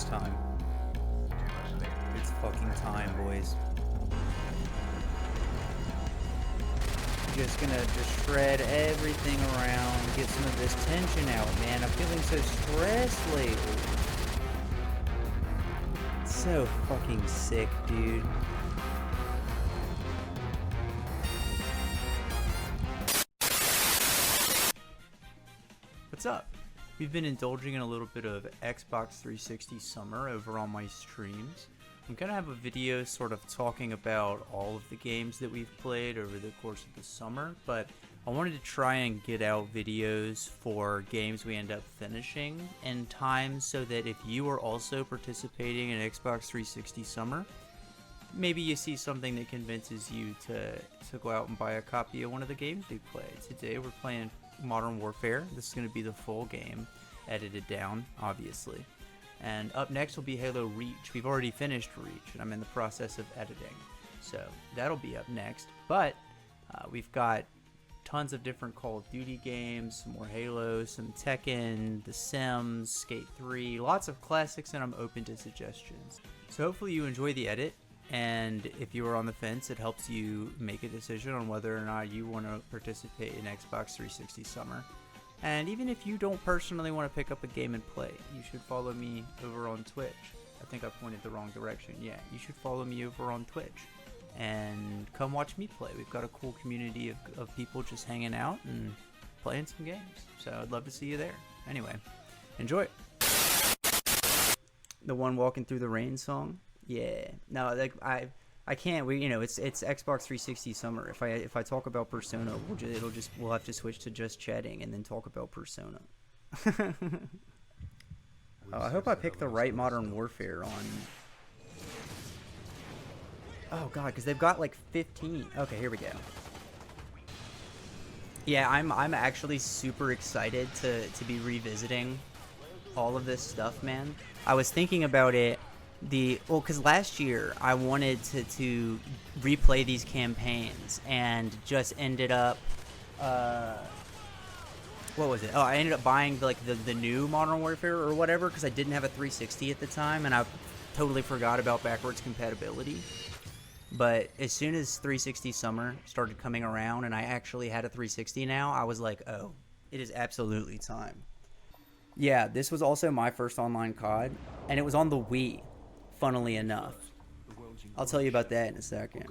It's time. It's fucking time, boys. Just gonna just shred everything around, get some of this tension out, man. I'm feeling so stressed lately. It's so fucking sick, dude. What's up? We've been indulging in a little bit of Xbox 360 summer over on my streams. I'm gonna have a video sort of talking about all of the games that we've played over the course of the summer, but I wanted to try and get out videos for games we end up finishing in time so that if you are also participating in Xbox 360 summer, maybe you see something that convinces you to go out and buy a copy of one of the games we played. Today we're playing Modern Warfare. This is going to be the full game, edited down, obviously. And up next will be Halo Reach. We've already finished Reach, and I'm in the process of editing. So that'll be up next. But we've got tons of different Call of Duty games, some more Halo, some Tekken, The Sims, Skate 3, lots of classics, and I'm open to suggestions. So hopefully you enjoy the edit. And if you are on the fence, it helps you make a decision on whether or not you want to participate in Xbox 360 Summer. And even if you don't personally want to pick up a game and play, you should follow me over on Twitch. I think I pointed the wrong direction. Yeah, you should follow me over on Twitch. And come watch me play. We've got a cool community of people just hanging out and playing some games. So I'd love to see you there. Anyway, enjoy. The one walking through the rain song. Yeah, no, like I can't. It's Xbox 360 summer. If I talk about Persona, we'll have to switch to just chatting and then talk about Persona. Oh, I hope I picked the right Modern Warfare on. Oh god, because they've got like 15. Okay, here we go. Yeah, I'm actually super excited to be revisiting all of this stuff, man. I was thinking about it. Because last year I wanted to replay these campaigns and just ended up, what was it? Oh, I ended up buying the new Modern Warfare or whatever because I didn't have a 360 at the time and I totally forgot about backwards compatibility. But as soon as 360 Summer started coming around and I actually had a 360 now, I was like, oh, it is absolutely time. Yeah, this was also my first online COD, and it was on the Wii. Funnily enough. I'll tell you about that in a second.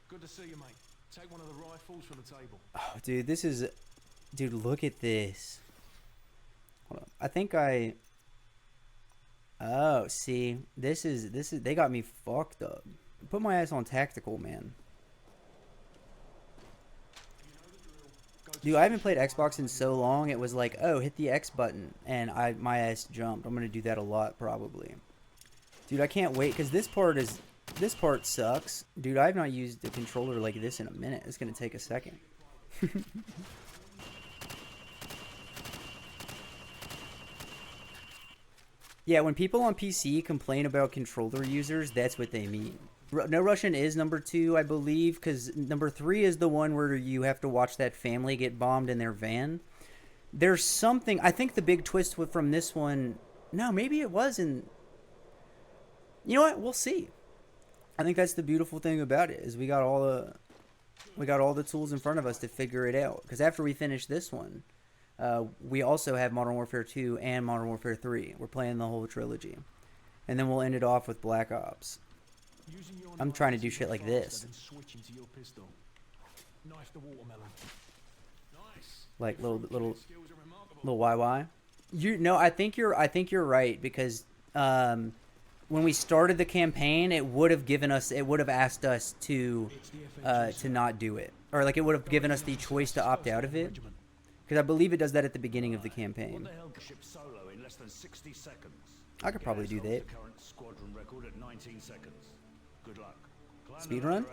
Good to see you, mate. Take one of the rifles from the table. Oh, dude, this is... Dude, look at this. Hold on. I think I... Oh, see. This is... They got me fucked up. Put my ass on tactical, man. Dude, I haven't played Xbox in so long. It was like, oh, hit the X button. And my ass jumped. I'm going to do that a lot, probably. Dude, I can't wait, because this part sucks. Dude, I have not used the controller like this in a minute. It's going to take a second. Yeah, when people on PC complain about controller users, that's what they mean. No Russian is number 2, I believe, because number 3 is the one where you have to watch that family get bombed in their van. There's something... I think the big twist from this one... No, maybe it was in... You know what? We'll see. I think that's the beautiful thing about it is we got all the tools in front of us to figure it out. Because after we finish this one, we also have Modern Warfare 2 and Modern Warfare 3. We're playing the whole trilogy, and then we'll end it off with Black Ops. I'm trying to do shit like this, like little YY. I think you're right because. When we started the campaign, it would have asked us to not do it. Or like it would have given us the choice to opt out of it. Because I believe it does that at the beginning of the campaign. I could probably do that. Speedrun?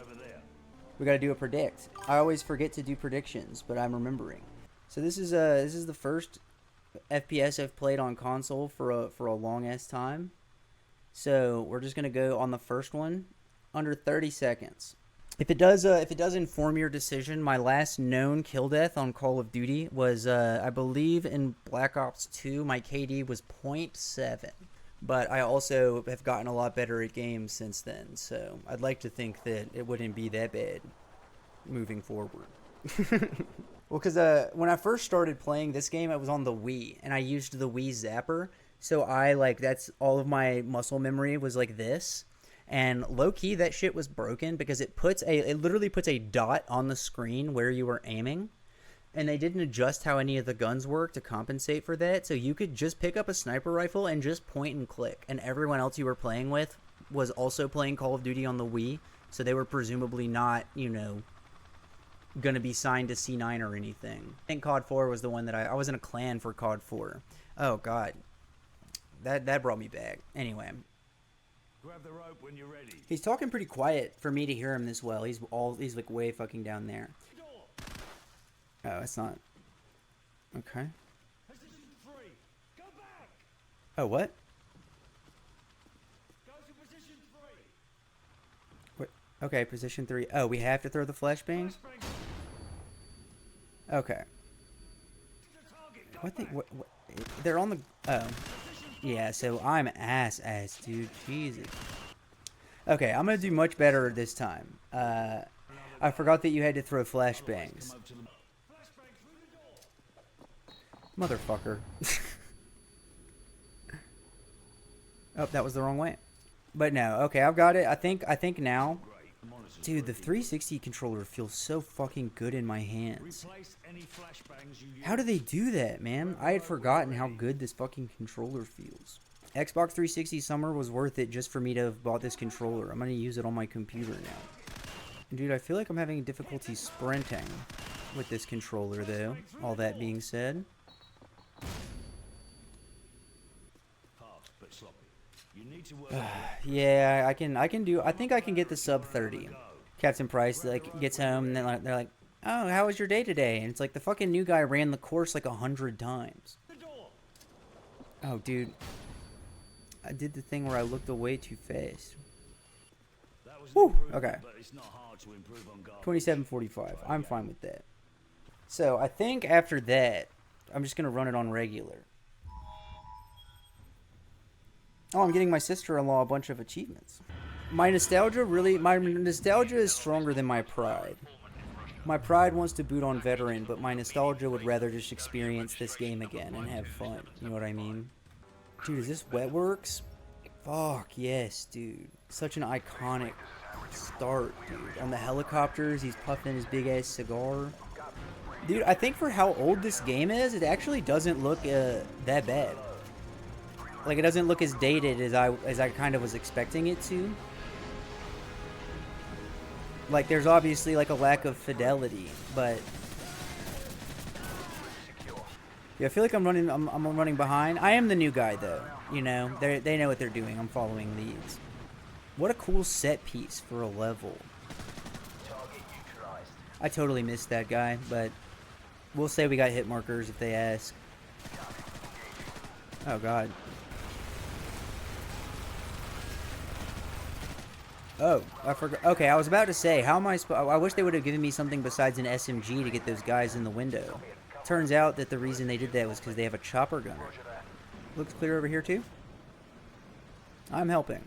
We gotta do a predict. I always forget to do predictions, but I'm remembering. So this is the first FPS I've played on console for a long ass time. So we're just gonna go on the first one, under 30 seconds. If it does inform your decision, my last known kill death on Call of Duty was, I believe in Black Ops 2, my KD was 0.7. But I also have gotten a lot better at games since then, so I'd like to think that it wouldn't be that bad moving forward. Well, because when I first started playing this game, I was on the Wii, and I used the Wii Zapper, so that's all of my muscle memory was like this. And low key, that shit was broken because it literally puts a dot on the screen where you were aiming, and they didn't adjust how any of the guns work to compensate for that. So you could just pick up a sniper rifle and just point and click, and everyone else you were playing with was also playing Call of Duty on the Wii, so they were presumably not, gonna be signed to C9 or anything. I think CoD4 was the one that I was in a clan for CoD4. Oh god, that brought me back. Anyway, Grab the rope when you're ready. he's talking pretty quiet for me to hear him this well. He's like way fucking down there. Oh, it's not. Okay. Position 3. Go back. Oh, what? Go to position 3. What? Okay, position 3. Oh, we have to throw the flashbang? Flashbang. Okay. The target. Go What back. what? They're on the. Oh. Yeah, so I'm ass, dude. Jesus. Okay, I'm gonna do much better this time. I forgot that you had to throw flashbangs. Come up to the flashbang through the door. Motherfucker. Oh, that was the wrong way. But no, okay, I've got it. I think now. Dude, the 360 controller feels so fucking good in my hands. Replace any flashbangs you use. How do they do that, man? I had forgotten how good this fucking controller feels. Xbox 360 Summer was worth it just for me to have bought this controller. I'm gonna use it on my computer now. Dude, I feel like I'm having difficulty sprinting with this controller, though. All that being said. Fast but sloppy. You need to work. Yeah, I think I can get the sub 30. Captain Price gets home and then they're like, "Oh, how was your day today?" And it's like the fucking new guy ran the course like 100 times. The door. Oh, dude. I did the thing where I looked away too fast. That was an Whew, improvement, okay. But it's not hard to improve on guard. 27:45. I'm fine with that. So I think after that, I'm just gonna run it on regular. Oh, I'm getting my sister-in-law a bunch of achievements. My nostalgia is stronger than my pride. My pride wants to boot on veteran, but my nostalgia would rather just experience this game again and have fun. You know what I mean? Dude, is this Wetworks? Fuck, yes, dude. Such an iconic start, dude. On the helicopters, he's puffing his big-ass cigar. Dude, I think for how old this game is, it actually doesn't look that bad. Like, it doesn't look as dated as I kind of was expecting it to. Like, there's obviously, like, a lack of fidelity, but... Yeah, I feel like I'm running behind. I am the new guy, though. You know, they know what they're doing. I'm following leads. What a cool set piece for a level. I totally missed that guy, but we'll say we got hit markers if they ask. Oh, God. Oh, I forgot. Okay, I was about to say, how am I I wish they would have given me something besides an SMG to get those guys in the window. Turns out that the reason they did that was because they have a chopper gunner. Looks clear over here, too? I'm helping.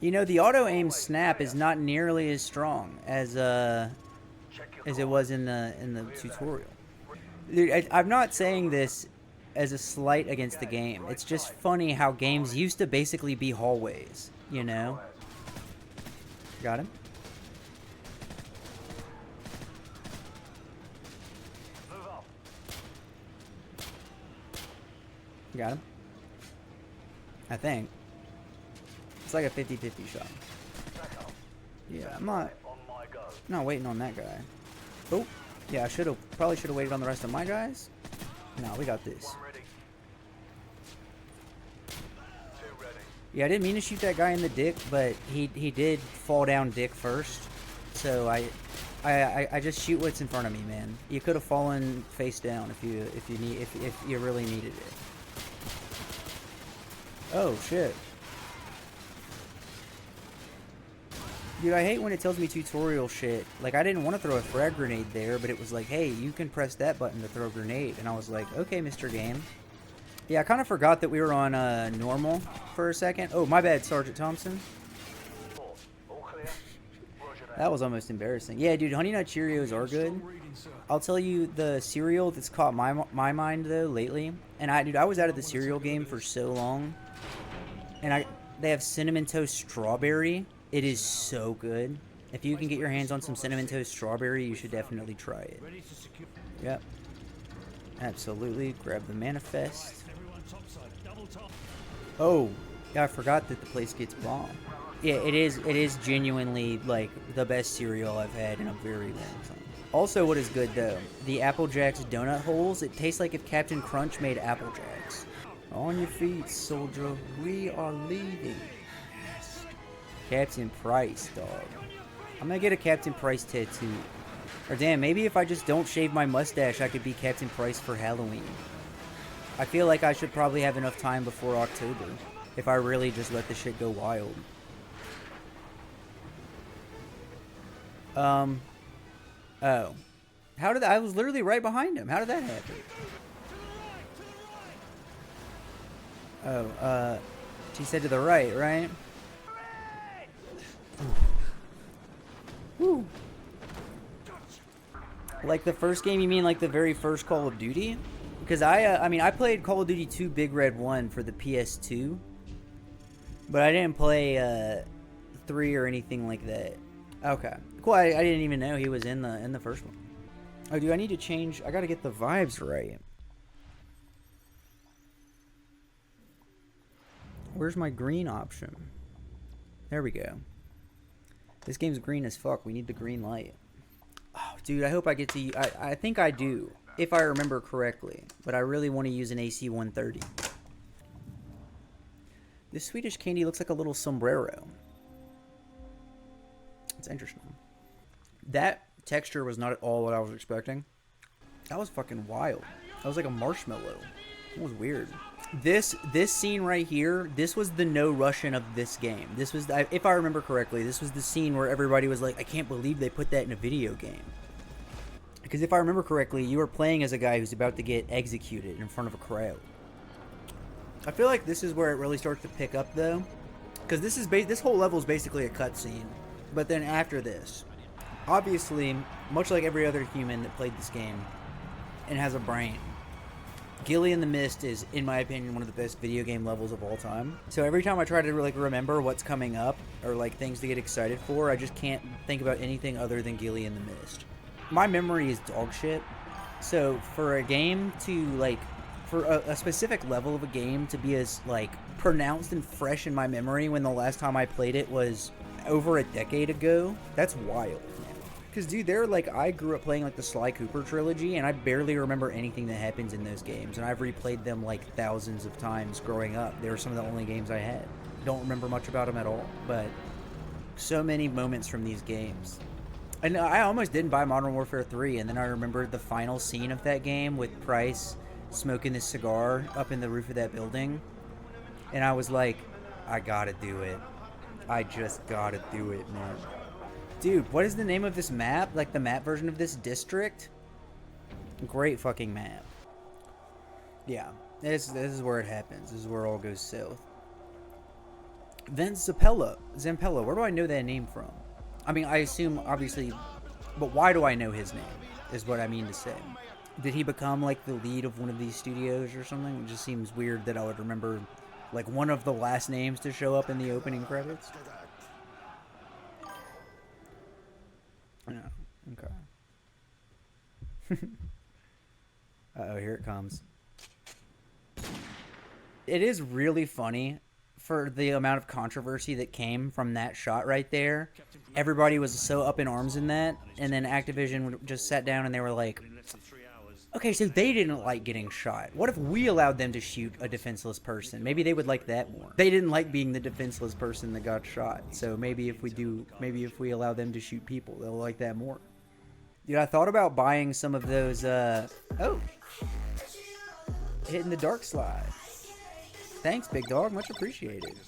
You know, the auto-aim snap is not nearly as strong as it was in the tutorial. Dude, I'm not saying this as a slight against the game. It's just funny how games used to basically be hallways, you know? Got him? Got him? I think. It's like a 50-50 shot. Yeah, I'm not waiting on that guy. Oh, yeah, probably should have waited on the rest of my guys. No, we got this. Yeah, I didn't mean to shoot that guy in the dick, but he did fall down dick first. So I just shoot what's in front of me, man. You could have fallen face down if you really needed it. Oh shit. Dude, I hate when it tells me tutorial shit. Like, I didn't want to throw a frag grenade there, but it was like, hey, you can press that button to throw a grenade. And I was like, okay, Mr. Game. Yeah, I kind of forgot that we were on normal for a second. Oh, my bad, Sergeant Thompson. That was almost embarrassing. Yeah, dude, Honey Nut Cheerios are good. I'll tell you the cereal that's caught my mind though lately. And I was out of the cereal game for so long. And they have Cinnamon Toast Strawberry. It is so good. If you can get your hands on some Cinnamon Toast Strawberry, you should definitely try it. Yep. Absolutely. Grab the manifest. Oh, yeah, I forgot that the place gets bombed. Yeah, it is genuinely like the best cereal I've had in a very long time. Also, what is good though, the Apple Jacks donut holes, it tastes like if Captain Crunch made Apple Jacks. On your feet, soldier, we are leaving. Captain Price, dog. I'm gonna get a Captain Price tattoo. Or damn, maybe if I just don't shave my mustache, I could be Captain Price for Halloween. I feel like I should probably have enough time before October, if I really just let the shit go wild. Oh. How did I was literally right behind him. How did that happen? Oh, she said to the right, right? Woo. Like the first game, you mean like the very first Call of Duty? Because I mean, I played Call of Duty 2 Big Red 1 for the PS2. But I didn't play 3 or anything like that. Okay. Cool, I didn't even know he was in the first one. Oh, dude, I need to change. I gotta get the vibes right. Where's my green option? There we go. This game's green as fuck. We need the green light. Oh, dude, I hope I get to... I think I do, if I remember correctly. But I really want to use an AC-130. This Swedish candy looks like a little sombrero. It's interesting. That texture was not at all what I was expecting. That was fucking wild. That was like a marshmallow. It was weird. This scene right here, this was the no Russian of this game. This was, if I remember correctly, this was the scene where everybody was like, I can't believe they put that in a video game. Because if I remember correctly, you were playing as a guy who's about to get executed in front of a crowd. I feel like this is where it really starts to pick up though. Because this whole level is basically a cutscene. But then after this, obviously, much like every other human that played this game and has a brain, Gilly in the Mist is, in my opinion, one of the best video game levels of all time. So every time I try to like remember what's coming up or like things to get excited for, I just can't think about anything other than Gilly in the Mist. My memory is dog shit. So for a game to like, for a specific level of a game to be as like pronounced and fresh in my memory when the last time I played it was over a decade ago, that's wild. Because, dude, I grew up playing, like, the Sly Cooper trilogy, and I barely remember anything that happens in those games. And I've replayed them, like, thousands of times growing up. They were some of the only games I had. Don't remember much about them at all. But so many moments from these games. And I almost didn't buy Modern Warfare 3, and then I remembered the final scene of that game with Price smoking this cigar up in the roof of that building. And I was like, I gotta do it. I just gotta do it, man. Dude, what is the name of this map? Like the map version of this district? Great fucking map. Yeah, this is where it happens. This is where it all goes south. Then Zampella, where do I know that name from? I mean, I assume, obviously, but why do I know his name, is what I mean to say. Did he become, like, the lead of one of these studios or something? It just seems weird that I would remember, like, one of the last names to show up in the opening credits. Yeah, okay. Uh-oh, here it comes. It is really funny for the amount of controversy that came from that shot right there. Everybody was so up in arms in that, and then Activision just sat down and they were like, okay, so they didn't like getting shot. What if we allowed them to shoot a defenseless person? Maybe they would like that more. They didn't like being the defenseless person that got shot. So maybe if we allow them to shoot people, they'll like that more. Dude, I thought about buying some of those, oh. Hitting the dark slide. Thanks, big dog. Much appreciated.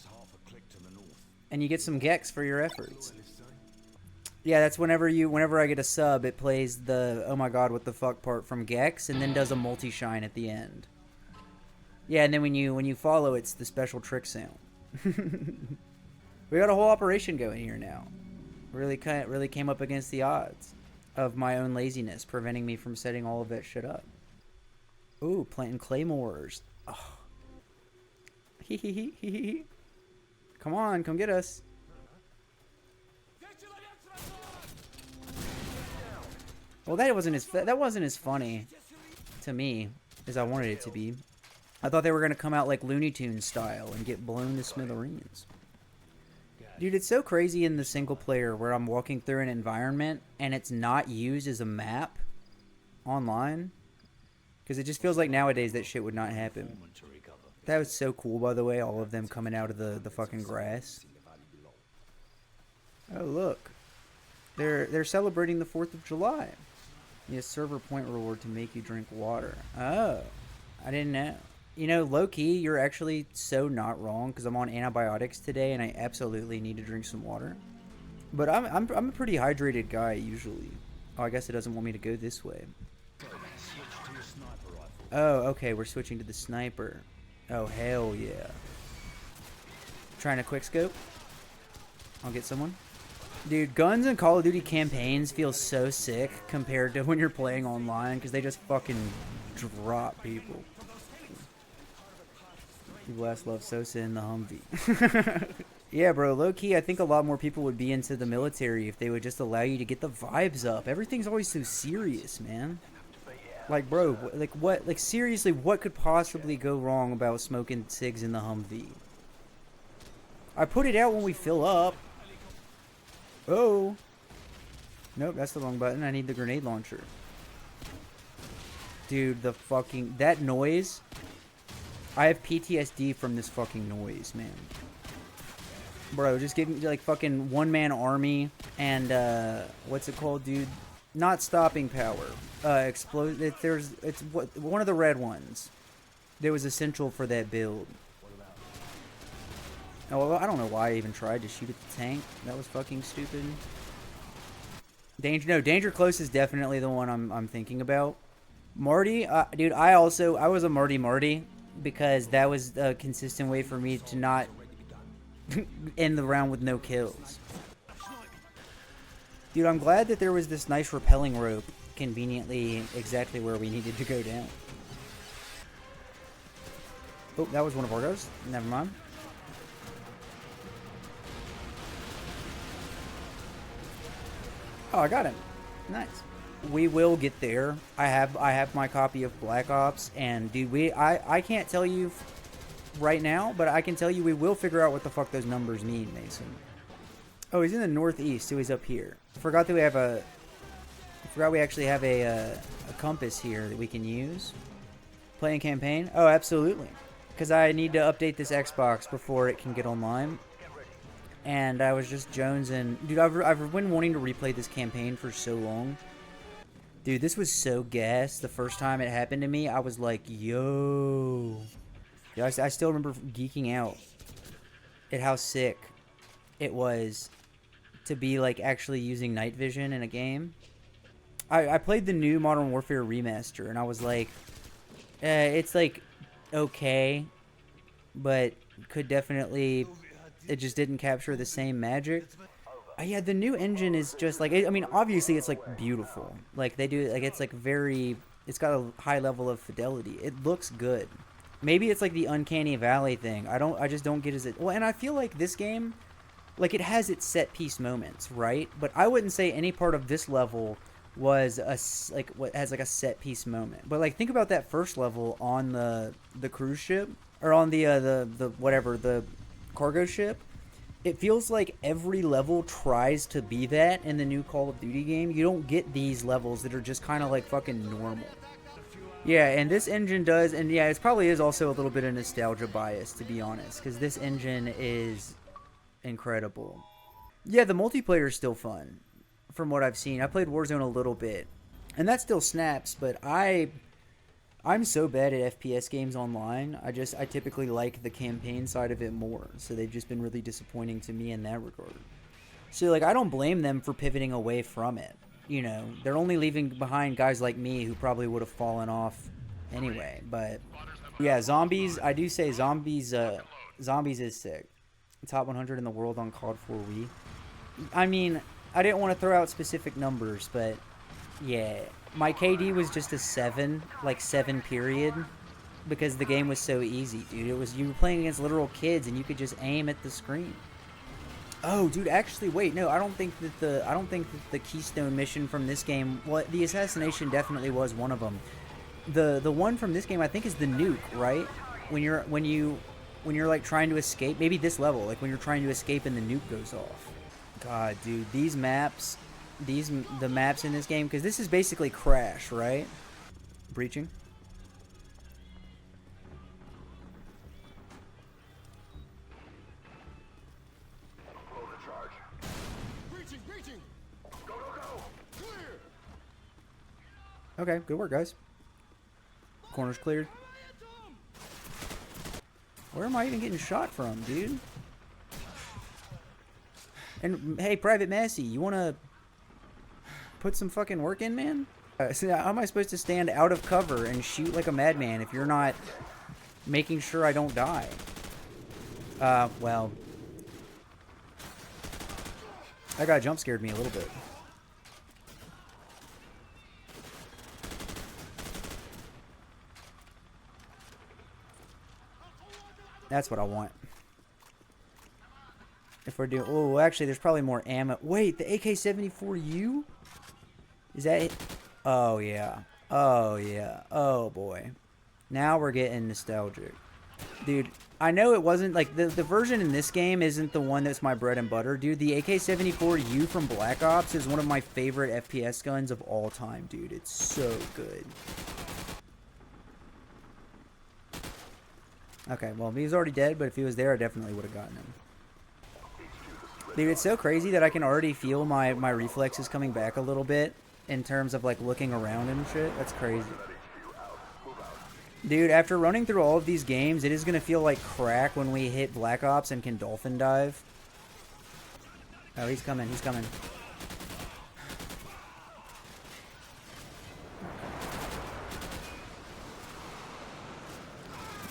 And you get some Gex for your efforts. Yeah, that's whenever I get a sub, it plays the oh my god what the fuck part from Gex and then does a multi-shine at the end. Yeah, and then when you follow, it's the special trick sound. We got a whole operation going here now. Really came up against the odds of my own laziness preventing me from setting all of that shit up. Ooh, planting claymores. Oh. Come on, come get us. Well, that wasn't as funny to me as I wanted it to be. I thought they were gonna come out like Looney Tunes style and get blown to smithereens. Dude, it's so crazy in the single player where I'm walking through an environment and it's not used as a map online. Because it just feels like nowadays that shit would not happen. That was so cool, by the way, all of them coming out of the fucking grass. Oh, look. They're celebrating the 4th of July. You have server point reward to make you drink water. Oh, I didn't know. You know, low-key, you're actually so not wrong, because I'm on antibiotics today, and I absolutely need to drink some water. But I'm a pretty hydrated guy, usually. Oh, I guess it doesn't want me to go this way. Oh, okay, we're switching to the sniper. Oh, hell yeah. Trying to quickscope? I'll get someone. Dude, guns in Call of Duty campaigns feel so sick compared to when you're playing online, because they just fucking drop people. People ask Love Sosa in the Humvee. Yeah, bro, low-key, I think a lot more people would be into the military if they would just allow you to get the vibes up. Everything's always so serious, man. Like, bro, like, what? Like, seriously, what could possibly go wrong about smoking cigs in the Humvee? I put it out when we fill up. Oh. Nope, that's the wrong button. I need the grenade launcher. Dude, the fucking... That noise... I have PTSD from this fucking noise, man. Bro, just give me, like, fucking one-man army and, what's it called, dude? Not stopping power. Explode... It's one of the red ones. That was essential for that build. Oh, well, I don't know why I even tried to shoot at the tank. That was fucking stupid. Danger Close is definitely the one I'm thinking about. Marty, dude, I was a Marty because that was a consistent way for me to not end the round with no kills. Dude, I'm glad that there was this nice rappelling rope conveniently exactly where we needed to go down. Oh, that was one of our guys. Never mind. Oh, I got him. Nice. We will get there. I have my copy of Black Ops, and dude, I can't tell you right now, but I can tell you we will figure out what the fuck those numbers mean, Mason. Oh, he's in the northeast, so he's up here. I forgot we actually have a compass here that we can use. Playing campaign? Oh, absolutely. Because I need to update this Xbox before it can get online. And I was just jonesing. Dude, I've been wanting to replay this campaign for so long. Dude, this was so gas. The first time it happened to me, I was like, yo. Yeah, I still remember geeking out at how sick it was to be, like, actually using night vision in a game. I played the new Modern Warfare Remaster, and I was like, it's, like, okay, but could definitely... It just didn't capture the same magic. Yeah, the new engine is just like, I mean, obviously it's like beautiful. Like they do, like it's like very, it's got a high level of fidelity. It looks good. Maybe it's like the Uncanny Valley thing. I just don't get as it. Well, and I feel like this game, like it has its set piece moments, right? But I wouldn't say any part of this level was what has like a set piece moment. But like think about that first level on the cruise ship or on the cargo ship. It feels like every level tries to be that in the new Call of Duty game. You don't get these levels that are just kind of like fucking normal. Yeah, and this engine does, and yeah, it probably is also a little bit of nostalgia bias, to be honest, because this engine is incredible. Yeah, the multiplayer is still fun, from what I've seen. I played Warzone a little bit, and that still snaps, but I'm so bad at FPS games online. I typically like the campaign side of it more. So they've just been really disappointing to me in that regard. So like I don't blame them for pivoting away from it. You know, they're only leaving behind guys like me who probably would have fallen off anyway. But Yeah, zombies. I do say zombies. Zombies is sick. Top 100 in the world on CoD4 Wii. I mean, I didn't want to throw out specific numbers, but yeah, my KD was just a 7, like 7 period, because the game was so easy, dude. It was, you were playing against literal kids, and you could just aim at the screen. Oh, dude, actually, wait, no, I don't think that the Keystone mission from this game, well, the assassination definitely was one of them. The one from this game, I think, is the nuke, right? When you're like trying to escape, maybe this level, like when you're trying to escape and the nuke goes off. God, dude, these maps, the maps in this game, because this is basically Crash, right? Breaching. Breaching! Go! Clear! Okay, good work, guys. Corner's cleared. Where am I even getting shot from, dude? And hey, Private Massey, you want to put some fucking work in, man? So how am I supposed to stand out of cover and shoot like a madman if you're not making sure I don't die? Well, that guy jump scared me a little bit. That's what I want. If we're doing... Oh, actually, there's probably more ammo. Wait, the AK-74U? Is that it? Oh, yeah. Oh, yeah. Oh, boy. Now we're getting nostalgic. Dude, I know it wasn't... Like, the version in this game isn't the one that's my bread and butter. Dude, the AK-74U from Black Ops is one of my favorite FPS guns of all time, dude. It's so good. Okay, well, he was already dead, but if he was there, I definitely would have gotten him. Dude, it's so crazy that I can already feel my reflexes coming back a little bit in terms of, like, looking around and shit. That's crazy. Dude, after running through all of these games, it is going to feel like crack when we hit Black Ops and can dolphin dive. Oh, he's coming. He's coming.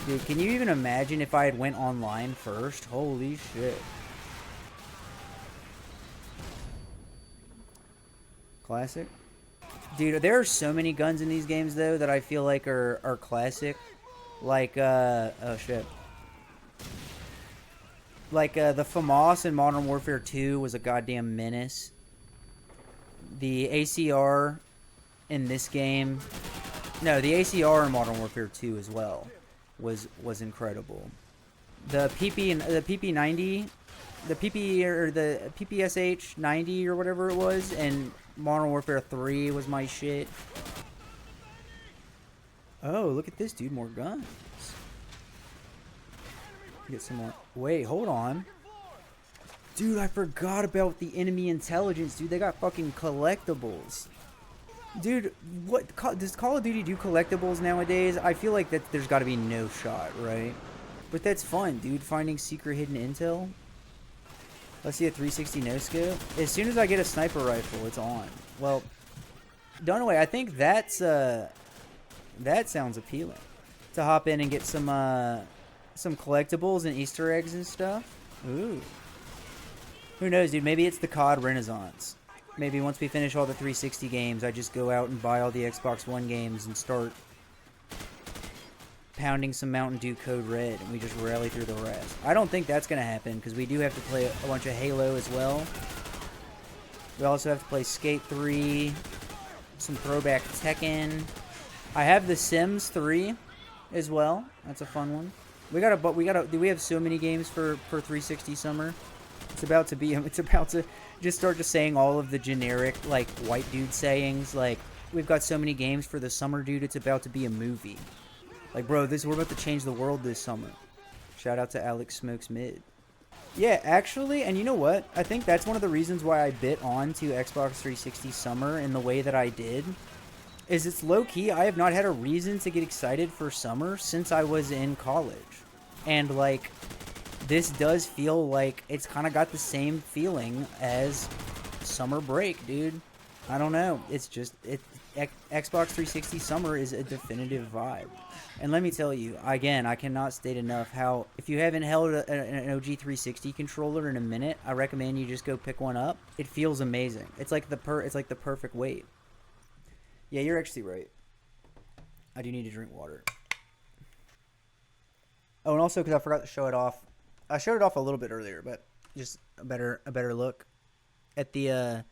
Dude, can you even imagine if I had went online first? Holy shit. Classic. Dude, there are so many guns in these games, though, that I feel like are classic. Like, oh shit. Like, the FAMAS in Modern Warfare 2 was a goddamn menace. The ACR in this game... No, the ACR in Modern Warfare 2 as well was incredible. The PP90... The PP, or the PPSH 90 or whatever it was, and Modern Warfare 3 was my shit. Oh, look at this, dude. More guns. Get some more. Wait, hold on. Dude, I forgot about the enemy intelligence, dude. They got fucking collectibles. Dude, what does Call of Duty do collectibles nowadays? I feel like that there's got to be no shot, right? But that's fun, dude. Finding secret hidden intel. Let's see a 360 no-scope. As soon as I get a sniper rifle, it's on. Well, Dunaway, I think that's that sounds appealing. To hop in and get some collectibles and Easter eggs and stuff. Ooh. Who knows, dude? Maybe it's the COD Renaissance. Maybe once we finish all the 360 games, I just go out and buy all the Xbox One games and start pounding some Mountain Dew Code Red, and we just rally through the rest. I don't think that's going to happen, because we do have to play a bunch of Halo as well. We also have to play Skate 3, some throwback Tekken. I have The Sims 3 as well. That's a fun one. We have so many games for 360 summer. It's about to just start just saying all of the generic, like, white dude sayings, like, we've got so many games for the summer, dude, it's about to be a movie. Like, bro, we're about to change the world this summer. Shout out to Alex Smokes Mid. Yeah, actually, and you know what? I think that's one of the reasons why I bit on to Xbox 360 Summer in the way that I did. Is it's low-key, I have not had a reason to get excited for summer since I was in college. And, like, this does feel like it's kind of got the same feeling as summer break, dude. I don't know. It's just, Xbox 360 Summer is a definitive vibe. And let me tell you, again, I cannot state enough how, if you haven't held an OG 360 controller in a minute, I recommend you just go pick one up. It feels amazing. It's like the perfect weight. Yeah, you're actually right. I do need to drink water. Oh, and also because I forgot to show it off. I showed it off a little bit earlier, but just a better look at the.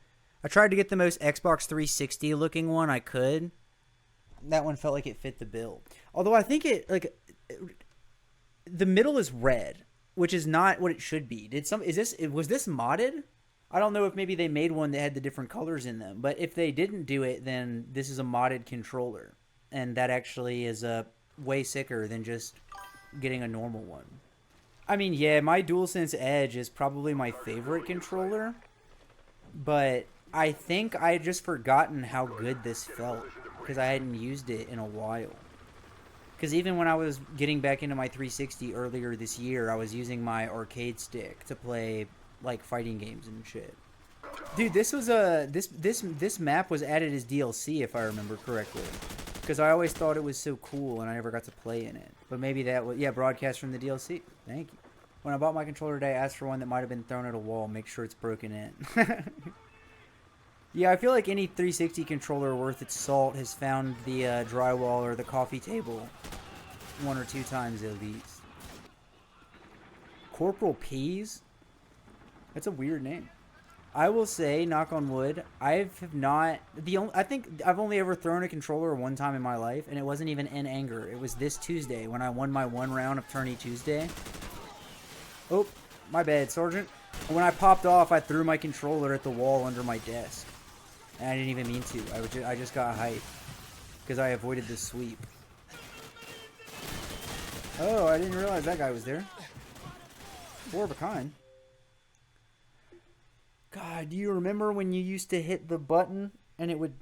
I tried to get the most Xbox 360 looking one I could. That one felt like it fit the bill. Although I think the middle is red, which is not what it should be. Was this modded? I don't know if maybe they made one that had the different colors in them, but if they didn't do it, then this is a modded controller, and that actually is way sicker than just getting a normal one. I mean, yeah, my DualSense Edge is probably my favorite controller, but I think I had just forgotten how good this felt because I hadn't used it in a while. Because even when I was getting back into my 360 earlier this year, I was using my arcade stick to play like fighting games and shit. Dude, this was this map was added as DLC if I remember correctly. Because I always thought it was so cool and I never got to play in it. But maybe that was, yeah, broadcast from the DLC. Thank you. When I bought my controller today, I asked for one that might have been thrown at a wall. Make sure it's broken in. Yeah, I feel like any 360 controller worth its salt has found the drywall or the coffee table 1 or 2 times at least. Corporal Peas? That's a weird name. I will say, knock on wood, I think I've only ever thrown a controller one time in my life, and it wasn't even in anger. It was this Tuesday when I won my 1 round of Tourney Tuesday. Oh, my bad, Sergeant. When I popped off, I threw my controller at the wall under my desk. And I didn't even mean to. I just got hyped. Because I avoided the sweep. Oh, I didn't realize that guy was there. 4 of a kind. God, do you remember when you used to hit the button and it would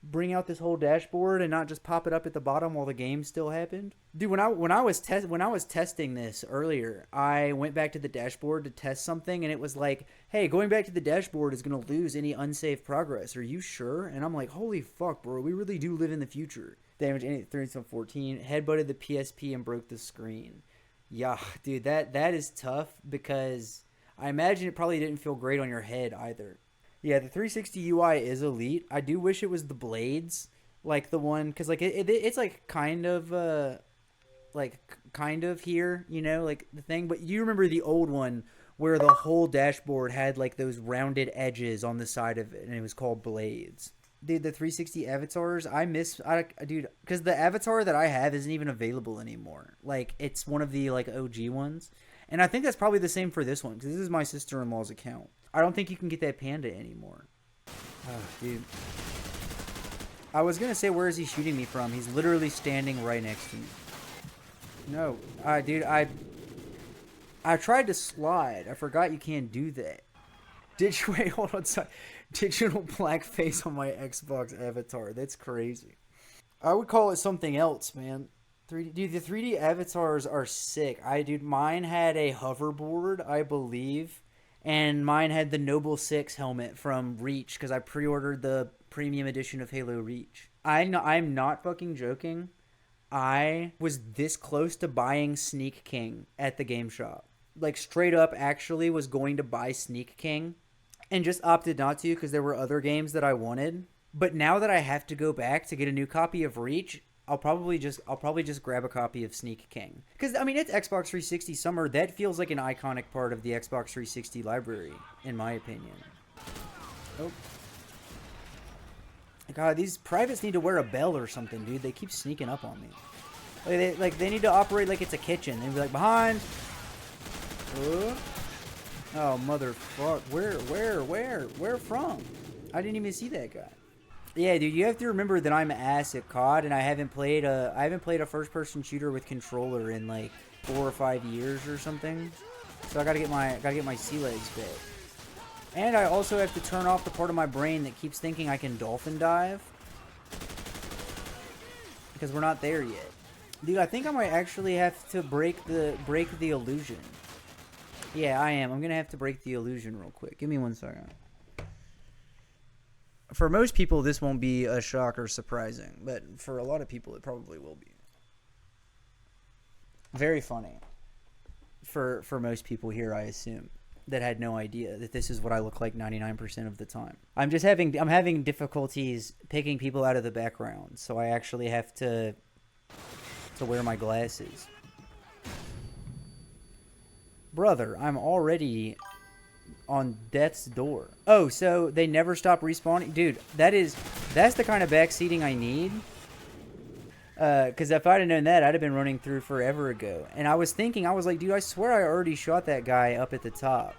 bring out this whole dashboard and not just pop it up at the bottom while the game still happened? Dude, when I was testing this earlier, I went back to the dashboard to test something and it was like, "Hey, going back to the dashboard is going to lose any unsaved progress. Are you sure?" And I'm like, "Holy fuck, bro. We really do live in the future." Damage 314, headbutted the PSP and broke the screen. Yeah, dude, that is tough because I imagine it probably didn't feel great on your head either. Yeah, the 360 UI is elite. I do wish it was the blades, like the one, because like it's like kind of here, you know, like the thing. But you remember the old one where the whole dashboard had like those rounded edges on the side of it, and it was called blades. Dude, the 360 avatars, dude, because the avatar that I have isn't even available anymore. Like, it's one of the like OG ones. And I think that's probably the same for this one, because this is my sister-in-law's account. I don't think you can get that panda anymore. Oh, dude. I was going to say, where is he shooting me from? He's literally standing right next to me. No. Dude, I tried to slide. I forgot you can't do that. Wait, hold on. Sorry. Digital blackface on my Xbox avatar. That's crazy. I would call it something else, man. 3D, dude, the 3D avatars are sick. Dude, mine had a hoverboard, I believe, and mine had the Noble 6 helmet from Reach because I pre-ordered the premium edition of Halo Reach. I'm not fucking joking. I was this close to buying Sneak King at the game shop. Like, straight up, actually was going to buy Sneak King and just opted not to because there were other games that I wanted. But now that I have to go back to get a new copy of Reach, I'll probably just grab a copy of Sneak King. Because, I mean, it's Xbox 360 Summer. That feels like an iconic part of the Xbox 360 library, in my opinion. Oh. God, these privates need to wear a bell or something, dude. They keep sneaking up on me. They need to operate like it's a kitchen. They'd be like, behind. Oh, motherfucker. Where from? I didn't even see that guy. Yeah, dude, you have to remember that I'm ass at COD, and I haven't played a first-person shooter with controller in like 4 or 5 years or something. So I gotta get my sea legs back. And I also have to turn off the part of my brain that keeps thinking I can dolphin dive, because we're not there yet. Dude, I think I might actually have to break the illusion. Yeah, I am. I'm gonna have to break the illusion real quick. Give me 1 second. For most people, this won't be a shock or surprising, but for a lot of people, it probably will be. Very funny. For most people here, I assume, that had no idea that this is what I look like 99% of the time. I'm having difficulties picking people out of the background, so I actually have to wear my glasses. Brother, I'm already on death's door. Oh, so they never stop respawning? Dude, that's the kind of backseating I need. Because if I'd have known that, I'd have been running through forever ago. And I was like, dude, I swear I already shot that guy up at the top.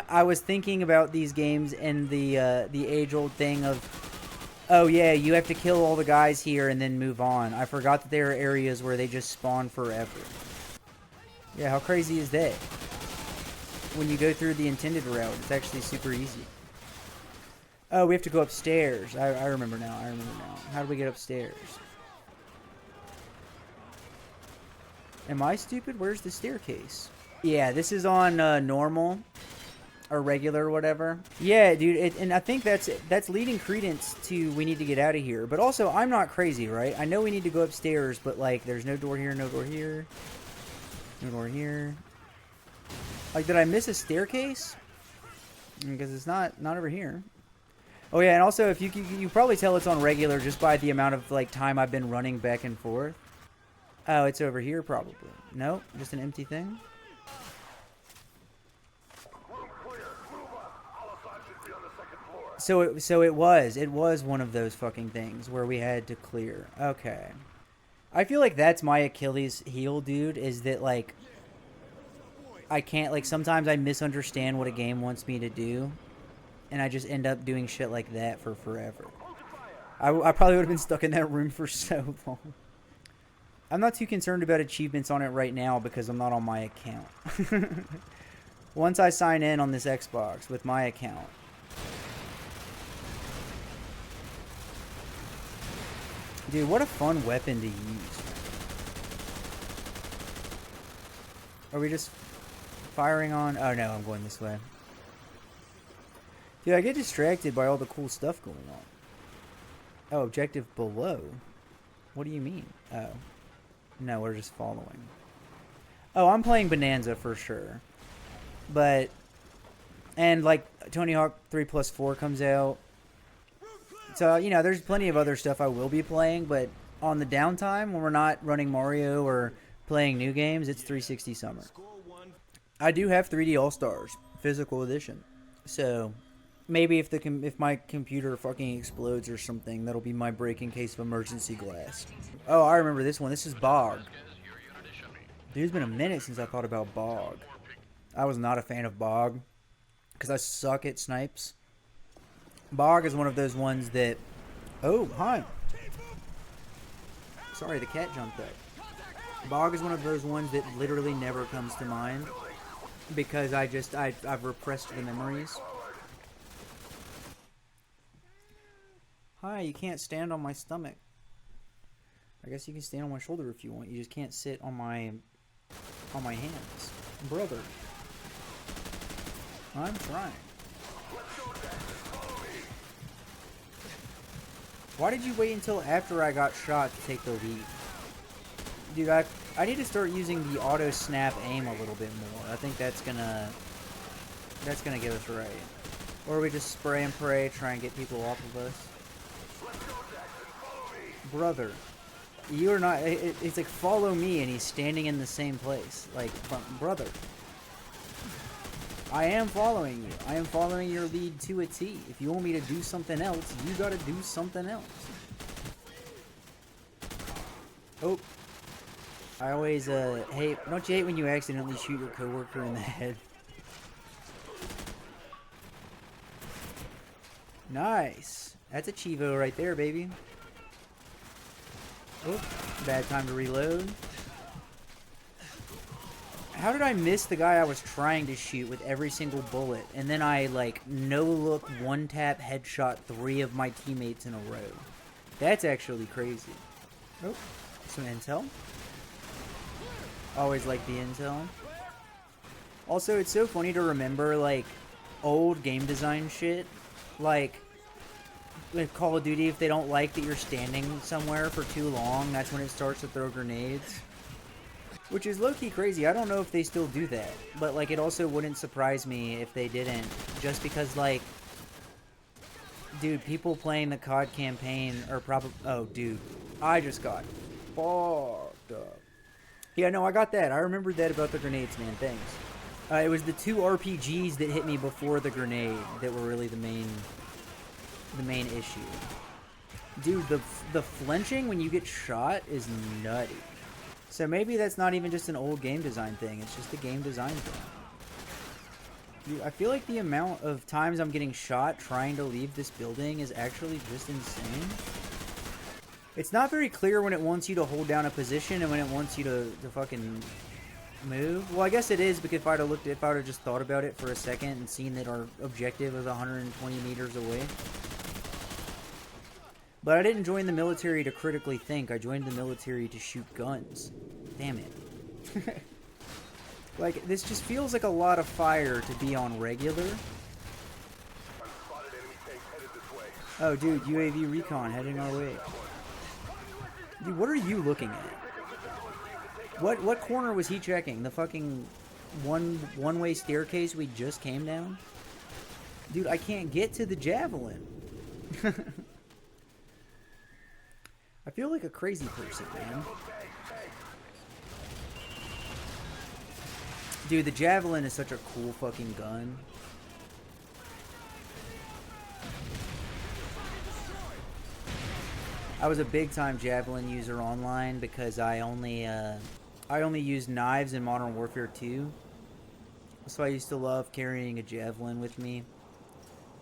I was thinking about these games and the age-old thing of, oh yeah, you have to kill all the guys here and then move on. I forgot that there are areas where they just spawn forever. Yeah, how crazy is that? When you go through the intended route, it's actually super easy. Oh, we have to go upstairs. I remember now. How do we get upstairs? Am I stupid? Where's the staircase? Yeah, this is on normal or regular or whatever. Yeah, dude, and I think that's leading credence to we need to get out of here. But also, I'm not crazy, right? I know we need to go upstairs, but like, there's no door here, no door here, no door here. Like, did I miss a staircase? Because it's not over here. Oh yeah, and also if you probably tell it's on regular just by the amount of like time I've been running back and forth. Oh, it's over here probably. Nope, just an empty thing. So it was one of those fucking things where we had to clear. Okay. I feel like that's my Achilles heel, dude, is that like I can't, like, sometimes I misunderstand what a game wants me to do, and I just end up doing shit like that for forever. I probably would have been stuck in that room for so long. I'm not too concerned about achievements on it right now because I'm not on my account. Once I sign in on this Xbox with my account. Dude, what a fun weapon to use. Are we just firing on? Oh no, I'm going this way. Dude, I get distracted by all the cool stuff going on. Oh, objective below. What do you mean? Oh. No, we're just following. Oh, I'm playing Bonanza for sure. But, and like Tony Hawk 3+4 comes out. So, you know, there's plenty of other stuff I will be playing, but on the downtime, when we're not running Mario or playing new games, it's 360 Summer. I do have 3D All-Stars, physical edition. So, maybe if my computer fucking explodes or something, that'll be my break in case of emergency glass. Oh, I remember this one. This is Bog. Dude, it's been a minute since I thought about Bog. I was not a fan of Bog because I suck at snipes. Bog is one of those ones that... Oh, hi. Sorry, the cat jumped up. Bog is one of those ones that literally never comes to mind because I've repressed the memories. Hi, you can't stand on my stomach. I guess you can stand on my shoulder if you want. You just can't sit on my hands. Brother. I'm trying. Why did you wait until after I got shot to take the lead? Dude, I need to start using the auto snap aim a little bit more. I think that's gonna get us right. Or we just spray and pray, try and get people off of us. Brother, you are not. It's like follow me, and he's standing in the same place. Like, brother, I am following you. I am following your lead to a T. If you want me to do something else, you gotta do something else. Oh. I always, hate... Don't you hate when you accidentally shoot your coworker in the head? Nice. That's a Chivo right there, baby. Oh, bad time to reload. How did I miss the guy I was trying to shoot with every single bullet? And then I, like, no-look, one-tap headshot 3 of my teammates in a row. That's actually crazy. Oh, some intel. Always like the intel. Also, it's so funny to remember, like, old game design shit Like, with Call of Duty, if they don't like that you're standing somewhere for too long, that's when it starts to throw grenades. Which is low-key crazy. I don't know if they still do that. But, like, it also wouldn't surprise me if they didn't. Just because, like... Dude, people playing the COD campaign are probably... Oh, dude. I just got fucked up. Yeah, no, I got that. I remembered that about the grenades, man. Thanks. It was the 2 RPGs that hit me before the grenade that were really the main issue. Dude, the flinching when you get shot is nutty. So maybe that's not even just an old game design thing. It's just a game design thing. Dude, I feel like the amount of times I'm getting shot trying to leave this building is actually just insane. It's not very clear when it wants you to hold down a position and when it wants you to fucking move. Well, I guess it is, because if I would have just thought about it for a second and seen that our objective was 120 meters away. But I didn't join the military to critically think. I joined the military to shoot guns. Damn it. Like, this just feels like a lot of fire to be on regular. Oh, dude, UAV recon heading our way. Dude, what are you looking at? What corner was he checking? The fucking one-way staircase we just came down? Dude, I can't get to the javelin. I feel like a crazy person, man. Dude, the javelin is such a cool fucking gun. I was a big time javelin user online because I only used knives in Modern Warfare 2. So I used to love carrying a javelin with me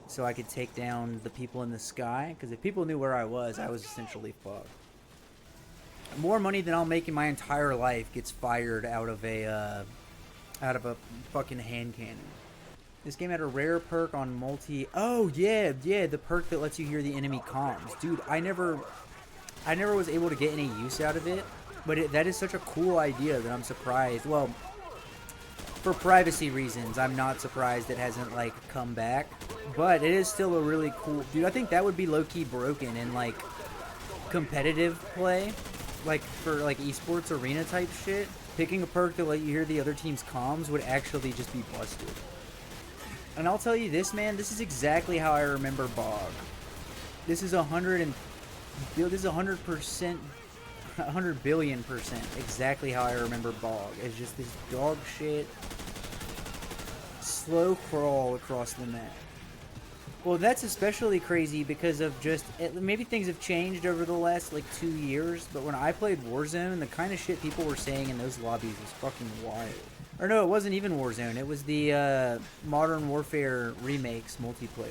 so I could take down the people in the sky, because if people knew where I was essentially fucked. More money than I'll make in my entire life gets fired out of a fucking hand cannon. This game had a rare perk on multi. Oh yeah, the perk that lets you hear the enemy comms. Dude, I never was able to get any use out of it, but that is such a cool idea that I'm surprised. Well, for privacy reasons, I'm not surprised it hasn't like come back, but it is still a really cool. Dude, I think that would be low-key broken in like competitive play, like for like esports arena type shit. Picking a perk that let you hear the other team's comms would actually just be busted. And I'll tell you this, man, this is exactly how I remember Bog. This is 100%, 100 billion% exactly how I remember Bog. It's just this dog shit slow crawl across the map. Well, that's especially crazy because of just, maybe things have changed over the last like 2 years, but when I played Warzone, the kind of shit people were saying in those lobbies was fucking wild. Or no, it wasn't even Warzone, it was the Modern Warfare remakes multiplayer.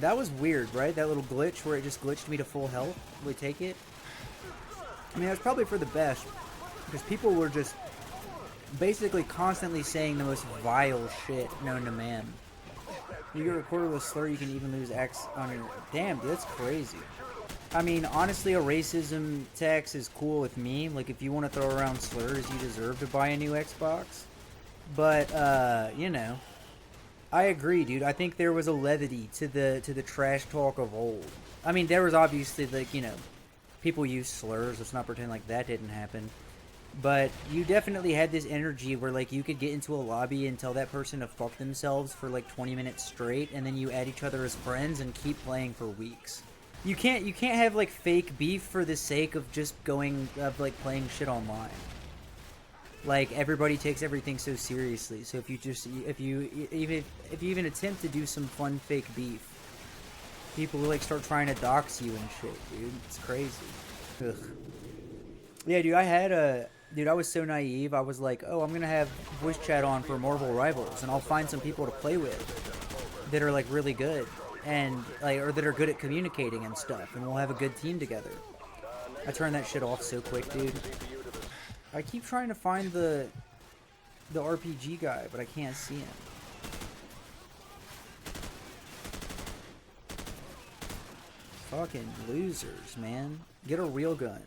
That was weird, right? That little glitch where it just glitched me to full health. Will we take it? I mean, that's probably for the best, because people were just basically constantly saying the most vile shit known to man. You get recorded with a slur, you can even lose X on your... Damn, dude, that's crazy. I mean, honestly, a racism tax is cool with me. Like, if you want to throw around slurs, you deserve to buy a new Xbox. But, you know, I agree, dude. I think there was a levity to the trash talk of old. I mean, there was obviously, like, you know, people use slurs. Let's not pretend like that didn't happen. But you definitely had this energy where, like, you could get into a lobby and tell that person to fuck themselves for, like, 20 minutes straight, and then you add each other as friends and keep playing for weeks. You can't have, like, fake beef for the sake of just like, playing shit online. Like, everybody takes everything so seriously, so if you even attempt to do some fun fake beef, people will, like, start trying to dox you and shit, dude. It's crazy. Ugh. Yeah, dude, I was so naive. I was like, oh, I'm gonna have voice chat on for Marvel Rivals, and I'll find some people to play with that are, like, really good, and, like, or that are good at communicating and stuff, and we'll have a good team together. I turned that shit off so quick, dude. I keep trying to find the RPG guy, but I can't see him. Fucking losers, man. Get a real gun.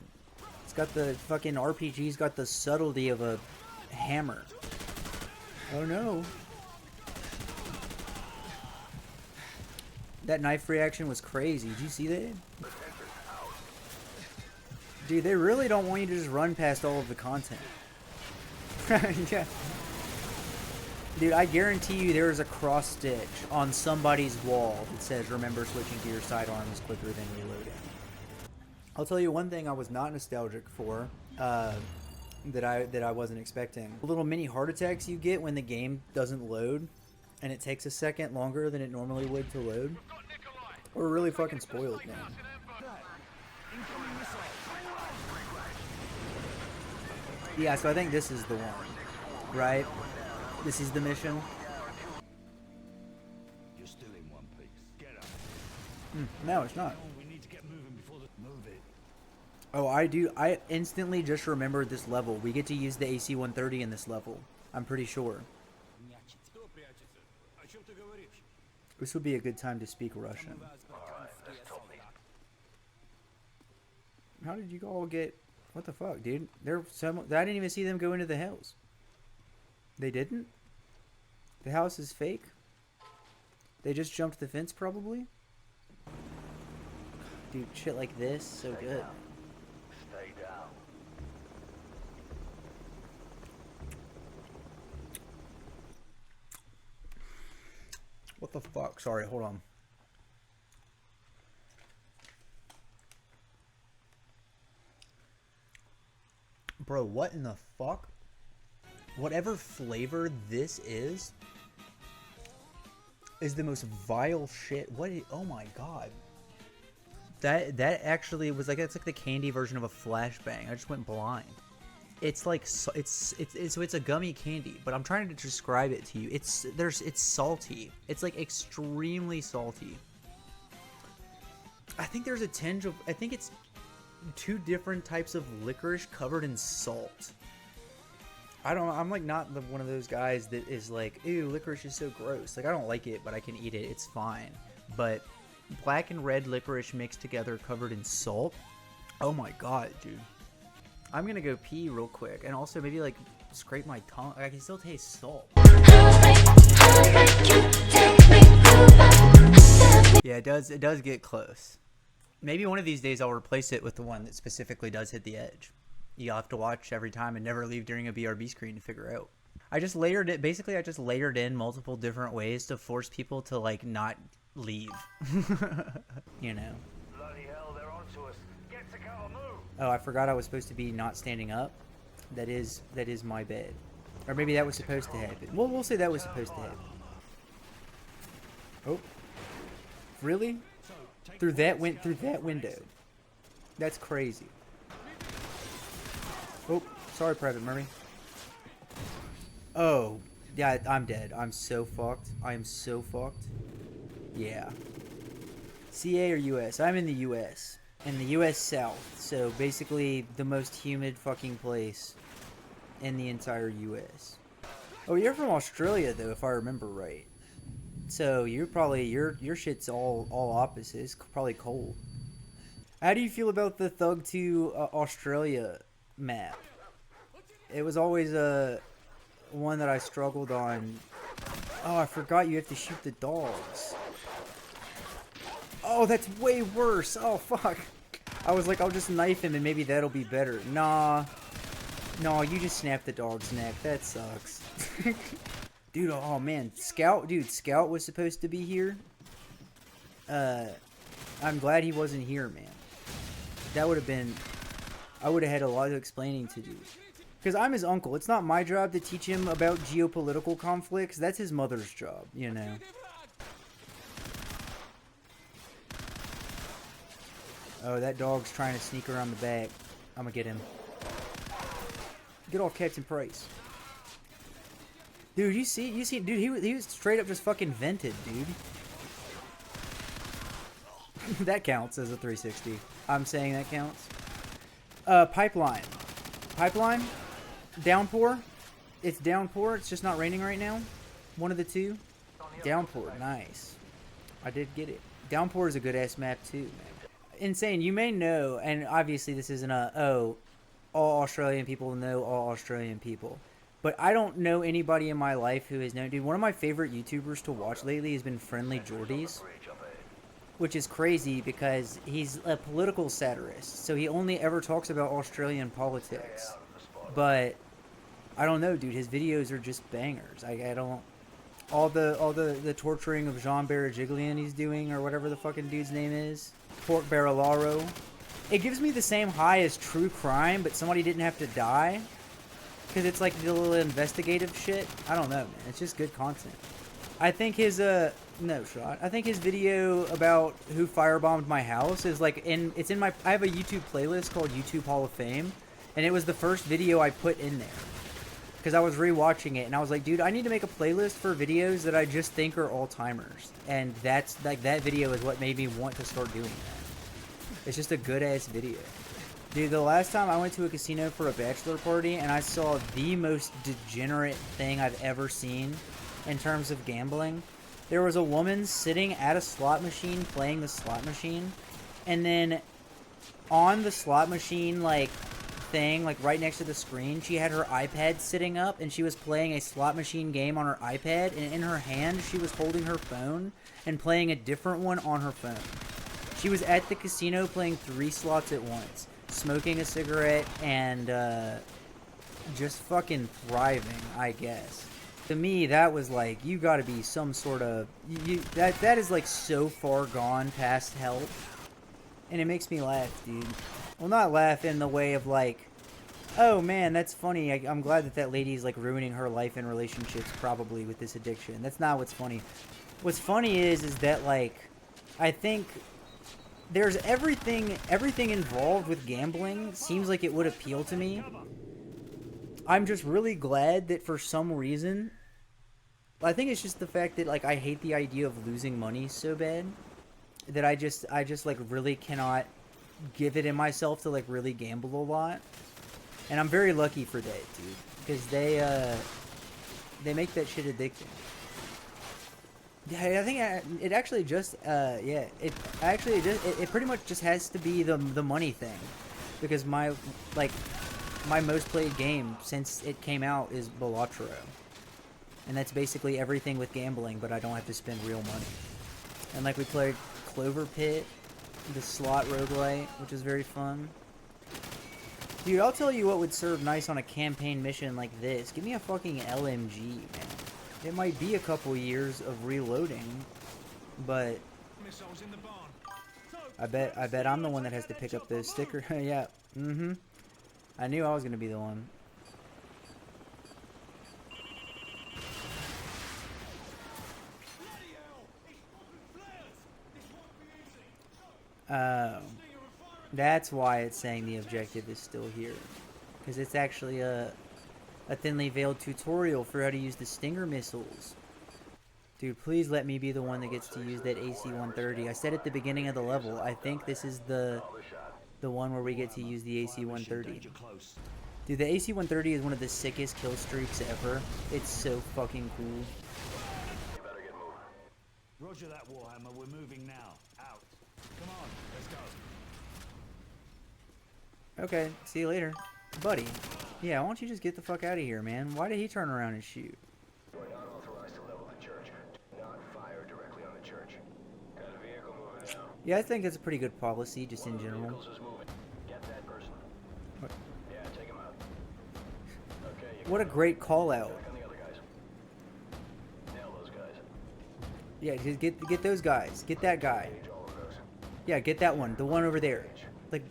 It's got the fucking RPG's got the subtlety of a hammer. Oh no. That knife reaction was crazy. Did you see that? Dude, they really don't want you to just run past all of the content. Yeah. Dude, I guarantee you there is a cross stitch on somebody's wall that says, remember switching to your sidearm is quicker than reloading. I'll tell you one thing I was not nostalgic for, that I wasn't expecting. The little mini heart attacks you get when the game doesn't load, and it takes a second longer than it normally would to load. We're really fucking spoiled, man. Yeah, so I think this is the one, right? This is the mission. You're still in one piece. Get up. No, it's not. We need to get moving before the move it. Oh, I do. I instantly just remembered this level. We get to use the AC-130 in this level. I'm pretty sure. This would be a good time to speak Russian. How did you all get... What the fuck, dude? I didn't even see them go into the house. They didn't? The house is fake? They just jumped the fence, probably? Dude, shit like this, so good. Stay down. What the fuck? Sorry, hold on. Bro, what in the fuck? Whatever flavor this is the most vile shit. Oh my god. That actually was like, it's like the candy version of a flashbang. I just went blind. It's like, it's a gummy candy, but I'm trying to describe it to you. It's salty. It's like extremely salty. I think there's a tinge of, I think it's 2 different types of licorice covered in salt. I'm like not one of those guys that is like, ew, licorice is so gross. Like, I don't like it, but I can eat it. It's fine. But black and red licorice mixed together covered in salt. Oh my god, dude. I'm gonna go pee real quick, and also maybe like scrape my tongue. I can still taste salt. Yeah, it does get close. Maybe one of these days I'll replace it with the one that specifically does hit the edge. You'll have to watch every time and never leave during a BRB screen to figure out. I just layered it. Basically, I just layered in multiple different ways to force people to like not leave. You know. Bloody hell, they're onto us. Get to cover, move. Oh, I forgot I was supposed to be not standing up. That is my bad. Or maybe that was supposed to happen. Well, we'll say that was supposed to happen. Oh. Really? Through that window. That's crazy. Oh, sorry, Private Murray. Oh, yeah, I'm dead. I'm so fucked. I am so fucked. Yeah. CA or US? I'm in the US. In the US South. So basically the most humid fucking place in the entire US. Oh, you're from Australia though, if I remember right. So you're probably your shit's all opposite. It's probably cold. How do you feel about the Thug 2 Australia map? It was always one that I struggled on. Oh, I forgot you have to shoot the dogs. Oh, that's way worse. Oh, fuck. I was like, I'll just knife him and maybe that'll be better. Nah. No, you just snapped the dog's neck. That sucks. Dude, oh man. Scout was supposed to be here. I'm glad he wasn't here, man. That would have been... I would have had a lot of explaining to do. Because I'm his uncle. It's not my job to teach him about geopolitical conflicts. That's his mother's job, you know. Oh, that dog's trying to sneak around the back. I'm gonna get him. Get off Captain Price. Dude, you see, dude, he was straight up just fucking vented, dude. That counts as a 360. I'm saying that counts. Pipeline. Pipeline? Downpour? It's downpour, it's just not raining right now. One of the two. Downpour, nice. I did get it. Downpour is a good ass map too, man. Insane, you may know, and obviously this isn't all Australian people know all Australian people. But I don't know anybody in my life who has known. Dude, one of my favorite YouTubers to watch lately has been Friendly Jordies, which is crazy because he's a political satirist. So he only ever talks about Australian politics. But I don't know, dude. His videos are just bangers. I don't. All the torturing of Jean Baragiglian he's doing, or whatever the fucking dude's name is, Pork Barolaro. It gives me the same high as true crime, but somebody didn't have to die. Because it's like the little investigative shit. I don't know, man. It's just good content. I think his, no shot. I think his video about who firebombed my house is like it's in my, I have a YouTube playlist called YouTube Hall of Fame. And it was the first video I put in there. Because I was rewatching it and I was like, dude, I need to make a playlist for videos that I just think are all-timers. And that's, like, that video is what made me want to start doing that. It's just a good-ass video. Dude, the last time I went to a casino for a bachelor party and I saw the most degenerate thing I've ever seen in terms of gambling. There was a woman sitting at a slot machine playing the slot machine, and then on the slot machine, like, thing, like, right next to the screen, she had her iPad sitting up and she was playing a slot machine game on her iPad, and in her hand she was holding her phone and playing a different one on her phone. She was at the casino playing 3 slots at once, smoking a cigarette, and just fucking thriving, I guess. To me, that was like, you gotta be some sort of, that is like so far gone past help. And it makes me laugh, dude. Well, not laugh in the way of like, oh man, that's funny. I'm glad that that lady's like ruining her life and relationships probably with this addiction. That's not what's funny. What's funny is that, like, I think there's everything involved with gambling seems like it would appeal to me. I'm just really glad that for some reason, I think it's just the fact that, like, I hate the idea of losing money so bad that I just like really cannot give it in myself to like really gamble a lot. And I'm very lucky for that, dude, because they make that shit addicting. Yeah, I think it actually just it pretty much just has to be the money thing, because my most played game since it came out is Balatro, and that's basically everything with gambling, but I don't have to spend real money. And like we played Clover Pit, the slot roguelite, which is very fun. Dude, I'll tell you what would serve nice on a campaign mission like this. Give me a fucking LMG, man. It might be a couple years of reloading, but I bet I'm the one that has to pick up those stickers. Yeah, I knew I was gonna be the one. That's why it's saying the objective is still here, because it's actually a thinly veiled tutorial for how to use the Stinger missiles. Dude, please let me be the one that gets to use that AC-130. I said at the beginning of the level, I think this is the one where we get to use the AC-130. Dude, the AC-130 is one of the sickest kill streaks ever. It's so fucking cool. Roger that, Warhammer. We're moving now. Out. Come on, let's go. Okay, see you later. Buddy. Yeah, why don't you just get the fuck out of here, man? Why did he turn around and shoot? We're not authorized to level the church. Do not fire directly on the church. Got a vehicle moving now. Yeah, I think it's a pretty good policy, just in general. Vehicles is moving. Get that person. What? Yeah, take him out. Okay, you What a great call out. back on the other guys. Nail those guys. Yeah, just get those guys. Get that guy. Engage all of those. Yeah, get that one. The one over there. Like,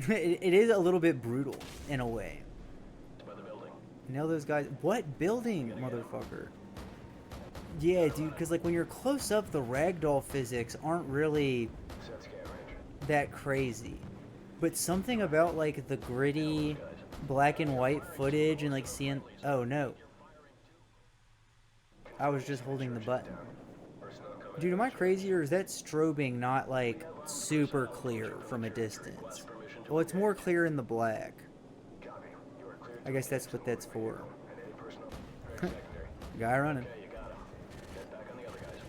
it is a little bit brutal in a way. By the building. Nail those guys. What building, motherfucker? Yeah, dude, because like when you're close up, the ragdoll physics aren't really Set scan range. that crazy. But something about like the gritty black and white footage and like seeing... Oh, no. I was just holding the button. Dude, am I crazy, or is that strobing not like super clear from a distance? Well, it's more clear in the black. Copy. You are cleared. I guess that's what that's for. And any personal. Secondary. Guy running. Okay, you got him. Get back on the other guys.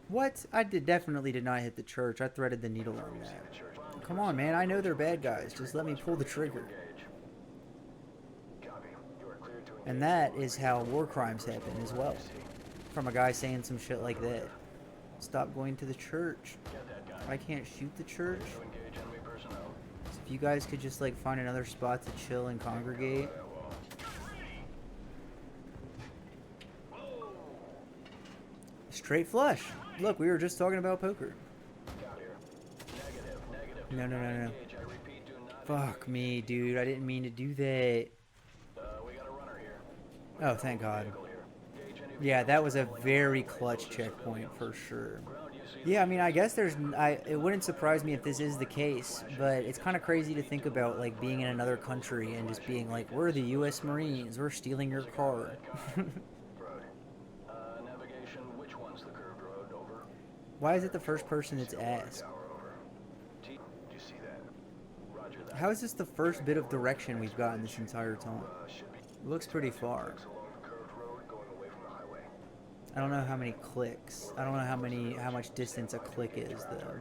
What? I definitely did not hit the church. I threaded the needle on that. Come on, man. I know they're bad guys. Just let me pull the trigger. Engage. Copy. You are cleared. And that is how war crimes happen as well. From a guy saying some shit like that. Stop going to the church. I can't shoot the church. So if you guys could just like find another spot to chill and congregate. Straight flush. Look, we were just talking about poker. No, no, no, no. Fuck me, dude. I didn't mean to do that. Oh, thank God. Yeah, that was a very clutch checkpoint for sure. Yeah, I mean, I guess it wouldn't surprise me if this is the case, but it's kind of crazy to think about, like, being in another country and just being like, we're the U.S. Marines, we're stealing your car. Why is it the first person that's asked? How is this the first bit of direction we've gotten this entire time? It looks pretty far. I don't know how many clicks. I don't know how much distance a click is though.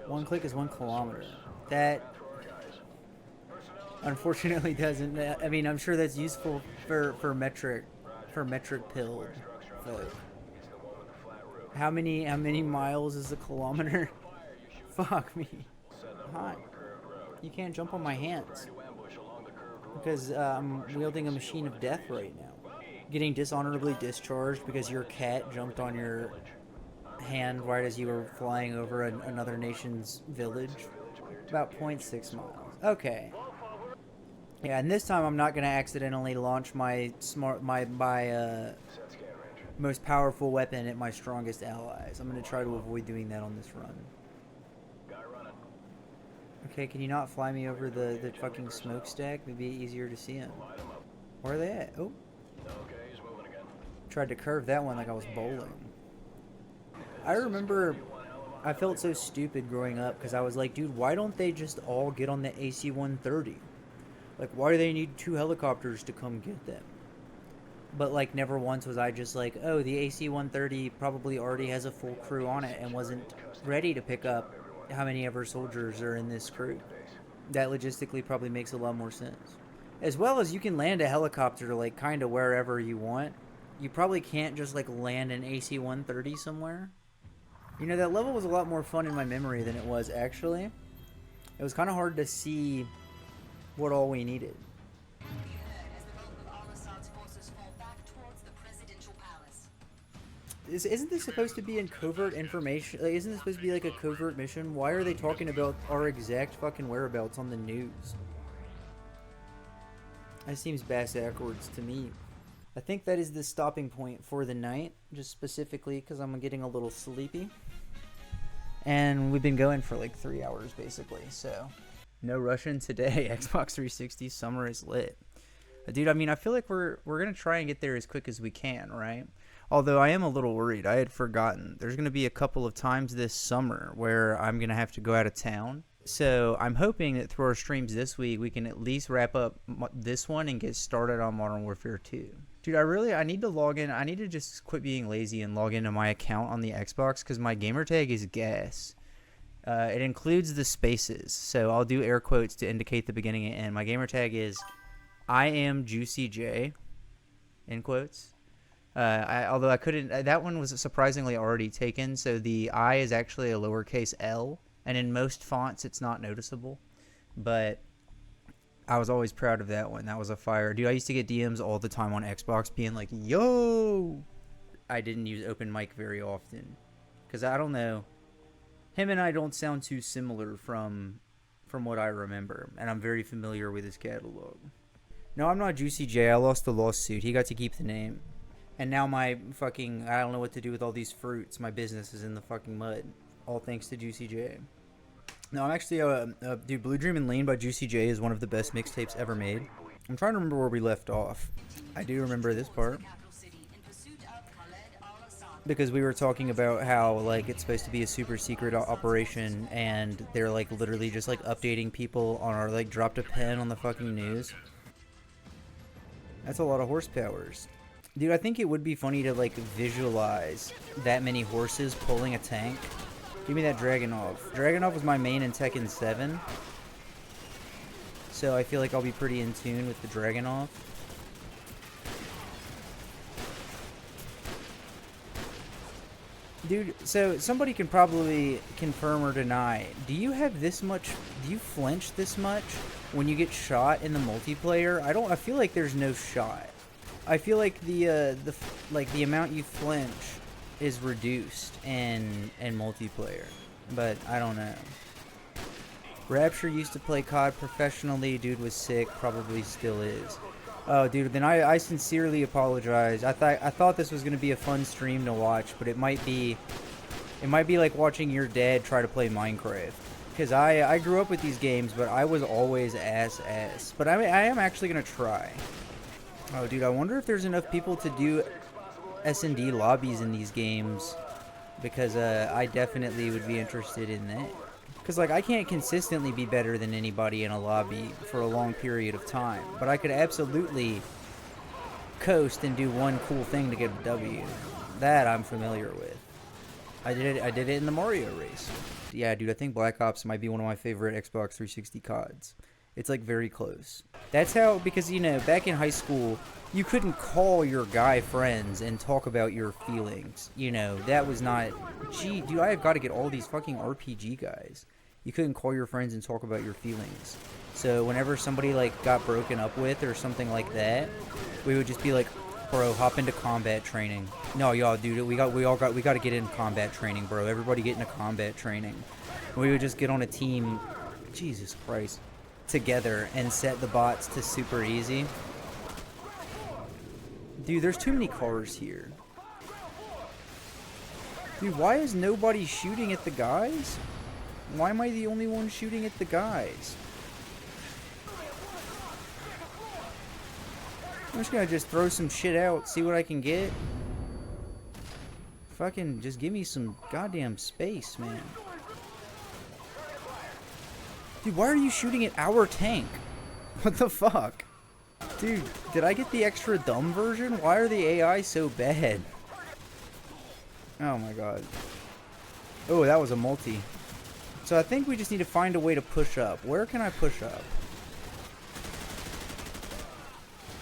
1 click is 1 kilometer. That unfortunately doesn't. I mean, I'm sure that's useful for metric pilled folk. How many miles is a kilometer? Fuck me. Hi. You can't jump on my hands because I'm wielding a machine of death right now. Getting dishonorably discharged because your cat jumped on your hand right as you were flying over another nation's village. About 0.6 miles. Okay. Yeah, and this time I'm not gonna accidentally launch my most powerful weapon at my strongest allies. I'm gonna try to avoid doing that on this run. Okay, can you not fly me over the fucking smokestack? It'd be easier to see him. Where are they at? Oh. Tried to curve that one like I was bowling. I remember I felt so stupid growing up because I was like, dude, why don't they just all get on the AC-130? Like, why do they need 2 helicopters to come get them? But, like, never once was I just like, oh, the AC-130 probably already has a full crew on it and wasn't ready to pick up how many of our soldiers are in this crew. That logistically probably makes a lot more sense. As well as you can land a helicopter, like, kind of wherever you want. You probably can't just, like, land an AC-130 somewhere. You know, that level was a lot more fun in my memory than it was, actually. It was kind of hard to see what all we needed. Isn't this supposed to be in covert information? Like, isn't this supposed to be, like, a covert mission? Why are they talking about our exact fucking whereabouts on the news? That seems bass-backwards to me. I think that is the stopping point for the night, just specifically because I'm getting a little sleepy. And we've been going for like 3 hours basically, so no rushing today. Xbox 360 summer is lit. Dude, I mean, I feel like we're going to try and get there as quick as we can, right? Although I am a little worried. I had forgotten. There's going to be a couple of times this summer where I'm going to have to go out of town. So I'm hoping that through our streams this week, we can at least wrap up this one and get started on Modern Warfare 2. Dude, I need to log in. I need to just quit being lazy and log into my account on the Xbox because my gamertag is gas. It includes the spaces. So I'll do air quotes to indicate the beginning and end. My gamertag is I am Juicy J, in quotes. Although I couldn't, that one was surprisingly already taken. So the I is actually a lowercase L. And in most fonts, it's not noticeable. But I was always proud of that one. That was a fire. Dude, I used to get DMs all the time on Xbox being like, yo! I didn't use open mic very often. Because I don't know. Him and I don't sound too similar from what I remember. And I'm very familiar with his catalog. No, I'm not Juicy J. I lost the lawsuit. He got to keep the name. And now my fucking, I don't know what to do with all these fruits. My business is in the fucking mud. All thanks to Juicy J. No, I'm actually, dude, Blue Dream and Lean by Juicy J is one of the best mixtapes ever made. I'm trying to remember where we left off. I do remember this part. Because we were talking about how, like, it's supposed to be a super secret operation, and they're, like, literally just, like, updating people on our, like, dropped a pen on the fucking news. That's a lot of horsepowers. Dude, I think it would be funny to, like, visualize that many horses pulling a tank. Give me that Dragunov. Dragunov was my main in Tekken 7. So I feel like I'll be pretty in tune with the Dragunov. Dude, so somebody can probably confirm or deny. Do you have this much? Do you flinch this much when you get shot in the multiplayer? I feel like there's no shot. I feel like the amount you flinch is reduced in multiplayer, but I don't know. Rapture used to play COD professionally. Dude was sick. Probably still is. Oh, dude, then I sincerely apologize. I thought this was gonna be a fun stream to watch, but it might be like watching your dad try to play Minecraft. Because I grew up with these games, but I was always ass. But I am actually gonna try. Oh, dude, I wonder if there's enough people to do S&D lobbies in these games, because I definitely would be interested in that. Because, like, I can't consistently be better than anybody in a lobby for a long period of time. But I could absolutely coast and do one cool thing to get a W. That I'm familiar with. I did it in the Mario race. Yeah, dude, I think Black Ops might be one of my favorite Xbox 360 CODs. It's, like, very close. That's how, because, you know, back in high school, you couldn't call your guy friends and talk about your feelings. You know, that was not... Gee, dude, I have got to get all these fucking RPG guys. You couldn't call your friends and talk about your feelings. So whenever somebody, like, got broken up with or something like that, we would just be like, bro, hop into combat training. No, y'all, dude, we got to get in combat training, bro. Everybody get into combat training. And we would just get on a team, Jesus Christ, together and set the bots to super easy. Dude, there's too many cars here. Dude, why is nobody shooting at the guys? Why am I the only one shooting at the guys? I'm just gonna throw some shit out, see what I can get. Fucking just give me some goddamn space, man. Dude, why are you shooting at our tank? What the fuck? Dude, did I get the extra dumb version? Why are the AI so bad? Oh my god. Oh, that was a multi. So I think we just need to find a way to push up. Where can I push up?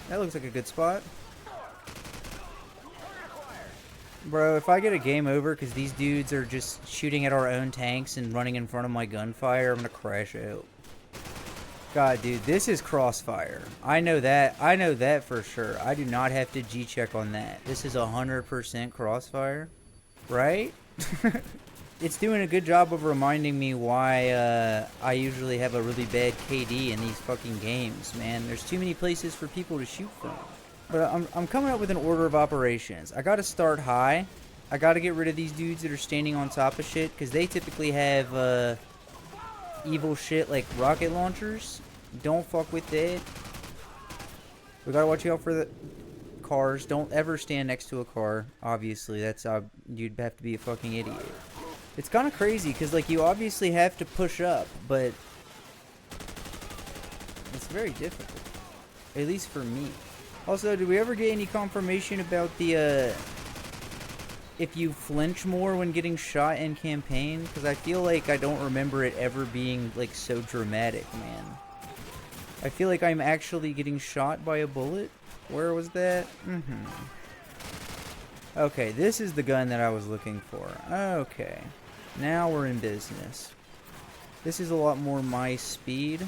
That looks like a good spot. Bro, if I get a game over because these dudes are just shooting at our own tanks and running in front of my gunfire, I'm gonna crash out. God, dude, this is crossfire. I know that. I know that for sure. I do not have to G-check on that. This is 100% crossfire. Right? It's doing a good job of reminding me why I usually have a really bad KD in these fucking games, man. There's too many places for people to shoot from. But I'm coming up with an order of operations. I gotta start high. I gotta get rid of these dudes that are standing on top of shit, because they typically have evil shit like rocket launchers. Don't fuck with that. We gotta watch out for the cars. Don't ever stand next to a car. Obviously, that's you'd have to be a fucking idiot. It's kind of crazy because, like, you obviously have to push up, but it's very difficult. At least for me. Also, did we ever get any confirmation about the, if you flinch more when getting shot in campaign? Because I feel like I don't remember it ever being, like, so dramatic, man. I feel like I'm actually getting shot by a bullet. Where was that? Okay, this is the gun that I was looking for. Okay. Now we're in business. This is a lot more my speed.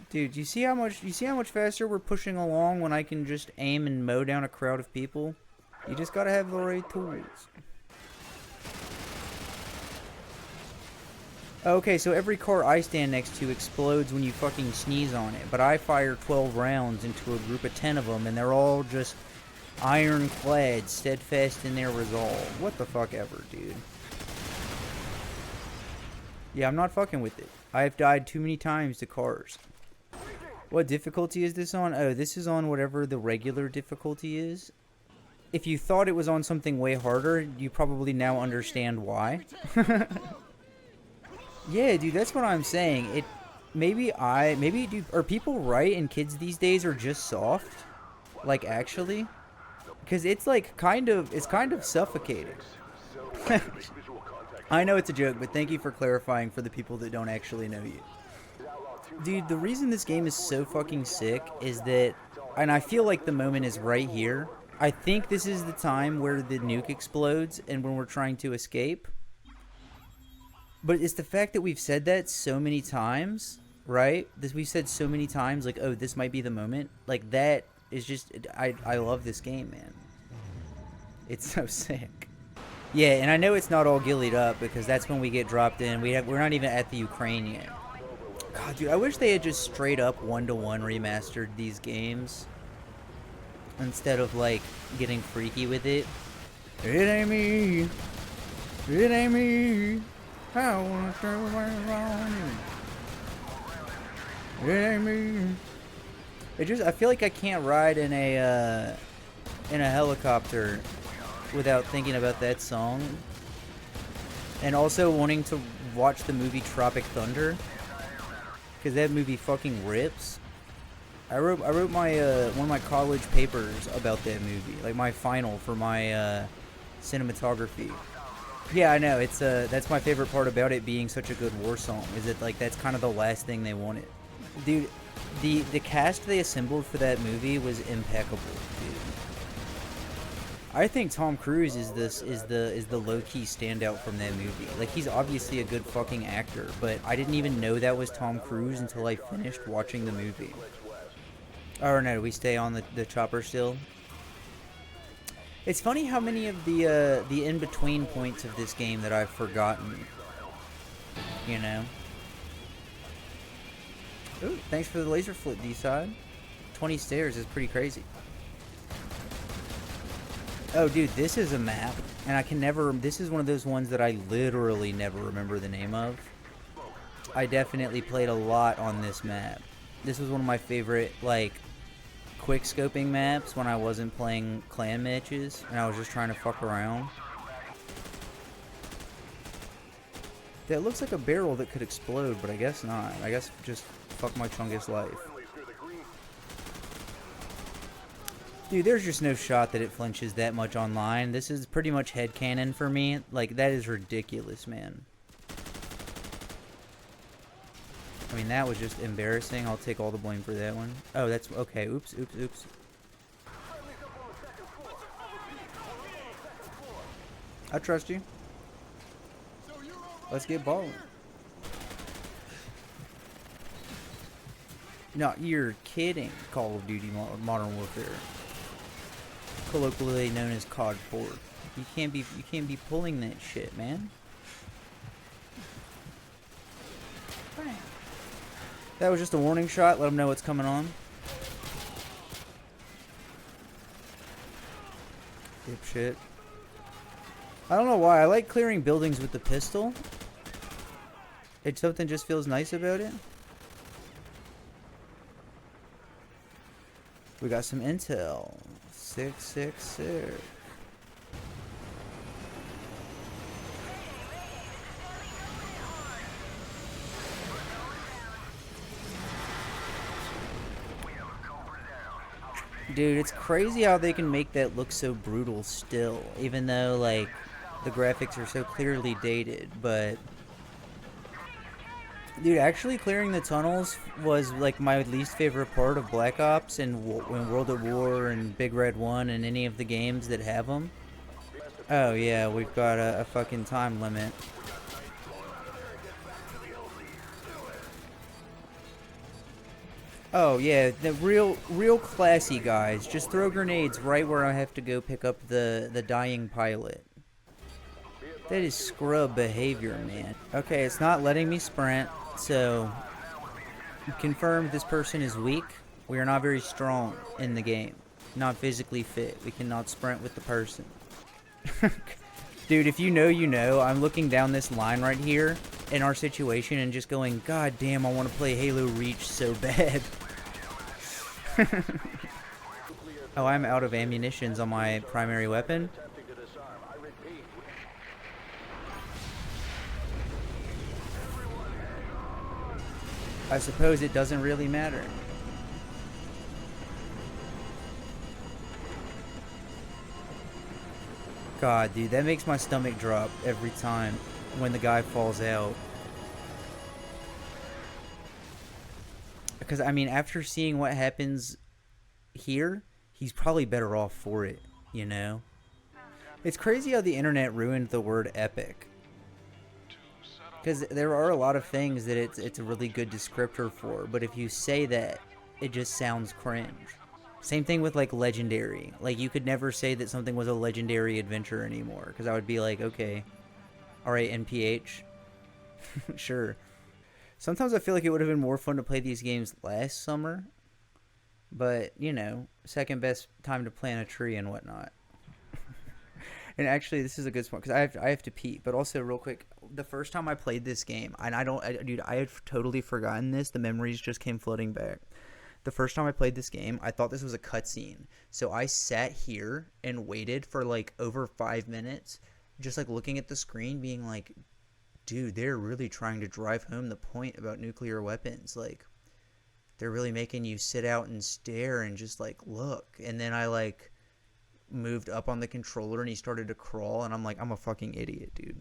Dude, you see how much faster we're pushing along when I can just aim and mow down a crowd of people? You just gotta have the right tools. Okay, so every car I stand next to explodes when you fucking sneeze on it, but I fire 12 rounds into a group of 10 of them, and they're all just ironclad, steadfast in their resolve. What the fuck ever, dude. Yeah, I'm not fucking with it. I have died too many times to cars. What difficulty is this on? Oh, this is on whatever the regular difficulty is. If you thought it was on something way harder, you probably now understand why. Yeah, dude, that's what I'm saying. Maybe, dude, are people right and kids these days are just soft? Like, actually? Because it's like, it's kind of suffocating. I know it's a joke, but thank you for clarifying for the people that don't actually know you. Dude, the reason this game is so fucking sick is that, and I feel like the moment is right here, I think this is the time where the nuke explodes and when we're trying to escape. But it's the fact that we've said that so many times, right? We've said so many times, like, oh, this might be the moment. Like, that is just... I love this game, man. It's so sick. Yeah, and I know it's not all gillied up because that's when we get dropped in. We're not even at the Ukraine yet. God, dude, I wish they had just straight up one-to-one remastered these games instead of, like, getting freaky with it. It ain't me. It ain't me. I wanna throw around you. It ain't me. I feel like I can't ride in a helicopter without thinking about that song. And also wanting to watch the movie Tropic Thunder, because that movie fucking rips. I wrote my one of my college papers about that movie, like my final for my cinematography. Yeah, I know. It's that's my favorite part about it being such a good war song. Is that like that's kind of the last thing they wanted, dude. The cast they assembled for that movie was impeccable, dude. I think Tom Cruise is the low key standout from that movie. Like he's obviously a good fucking actor, but I didn't even know that was Tom Cruise until I finished watching the movie. Oh no, we stay on the chopper still. It's funny how many of the in-between points of this game that I've forgotten. You know? Ooh, thanks for the laser flip, D-side. 20 stairs is pretty crazy. Oh, dude, this is a map. And I can never... This is one of those ones that I literally never remember the name of. I definitely played a lot on this map. This was one of my favorite, like... quick scoping maps when I wasn't playing clan matches and I was just trying to fuck around. That looks like a barrel that could explode, but I guess not. I guess just fuck my Chungus life. Dude, there's just no shot that it flinches that much online. This is pretty much headcanon for me. Like, that is ridiculous, man. I mean, that was just embarrassing. I'll take all the blame for that one. Oh, that's... Okay, oops, oops, oops. I trust you. Let's get balling. No, you're kidding. Call of Duty Modern Warfare. Colloquially known as CoD4. You can't be pulling that shit, man. Bang. That was just a warning shot. Let them know what's coming on. Dipshit. I don't know why. I like clearing buildings with the pistol. It's something just feels nice about it. We got some intel. 666. Dude, it's crazy how they can make that look so brutal still, even though, like, the graphics are so clearly dated, but... Dude, actually clearing the tunnels was, like, my least favorite part of Black Ops and World at War and Big Red 1 and any of the games that have them. Oh, yeah, we've got a fucking time limit. Oh, yeah, the real classy guys. Just throw grenades right where I have to go pick up the dying pilot. That is scrub behavior, man. Okay, it's not letting me sprint, so... Confirmed this person is weak. We are not very strong in the game. Not physically fit. We cannot sprint with the person. Dude, if you know, you know. I'm looking down this line right here in our situation and just going, God damn, I want to play Halo Reach so bad. Oh, I'm out of ammunitions on my primary weapon. I suppose it doesn't really matter. God, dude, that makes my stomach drop every time when the guy falls out. Because, I mean, after seeing what happens here, he's probably better off for it, you know? It's crazy how the internet ruined the word epic. Because there are a lot of things that it's a really good descriptor for, but if you say that, it just sounds cringe. Same thing with like legendary. Like you could never say that something was a legendary adventure anymore, because I would be like, okay, alright, NPH. Sure. Sometimes I feel like it would have been more fun to play these games last summer, but, you know, second best time to plant a tree and whatnot. And actually, this is a good spot because I have to pee. But also, real quick, the first time I played this game, and dude, I had totally forgotten this. The memories just came flooding back. The first time I played this game, I thought this was a cutscene. So I sat here and waited for like over 5 minutes, just like looking at the screen, being like, dude, they're really trying to drive home the point about nuclear weapons. Like, they're really making you sit out and stare and just like look. And then I like moved up on the controller and he started to crawl, and I'm like, I'm a fucking idiot, dude.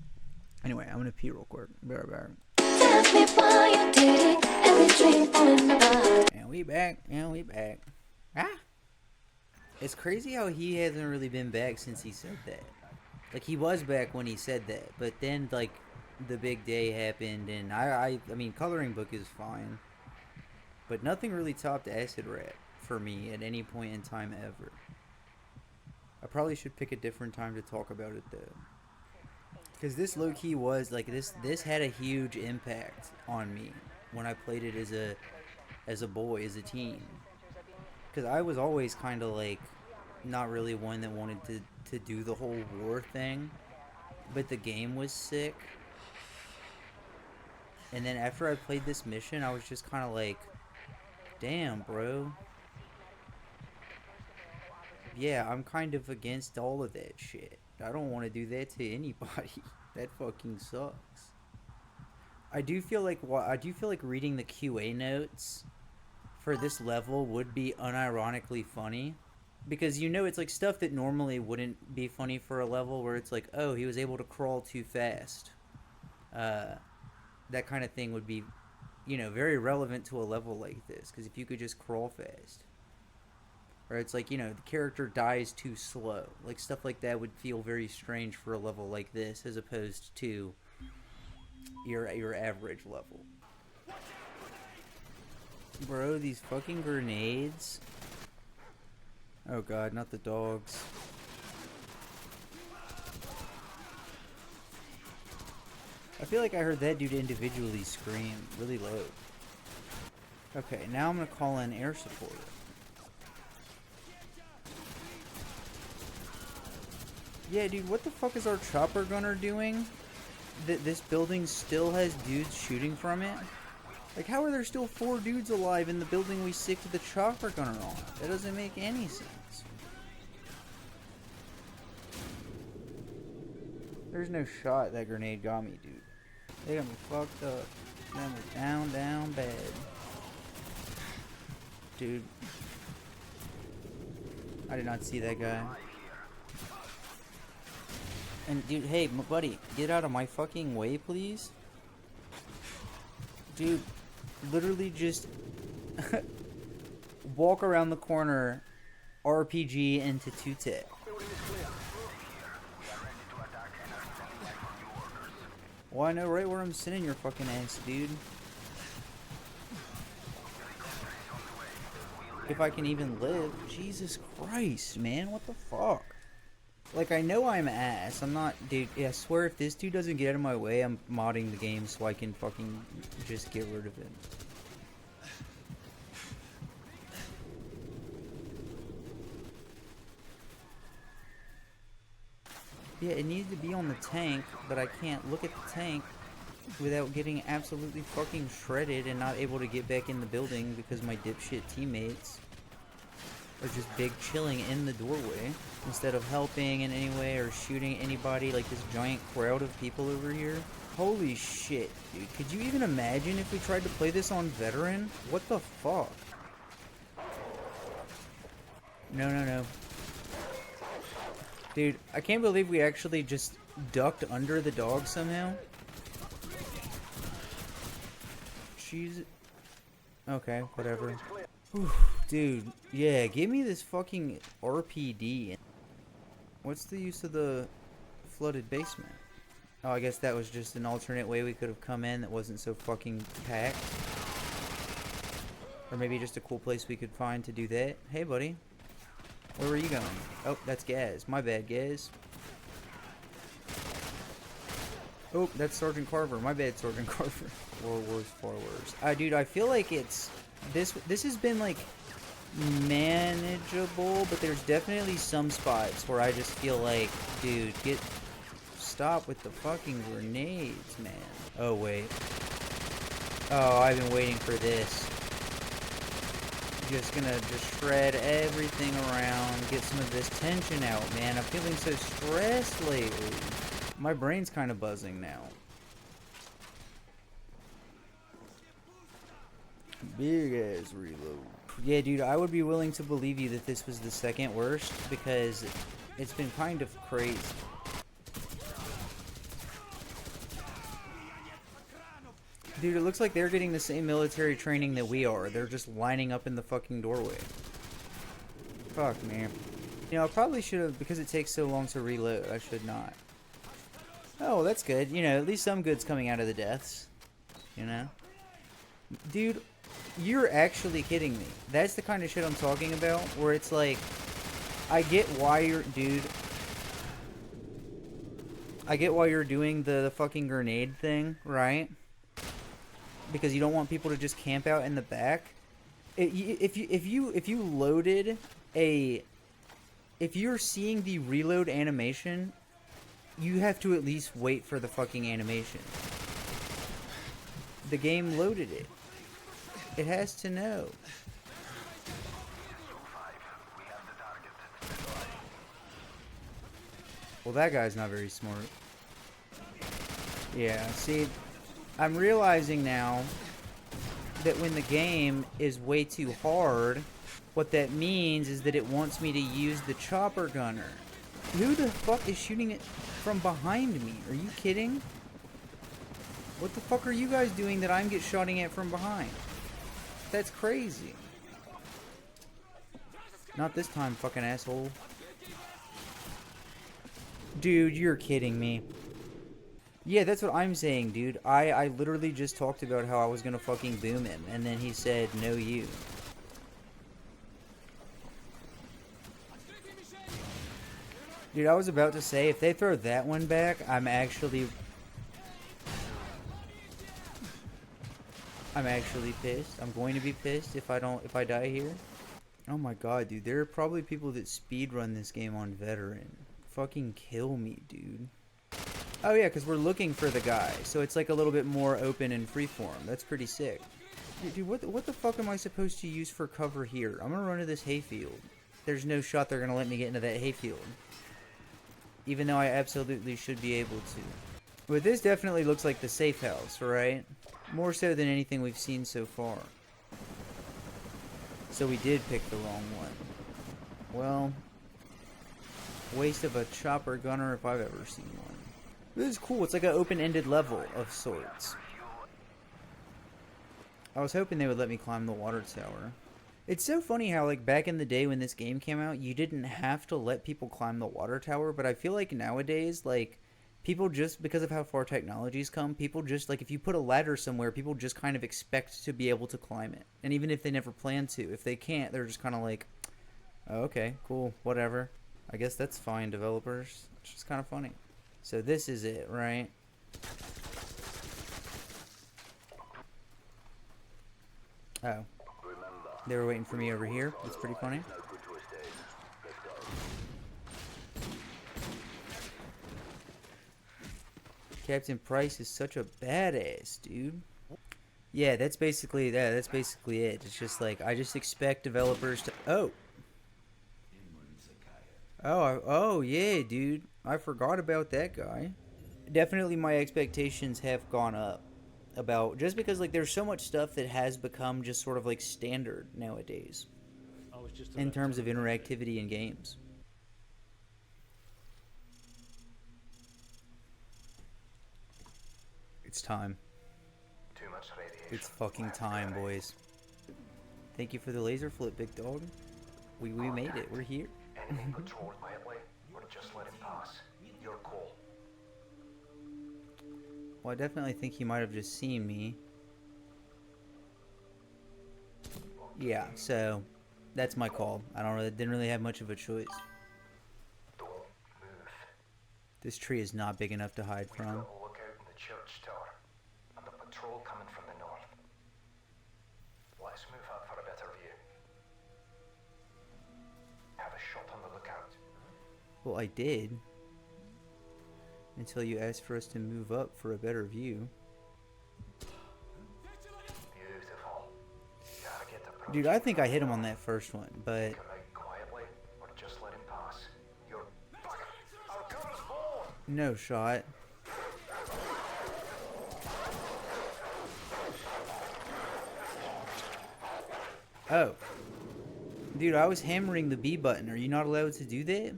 Anyway, I'm gonna pee real quick. Be right back. Tell me why you did it. Every dream falling apart. And we back. Ah! It's crazy how he hasn't really been back since he said that. Like, he was back when he said that, but then, like, the big day happened, and I mean, Coloring Book is fine, but nothing really topped Acid Rap for me at any point in time ever. I probably should pick a different time to talk about it, though. Because this low-key was, like, this had a huge impact on me when I played it as a boy, as a teen. Because I was always kind of, like, not really one that wanted to do the whole war thing. But the game was sick. And then after I played this mission, I was just kind of like, damn, bro. Yeah, I'm kind of against all of that shit. I don't want to do that to anybody. That fucking sucks. I do feel like reading the QA notes for this level would be unironically funny, because you know it's like stuff that normally wouldn't be funny for a level, where it's like, oh, he was able to crawl too fast. That kind of thing would be, you know, very relevant to a level like this, because if you could just crawl fast. Or it's like, you know, the character dies too slow. Like, stuff like that would feel very strange for a level like this, as opposed to your average level. Bro, these fucking grenades. Oh god, not the dogs. I feel like I heard that dude individually scream really low. Okay, now I'm gonna call in air support. Yeah, dude, what the fuck is our chopper gunner doing? This building still has dudes shooting from it? Like, how are there still 4 dudes alive in the building we sicked the chopper gunner on? That doesn't make any sense. There's no shot that grenade got me, dude. They got me fucked up. That was down bad. Dude. I did not see that guy. And dude, hey, my buddy, get out of my fucking way, please. Dude, literally just walk around the corner, RPG into 2-tap. Well, I know right where I'm sending your fucking ass, dude. If I can even live. Jesus Christ, man, what the fuck? Like, I know I'm ass. I'm not, dude. I swear, if this dude doesn't get out of my way, I'm modding the game so I can fucking just get rid of it. Yeah, it needs to be on the tank, but I can't look at the tank without getting absolutely fucking shredded and not able to get back in the building because my dipshit teammates are just big chilling in the doorway instead of helping in any way or shooting anybody, like this giant crowd of people over here. Holy shit, dude. Could you even imagine if we tried to play this on veteran? What the fuck? No. Dude, I can't believe we actually just ducked under the dog somehow. Jeez. Okay, whatever. Whew, Dude, yeah, give me this fucking RPD. What's the use of the flooded basement? Oh, I guess that was just an alternate way we could have come in that wasn't so fucking packed. Or maybe just a cool place we could find to do that. Hey, buddy. Where were you going? Oh, that's Gaz. My bad, Gaz. Oh, that's Sergeant Carver. My bad, Sergeant Carver. World Wars, far worse. Dude, I feel like it's... This has been, like, manageable, but there's definitely some spots where I just feel like, dude, stop with the fucking grenades, man. Oh, wait. Oh, I've been waiting for this. Just gonna shred everything around, get some of this tension out, man. I'm feeling so stressed lately. My brain's kind of buzzing now. Big ass reload. Yeah, dude, I would be willing to believe you that this was the second worst because it's been kind of crazy. Dude, it looks like they're getting the same military training that we are. They're just lining up in the fucking doorway. Fuck, man. You know, I probably should have, because it takes so long to reload, I should not. Oh, that's good. You know, at least some good's coming out of the deaths. You know? Dude, you're actually kidding me. That's the kind of shit I'm talking about, where it's like, I get why you're, dude. I get why you're doing the fucking grenade thing, right? Because you don't want people to just camp out in the back. If you loaded a, if you're seeing the reload animation, you have to at least wait for the fucking animation. The game loaded it. It has to know. Well, that guy's not very smart. Yeah, see, I'm realizing now that when the game is way too hard, what that means is that it wants me to use the chopper gunner. Who the fuck is shooting it from behind me? Are you kidding? What the fuck are you guys doing that I'm shooting at from behind? That's crazy. Not this time, fucking asshole. Dude, you're kidding me. Yeah, that's what I'm saying, dude. I literally just talked about how I was gonna fucking boom him, and then he said, no you. Dude, I was about to say, if they throw that one back, I'm actually pissed. I'm going to be pissed if I die here. Oh my god, dude. There are probably people that speedrun this game on veteran. Fucking kill me, dude. Oh yeah, because we're looking for the guy. So it's like a little bit more open and freeform. That's pretty sick. Dude, what the fuck am I supposed to use for cover here? I'm gonna run to this hayfield. There's no shot they're gonna let me get into that hayfield. Even though I absolutely should be able to. But this definitely looks like the safe house, right? More so than anything we've seen so far. So we did pick the wrong one. Well, waste of a chopper gunner if I've ever seen one. This is cool. It's like an open-ended level of sorts. I was hoping they would let me climb the water tower. It's so funny how, like, back in the day when this game came out, you didn't have to let people climb the water tower, but I feel like nowadays, like, people just, because of how far technology's come, people just, like, if you put a ladder somewhere, people just kind of expect to be able to climb it. And even if they never plan to, if they can't, they're just kind of like, oh, okay, cool, whatever. I guess that's fine, developers. It's just kind of funny. So this is it, right? Oh. They were waiting for me over here. That's pretty funny. Captain Price is such a badass, dude. Yeah, that's basically that. That's basically it. It's just like, I just expect developers to... Oh, yeah, dude. I forgot about that guy. Definitely my expectations have gone up. About just because, like, there's so much stuff that has become just sort of like standard nowadays in terms of interactivity in games. It's time. Too much radiation. It's fucking time, boys. Thank you for the laser flip, big dog. We made it. We're here. Enemy patrol quietly, or just let him pass. Your call. Well, I definitely think he might have just seen me. Yeah, so that's my call. I don't really didn't really have much of a choice. Don't move. This tree is not big enough to hide We've from. got a lookout in the church tower, and the patrol coming from the north. Let's move up for a better view. Have a shot on the lookout. Well, I did. Until you asked for us to move up for a better view. Beautiful. Gotta get the Dude, I think I hit him on that first one, but... Come out quietly, or just let him pass. You're... Our gun's born! No shot. Oh. Dude, I was hammering the B button. Are you not allowed to do that?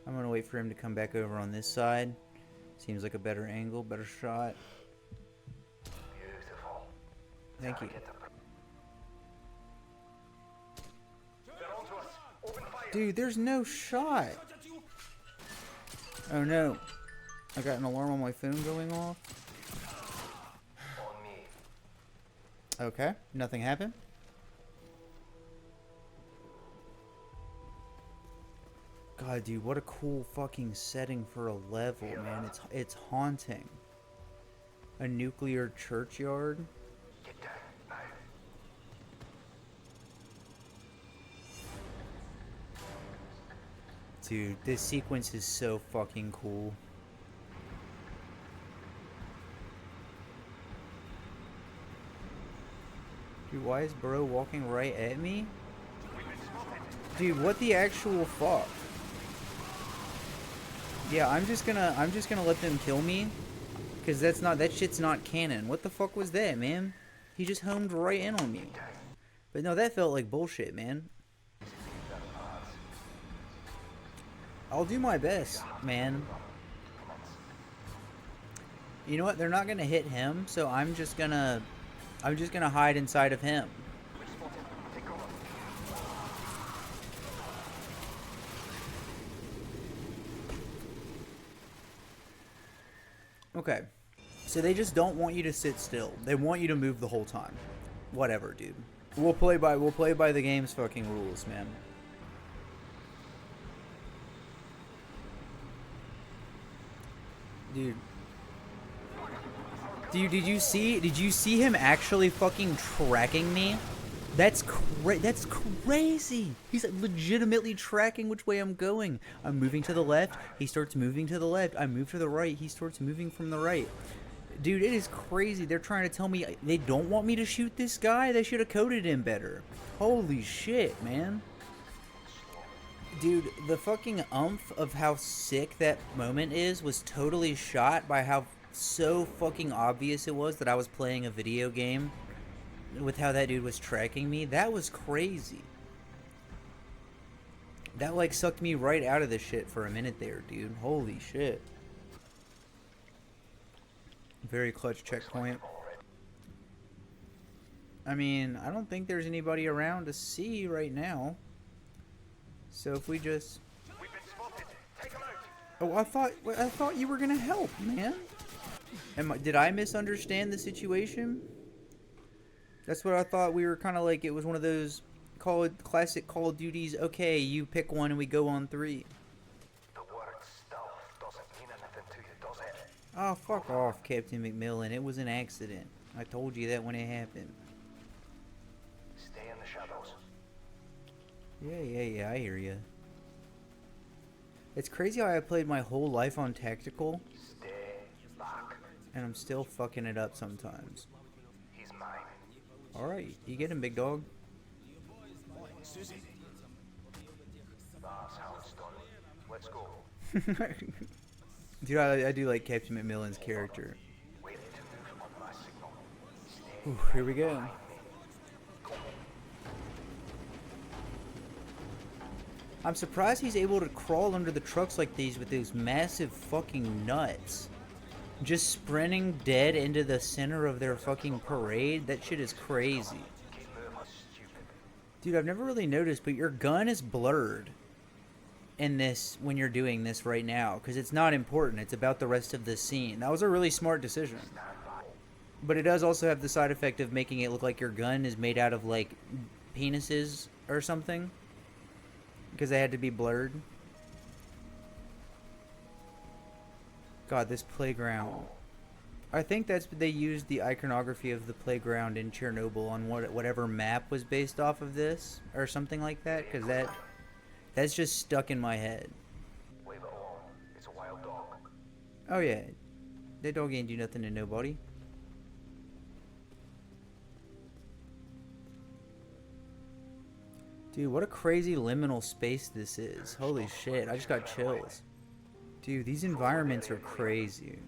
I'm gonna wait for him to come back over on this side. Seems like a better angle, better shot. Beautiful. Thank you. They're onto us. Open fire. Dude, there's no shot. Oh no. I got an alarm on my phone going off. On me. Okay, nothing happened. God, dude, what a cool fucking setting for a level, man. It's haunting. A nuclear churchyard. Get down now. Dude, this sequence is so fucking cool. Dude, why is bro walking right at me? Dude, what the actual fuck? Yeah, I'm just gonna let them kill me, cause that shit's not canon. What the fuck was that, man? He just homed right in on me. But no, that felt like bullshit, man. I'll do my best, man. You know what? They're not gonna hit him, so I'm just gonna hide inside of him. Okay, so they just don't want you to sit still. They want you to move the whole time. Whatever, dude. We'll play by the game's fucking rules, man. Dude. Dude, did you see him actually fucking tracking me? That's crazy. He's like legitimately tracking which way I'm going. I'm moving to the left. He starts moving to the left. I move to the right. He starts moving from the right. Dude, it is crazy. They're trying to tell me they don't want me to shoot this guy. They should have coded him better. Holy shit, man. Dude, the fucking umph of how sick that moment is was totally shot by how so fucking obvious it was that I was playing a video game with how that dude was tracking me. That was crazy. That like sucked me right out of the shit for a minute there, dude. Holy shit. Very clutch checkpoint. I mean, I don't think there's anybody around to see right now. So if we just... We've been spotted. Take 'em out. Oh, I thought you were gonna help, man. Did I misunderstand the situation? That's what I thought. We were kind of like, it was one of those classic Call of Duties. Okay, you pick one and we go on 3. The word stealth doesn't mean anything to you, does it? Oh, fuck off, Captain McMillan. It was an accident. I told you that when it happened. Stay in the shadows. Yeah, I hear ya. It's crazy how I played my whole life on tactical, Stay back. and I'm still fucking it up sometimes. He's mine. Alright, you get him, big dog. Susie. That's how it's done. Let's go. Dude, I do like Captain McMillan's character. Wait to move on my signal. Stay Ooh, here we go. behind me. I'm surprised he's able to crawl under the trucks like these with those massive fucking nuts. Just sprinting dead into the center of their fucking parade. That shit is crazy. Keep moving. Dude, I've never really noticed, but your gun is blurred in this when you're doing this right now because it's not important. It's about the rest of the scene. That was a really smart decision. But it does also have the side effect of making it look like your gun is made out of, like, penises or something. Because they had to be blurred. God, this playground. I think they used the iconography of the playground in Chernobyl on whatever map was based off of this. Or something like that. Because that's just stuck in my head. Leave it alone. It's a wild dog. Oh, yeah. That dog ain't do nothing to nobody. Dude, what a crazy liminal space this is. Holy shit, I just got chills. Dude, these environments are crazy.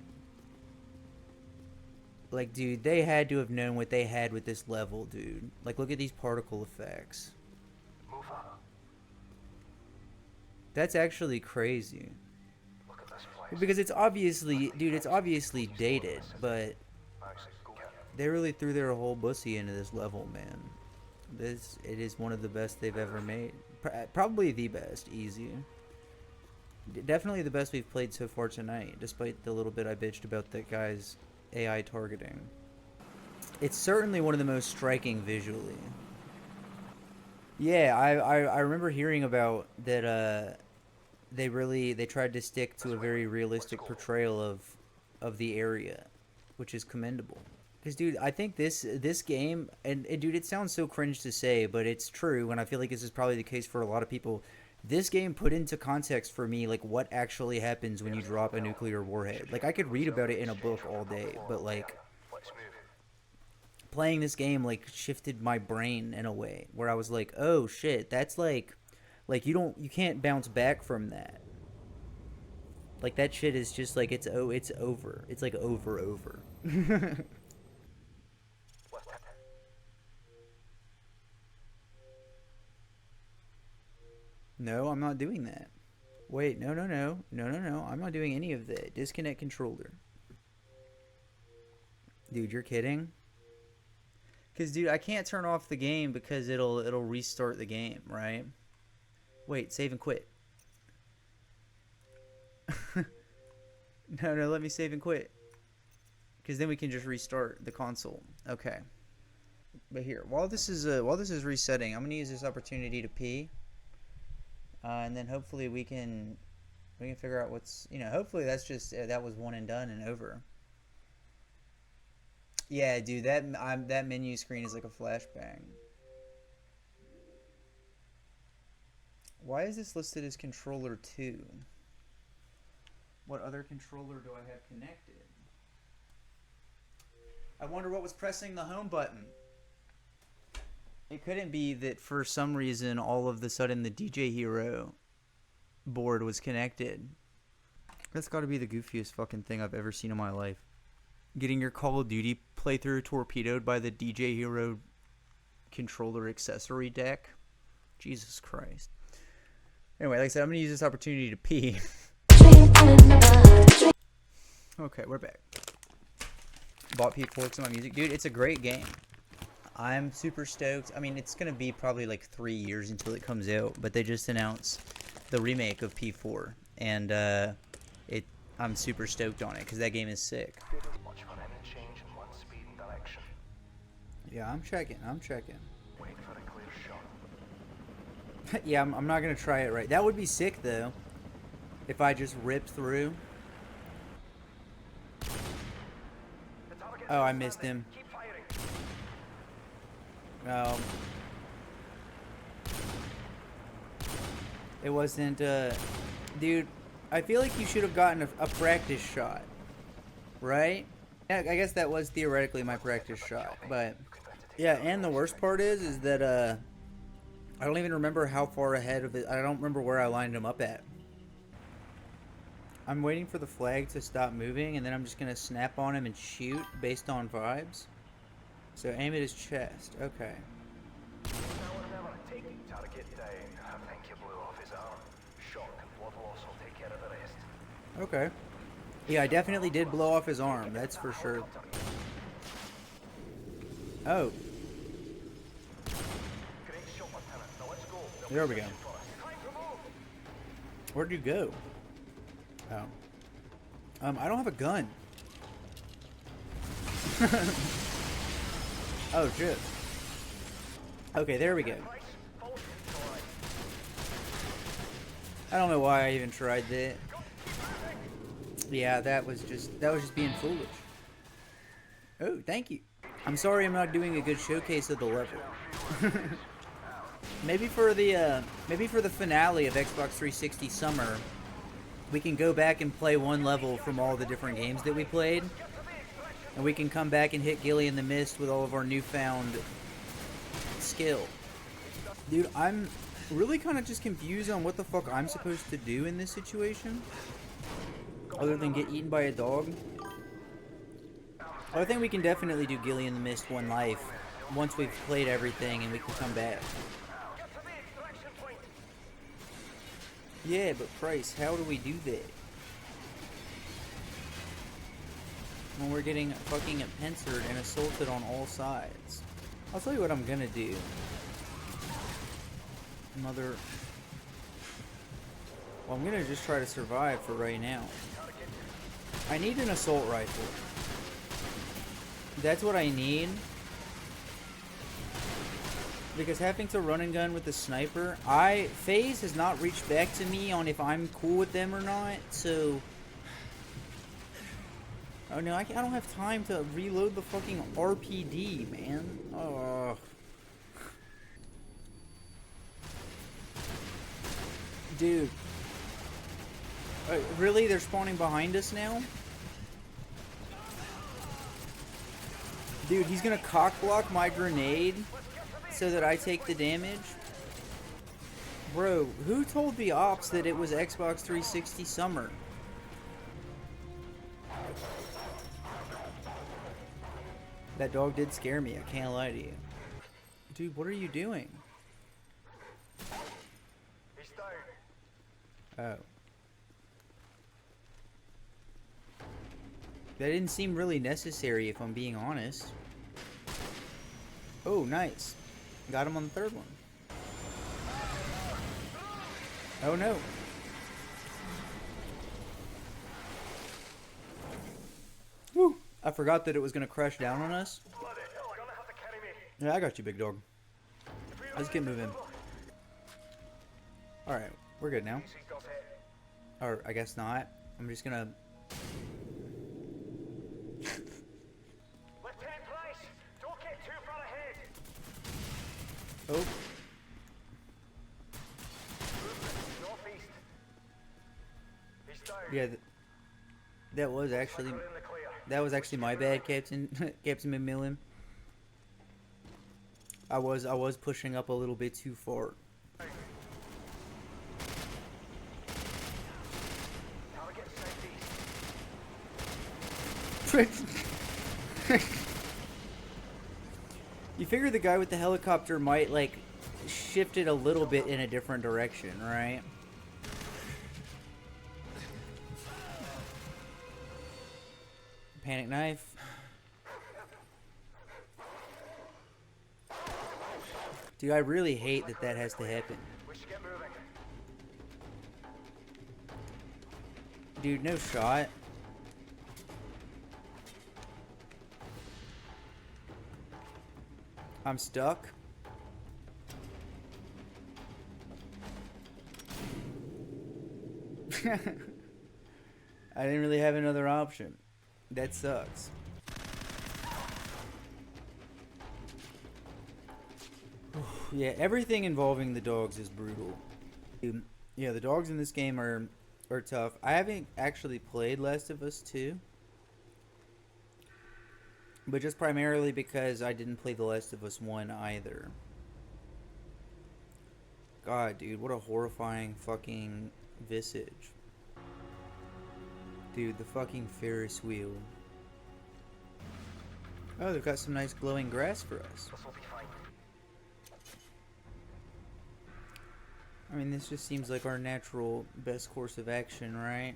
Like, dude, they had to have known what they had with this level, dude. Like, look at these particle effects. Move up. That's actually crazy. Look at this place. Because it's obviously, dude, it's obviously dated, but Actually, go get they really threw their whole bussy into this level, man. It is one of the best they've ever made. Probably the best, easy. Definitely the best we've played so far tonight, despite the little bit I bitched about that guy's AI targeting. It's certainly one of the most striking visually. Yeah, I remember hearing about that. They tried to stick to a very realistic portrayal of the area, which is commendable. Because, dude, I think this game, and dude, it sounds so cringe to say, but it's true, and I feel like this is probably the case for a lot of people. This game put into context for me, like, what actually happens when you drop a nuclear warhead. Like, I could read about it in a book all day, but, like, Let's move. playing this game, like, shifted my brain in a way where I was like, oh, shit, that's, like, you can't bounce back from that. Like, that shit is just, like, it's over. It's, like, over. No, I'm not doing that. Wait, no. I'm not doing any of that. Disconnect controller. Dude, you're kidding? Because, dude, I can't turn off the game because it'll restart the game, right? Wait, save and quit. No, let me save and quit. Because then we can just restart the console. Okay. But here, while this is resetting, I'm gonna use this opportunity to pee. And then hopefully we can figure out what's, hopefully that's just, that was one and done and over. Yeah, dude, that menu screen is like a flashbang. Why is this listed as controller 2? What other controller do I have connected? I wonder what was pressing the home button. It couldn't be that for some reason all of the sudden the DJ Hero board was connected. That's got to be the goofiest fucking thing I've ever seen in my life. Getting your Call of Duty playthrough torpedoed by the DJ Hero controller accessory deck. Jesus Christ. Anyway, like I said, I'm going to use this opportunity to pee. Okay, we're back. Bought P4 to my music. Dude, it's a great game. I'm super stoked. I mean, it's going to be probably like 3 years until it comes out, but they just announced the remake of P4, and I'm super stoked on it because that game is sick. Watch for any change in one speed and direction. Yeah, I'm checking. Wait for a clear shot. Yeah, I'm not going to try it right. That would be sick, though, if I just ripped through. Oh, I missed him. Keep firing. No. It wasn't, dude, I feel like you should have gotten a practice shot, right? Yeah, I guess that was theoretically my practice shot, but, yeah, and the worst part is that, I don't even remember how far ahead of it, I don't remember where I lined him up at. I'm waiting for the flag to stop moving, and then I'm just gonna snap on him and shoot based on vibes. So aim at his chest. Okay. Now or never. Take target down. I think you blew off his arm. Shock and blood loss will take care of the rest. Okay. Yeah, I definitely did blow off his arm. That's for sure. Oh. Great shot, There we go. Where'd you go? Oh. I don't have a gun. Oh, shit. Okay, there we go. I don't know why I even tried that. Yeah, that was just being foolish. Oh, thank you. I'm sorry I'm not doing a good showcase of the level. maybe for the finale of Xbox 360 Summer, we can go back and play one level from all the different games that we played. And we can come back and hit Gilly in the Mist with all of our newfound skill. Dude, I'm really kind of just confused on what the fuck I'm supposed to do in this situation. Other than get eaten by a dog. Well, I think we can definitely do Gilly in the Mist one life. Once we've played everything and we can come back. Yeah, but Price, how do we do that? When we're getting fucking pincered and assaulted on all sides. I'll tell you what I'm gonna do. Well, I'm gonna just try to survive for right now. I need an assault rifle. That's what I need. Because having to run and gun with the sniper, FaZe has not reached back to me on if I'm cool with them or not, so... Oh no, I don't have time to reload the fucking RPD, man. Oh. Dude. Really? They're spawning behind us now? Dude, he's gonna cock block my grenade so that I take the damage? Bro, who told the ops that it was Xbox 360 Summer? That dog did scare me, I can't lie to you. Dude, what are you doing? He's down. Oh. That didn't seem really necessary, if I'm being honest. Oh, nice. Got him on the third one. Oh no. Woo! I forgot that it was gonna crash down on us. Yeah, I got you, big dog. Let's get moving. Alright, we're good now. Or, I guess not. I'm just gonna... Oh. Yeah, that was actually my bad, Captain Captain McMillan. I was pushing up a little bit too far. You figure the guy with the helicopter might, like, shift it a little bit in a different direction, right? Panic knife. Dude, I really hate that that has to happen. Dude, no shot. I'm stuck. I didn't really have another option. That sucks. Yeah, everything involving the dogs is brutal. Yeah, the dogs in this game are tough. I haven't actually played Last of Us 2. But just primarily because I didn't play The Last of Us 1 either. God, dude, what a horrifying fucking visage. Dude, the fucking Ferris wheel. Oh, they've got some nice glowing grass for us. I mean, this just seems like our natural best course of action, right?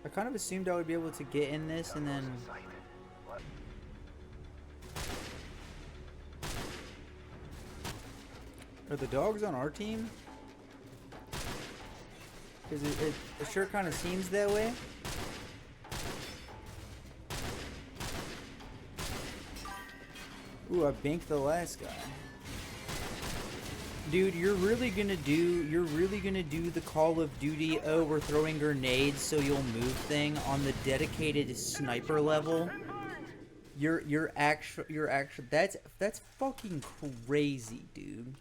I kind of assumed I would be able to get in this and then... Are the dogs on our team? Because it sure kind of seems that way. Ooh, I banked the last guy. Dude, you're really gonna do the Call of Duty, oh, we're throwing grenades so you'll move thing on the dedicated sniper level? You're actually that's fucking crazy, dude.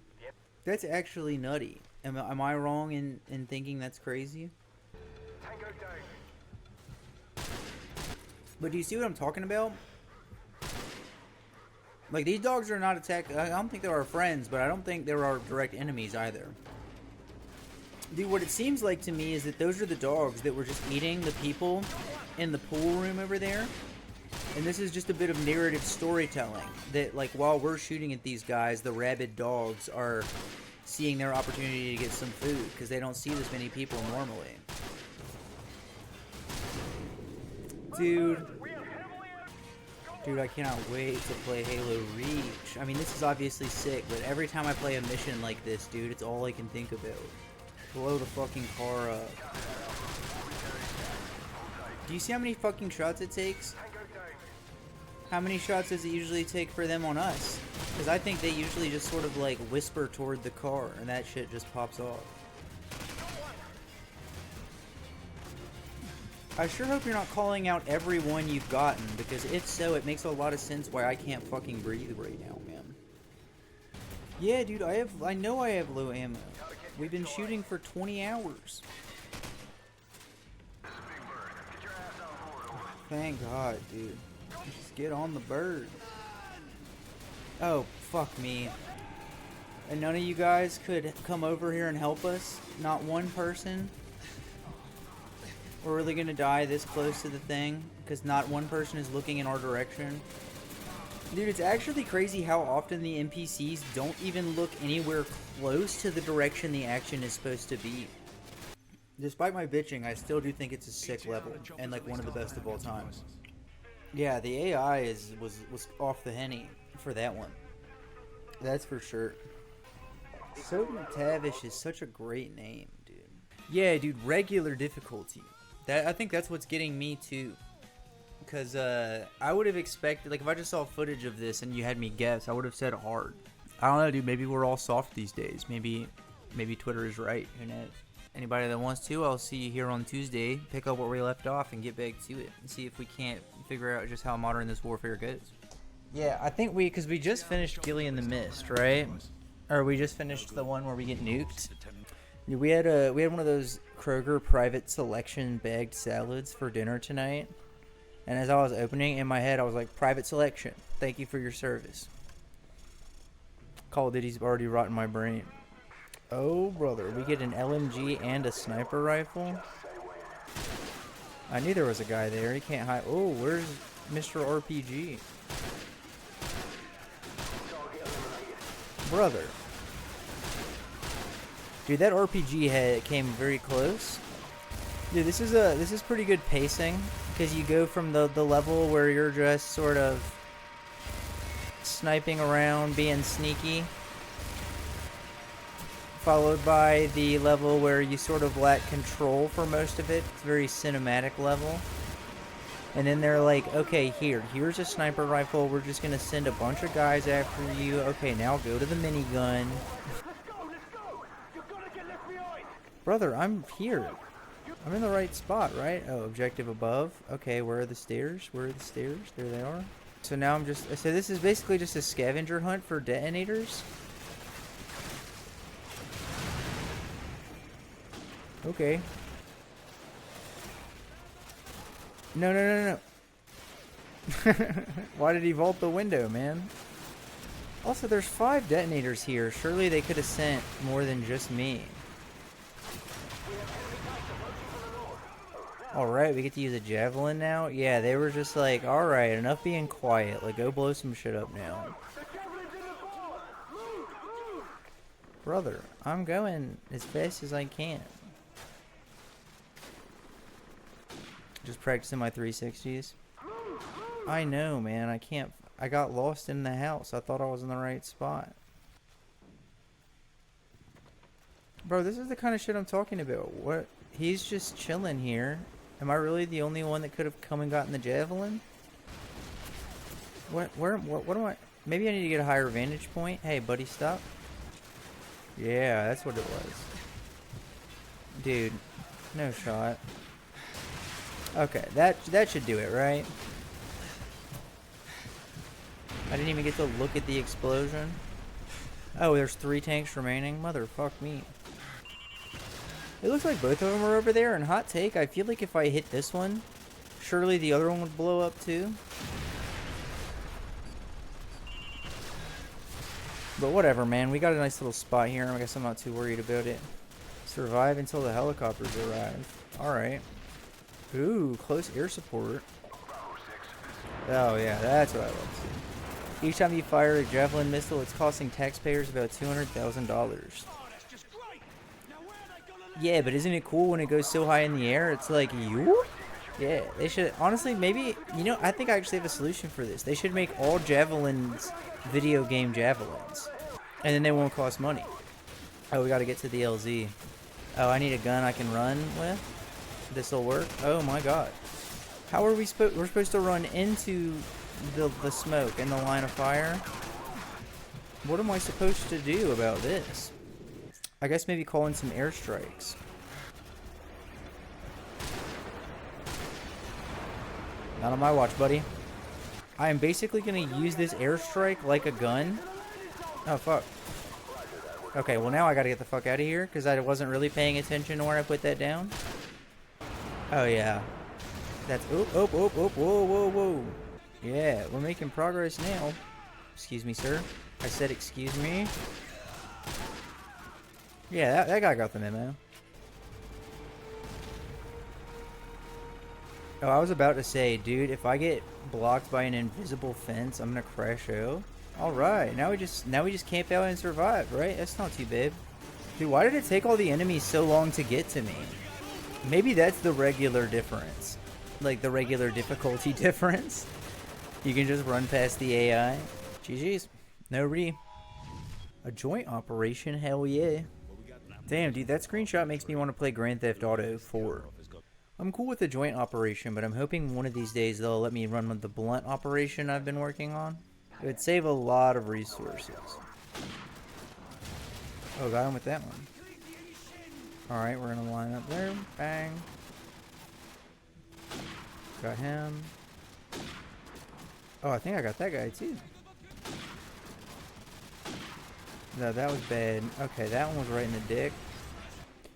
That's actually nutty. Am I wrong in thinking that's crazy? Tango down. But do you see what I'm talking about? Like, these dogs are not attack. I don't think they're our friends, but I don't think they're our direct enemies either. Dude, what it seems like to me is that those are the dogs that were just eating the people in the pool room over there. And this is just a bit of narrative storytelling. That, like, while we're shooting at these guys, the rabid dogs are seeing their opportunity to get some food. Because they don't see this many people normally. Dude, I cannot wait to play Halo Reach. I mean, this is obviously sick, but every time I play a mission like this, dude, it's all I can think about. Blow the fucking car up. Do you see how many fucking shots it takes? How many shots does it usually take for them on us? Because I think they usually just sort of like whisper toward the car, and that shit just pops off. I sure hope you're not calling out every one you've gotten, because if so, it makes a lot of sense why I can't fucking breathe right now, man. Yeah, dude, I know I have low ammo. We've been shooting for 20 hours. Thank God, dude. Just get on the bird. Oh, fuck me. And none of you guys could come over here and help us? Not one person? We're really gonna die this close to the thing because not one person is looking in our direction. Dude, it's actually crazy how often the NPCs don't even look anywhere close to the direction the action is supposed to be. Despite my bitching, I still do think it's a sick level and like one of the best of all time. Yeah, the AI was off the henny for that one. That's for sure. So Tavish is such a great name, dude. Yeah, dude, regular difficulty. I think that's what's getting me too, because I would have expected, like, if I just saw footage of this and you had me guess, I would have said hard. I don't know, dude. Maybe we're all soft these days. Maybe Twitter is right. Who knows? Anybody that wants to, I'll see you here on Tuesday. Pick up where we left off and get back to it, and see if we can't figure out just how modern this warfare goes. Yeah, I think because we just finished Gilly in the Mist, right? Or we just finished the one where we get nuked. We had one of those Kroger private selection bagged salads for dinner tonight, and as I was opening, in my head I was like, private selection, thank you for your service. Call of Duty's already rotting my brain. Oh brother, we get an LMG and a sniper rifle. I knew there was a guy there. He can't hide. Oh, where's Mr. RPG? Brother. Dude, that RPG came very close. Dude, this is pretty good pacing, because you go from the level where you're just sort of sniping around, being sneaky, followed by the level where you sort of lack control for most of it. It's a very cinematic level. And then they're like, okay, here's a sniper rifle. We're just gonna send a bunch of guys after you. Okay, now go to the minigun. Brother, I'm here. I'm in the right spot, right? Oh, objective above. Okay, where are the stairs? Where are the stairs? There they are. So now I'm just... So this is basically just a scavenger hunt for detonators? Okay. No. Why did he vault the window, man? Also, there's 5 detonators here. Surely they could have sent more than just me. Alright, we get to use a javelin now? Yeah, they were just like, alright, enough being quiet. Like, go blow some shit up now. Brother, I'm going as fast as I can. Just practicing my 360s. I know, man. I got lost in the house. I thought I was in the right spot. Bro, this is the kind of shit I'm talking about. What? He's just chilling here. Am I really the only one that could have come and gotten the javelin? What am I? Maybe I need to get a higher vantage point. Hey, buddy, stop. Yeah, that's what it was. Dude, no shot. Okay, that should do it, right? I didn't even get to look at the explosion. Oh, there's 3 tanks remaining? Motherfuck me. It looks like both of them are over there, and hot take, I feel like if I hit this one, surely the other one would blow up too. But whatever, man. We got a nice little spot here. I guess I'm not too worried about it. Survive until the helicopters arrive. Alright. Ooh, close air support. Oh yeah, that's what I love to see. Each time you fire a javelin missile, it's costing taxpayers about $200,000. Yeah, but isn't it cool when it goes so high in the air? It's like, you? Yeah, they should, honestly, maybe, you know, I think I actually have a solution for this. They should make all javelins video game javelins. And then they won't cost money. Oh, we gotta get to the LZ. Oh, I need a gun I can run with? This'll work? Oh my god. How are we supposed, we're supposed to run into the smoke and the line of fire? What am I supposed to do about this? I guess maybe call in some airstrikes. Not on my watch, buddy. I am basically going to use this airstrike like a gun. Oh, fuck. Okay, well now I got to get the fuck out of here because I wasn't really paying attention to where I put that down. Oh, yeah. That's... Oh, oh, oh, oh, whoa, whoa, whoa. Yeah, we're making progress now. Excuse me, sir. I said excuse me. Yeah, that guy got the memo. Oh, I was about to say, dude, if I get blocked by an invisible fence, I'm gonna crash out. Alright, now we just camp out and survive, right? That's not too bad. Dude, why did it take all the enemies so long to get to me? Maybe that's the regular difference. Like the regular difficulty difference. You can just run past the AI. GG's. No re. A joint operation? Hell yeah. Damn, dude, that screenshot makes me want to play Grand Theft Auto 4. I'm cool with the joint operation, but I'm hoping one of these days they'll let me run with the blunt operation I've been working on. It would save a lot of resources. Oh, got him with that one. Alright, we're gonna line up there. Bang. Got him. Oh, I think I got that guy too. No, that was bad. Okay, that one was right in the dick.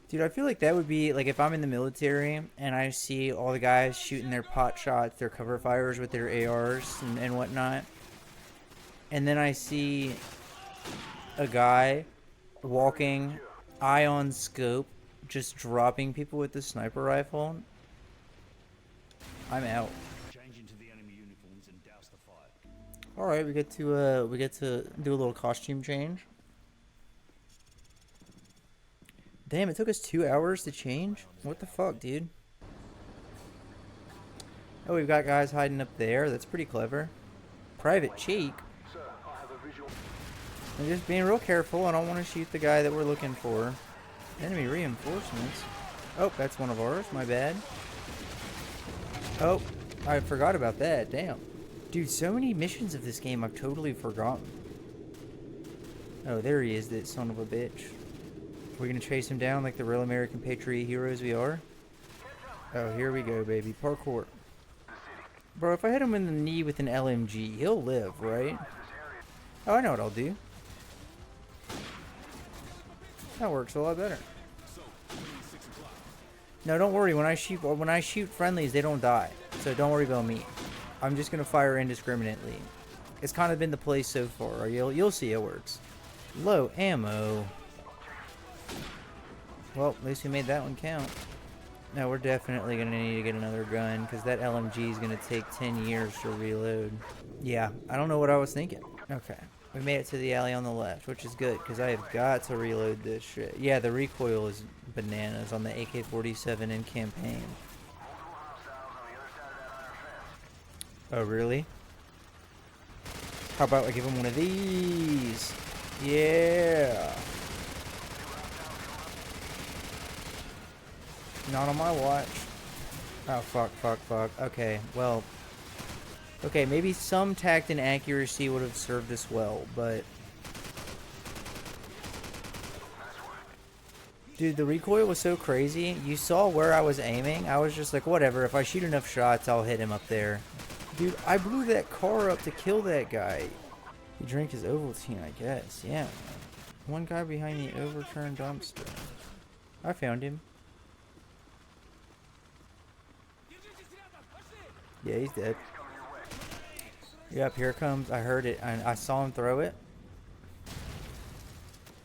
Dude, I feel like that would be, like, if I'm in the military and I see all the guys shooting their pot shots, their cover fires with their ARs and whatnot, and then I see a guy walking, eye on scope, just dropping people with the sniper rifle, I'm out. Alright, we get to do a little costume change. Damn, it took us 2 hours to change? What the fuck, dude? Oh, we've got guys hiding up there. That's pretty clever. Private Cheek? I'm just being real careful. I don't want to shoot the guy that we're looking for. Enemy reinforcements. Oh, that's one of ours. My bad. Oh, I forgot about that. Damn. Dude, so many missions of this game I've totally forgotten. Oh, there he is, that son of a bitch. We're gonna chase him down like the real American patriot heroes we are. Oh, here we go, baby. Parkour. Bro, if I hit him in the knee with an LMG, he'll live, right? Oh, I know what I'll do. That works a lot better. No, don't worry. When I shoot friendlies, they don't die. So don't worry about me. I'm just gonna fire indiscriminately. It's kind of been the play so far. You'll see it works. Low ammo. Well, at least we made that one count. Now we're definitely going to need to get another gun, because that LMG is going to take 10 years to reload. Yeah, I don't know what I was thinking. Okay, we made it to the alley on the left, which is good, because I have got to reload this shit. Yeah, the recoil is bananas on the AK-47 in campaign. Oh, really? How about I give him one of these? Yeah! Not on my watch. Oh, fuck, fuck, fuck. Okay, well. Okay, maybe some tact and accuracy would have served us well, but... Dude, the recoil was so crazy. You saw where I was aiming. I was just like, whatever. If I shoot enough shots, I'll hit him up there. Dude, I blew that car up to kill that guy. He drank his Ovaltine, I guess. Yeah. One guy behind the overturned dumpster. I found him. Yeah, he's dead. Yep, here it comes. I heard it. I saw him throw it.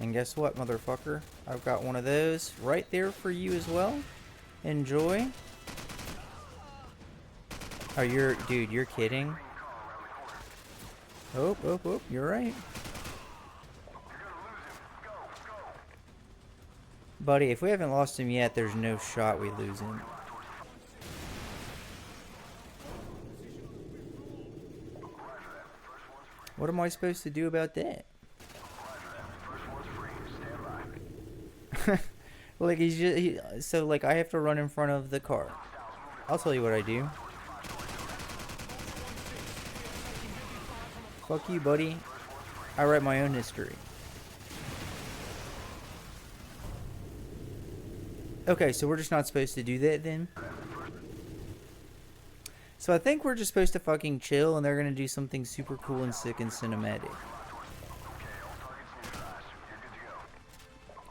And guess what, motherfucker? I've got one of those right there for you as well. Enjoy. Oh, dude, you're kidding. Oh, oh, oh, you're right. Buddy, if we haven't lost him yet, there's no shot we lose him. What am I supposed to do about that? Like he's just so like I have to run in front of the car. I'll tell you what I do. Fuck you, buddy. I write my own history. Okay, so we're just not supposed to do that then? So I think we're just supposed to fucking chill and they're gonna do something super cool and sick and cinematic.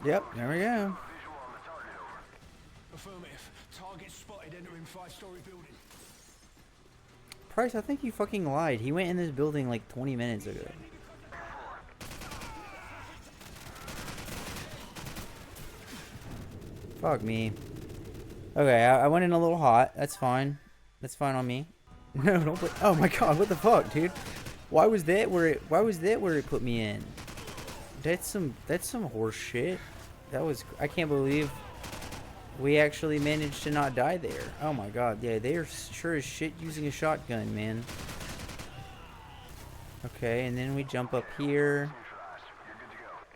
Yep, there we go. Affirmative. Target spotted entering 5-story building. Price, I think you fucking lied. He went in this building like 20 minutes ago. Fuck me. Okay, I went in a little hot. That's fine. That's fine on me. No, don't put. Oh my god, what the fuck, dude? Why was that where it put me in? That's some horse shit. That was. I can't believe we actually managed to not die there. Oh my god, yeah, they are sure as shit using a shotgun, man. Okay, and then we jump up here.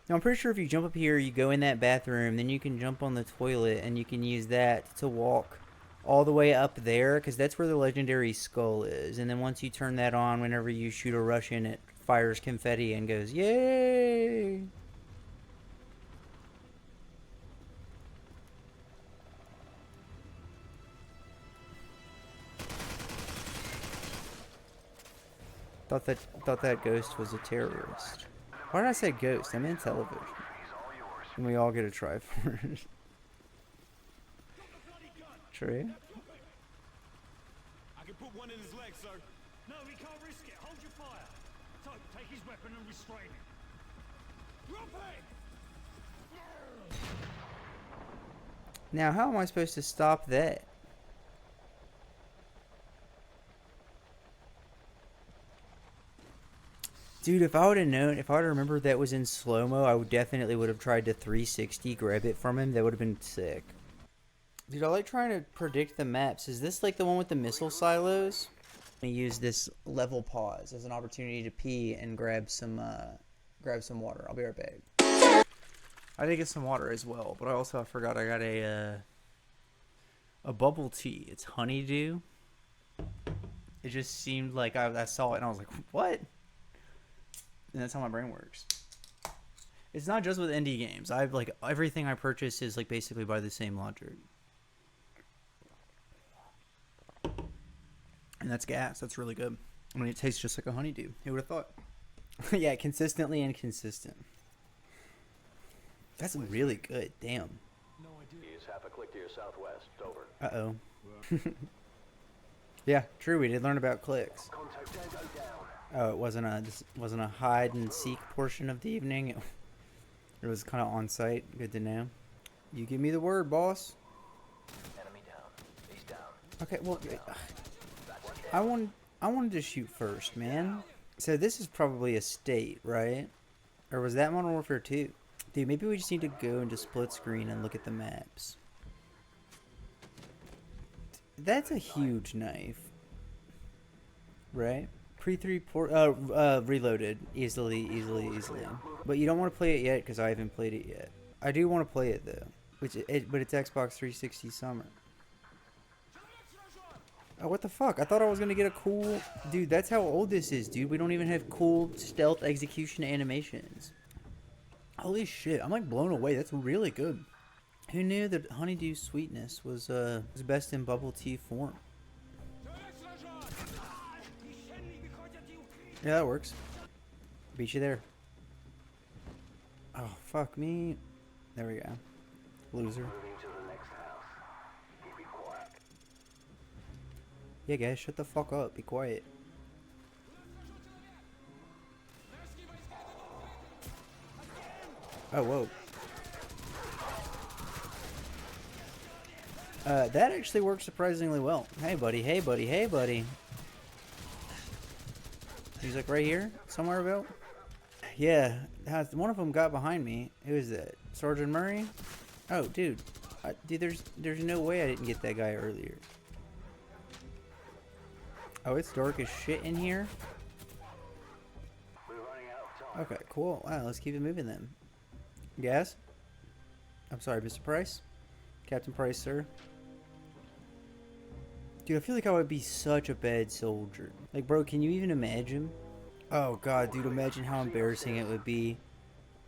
Now, I'm pretty sure if you jump up here, you go in that bathroom, then you can jump on the toilet, and you can use that to walk all the way up there, because that's where the legendary skull is. And then once you turn that on, whenever you shoot a Russian, it fires confetti and goes, yay! Thought that ghost was a terrorist. Why did I say ghost? I meant television. And we all get a try for it. True. I can put one in his leg, sir. No, we can't risk it. Hold your fire. So, take his weapon and restrain him. Drop it! Now, how am I supposed to stop that? Dude, if I would have known, if I would have remembered that was in slow-mo, I would definitely would have tried to 360 grab it from him. That would have been sick. Dude, I like trying to predict the maps. Is this like the one with the missile silos? I'm gonna use this level pause as an opportunity to pee and grab some water. I'll be right back. I did get some water as well, but I also forgot I got a bubble tea. It's honeydew. It just seemed like I saw it and I was like, what? And that's how my brain works. It's not just with indie games. I've like everything I purchase is like basically by the same logic. And that's gas. That's really good. I mean, it tastes just like a honeydew. Who would have thought? Yeah, consistently inconsistent. That's really good. Damn. No idea. Is half a click to your southwest. Over. Uh-oh. Yeah, true. We did learn about clicks. Contact Tango down. Oh, it wasn't a hide and seek portion of the evening. It was kind of on site. Good to know. You give me the word, boss. Enemy down. He's down. Okay, well, I wanted to shoot first, man. So this is probably a state, right? Or was that Modern Warfare 2? Dude, maybe we just need to go into split screen and look at the maps. That's a huge knife, right? Reloaded easily. But you don't want to play it yet because I haven't played it yet. I do want to play it though. but it's Xbox 360 Summer. Oh, what the fuck? I thought I was gonna get a cool... Dude, that's how old this is, dude. We don't even have cool stealth execution animations. Holy shit, I'm like blown away. That's really good. Who knew that honeydew sweetness was best in bubble tea form? Yeah, that works. Beat you there. Oh, fuck me. There we go. Loser. Yeah, guys, shut the fuck up. Be quiet. Oh, whoa. That actually works surprisingly well. Hey, buddy. Hey, buddy. Hey, buddy. He's like right here? Somewhere about? Yeah. One of them got behind me. Who is that? Sergeant Murray? Oh, dude. Dude, there's no way I didn't get that guy earlier. Oh, it's dark as shit in here. Okay, cool. Wow, let's keep it moving then. Gas? I'm sorry, Mr. Price? Captain Price, sir? Dude, I feel like I would be such a bad soldier. Like, bro, can you even imagine? Oh, God, dude, imagine how embarrassing it would be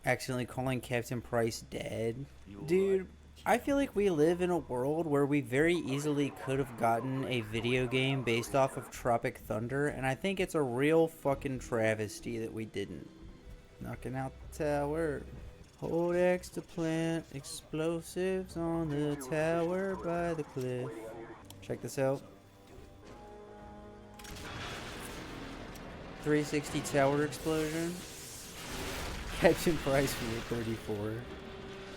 accidentally calling Captain Price dad. Dude, I feel like we live in a world where we very easily could have gotten a video game based off of Tropic Thunder, and I think it's a real fucking travesty that we didn't. Knocking out the tower. Hold X to plant explosives on the tower by the cliff. Check this out. 360 tower explosion. Captain Price for 34.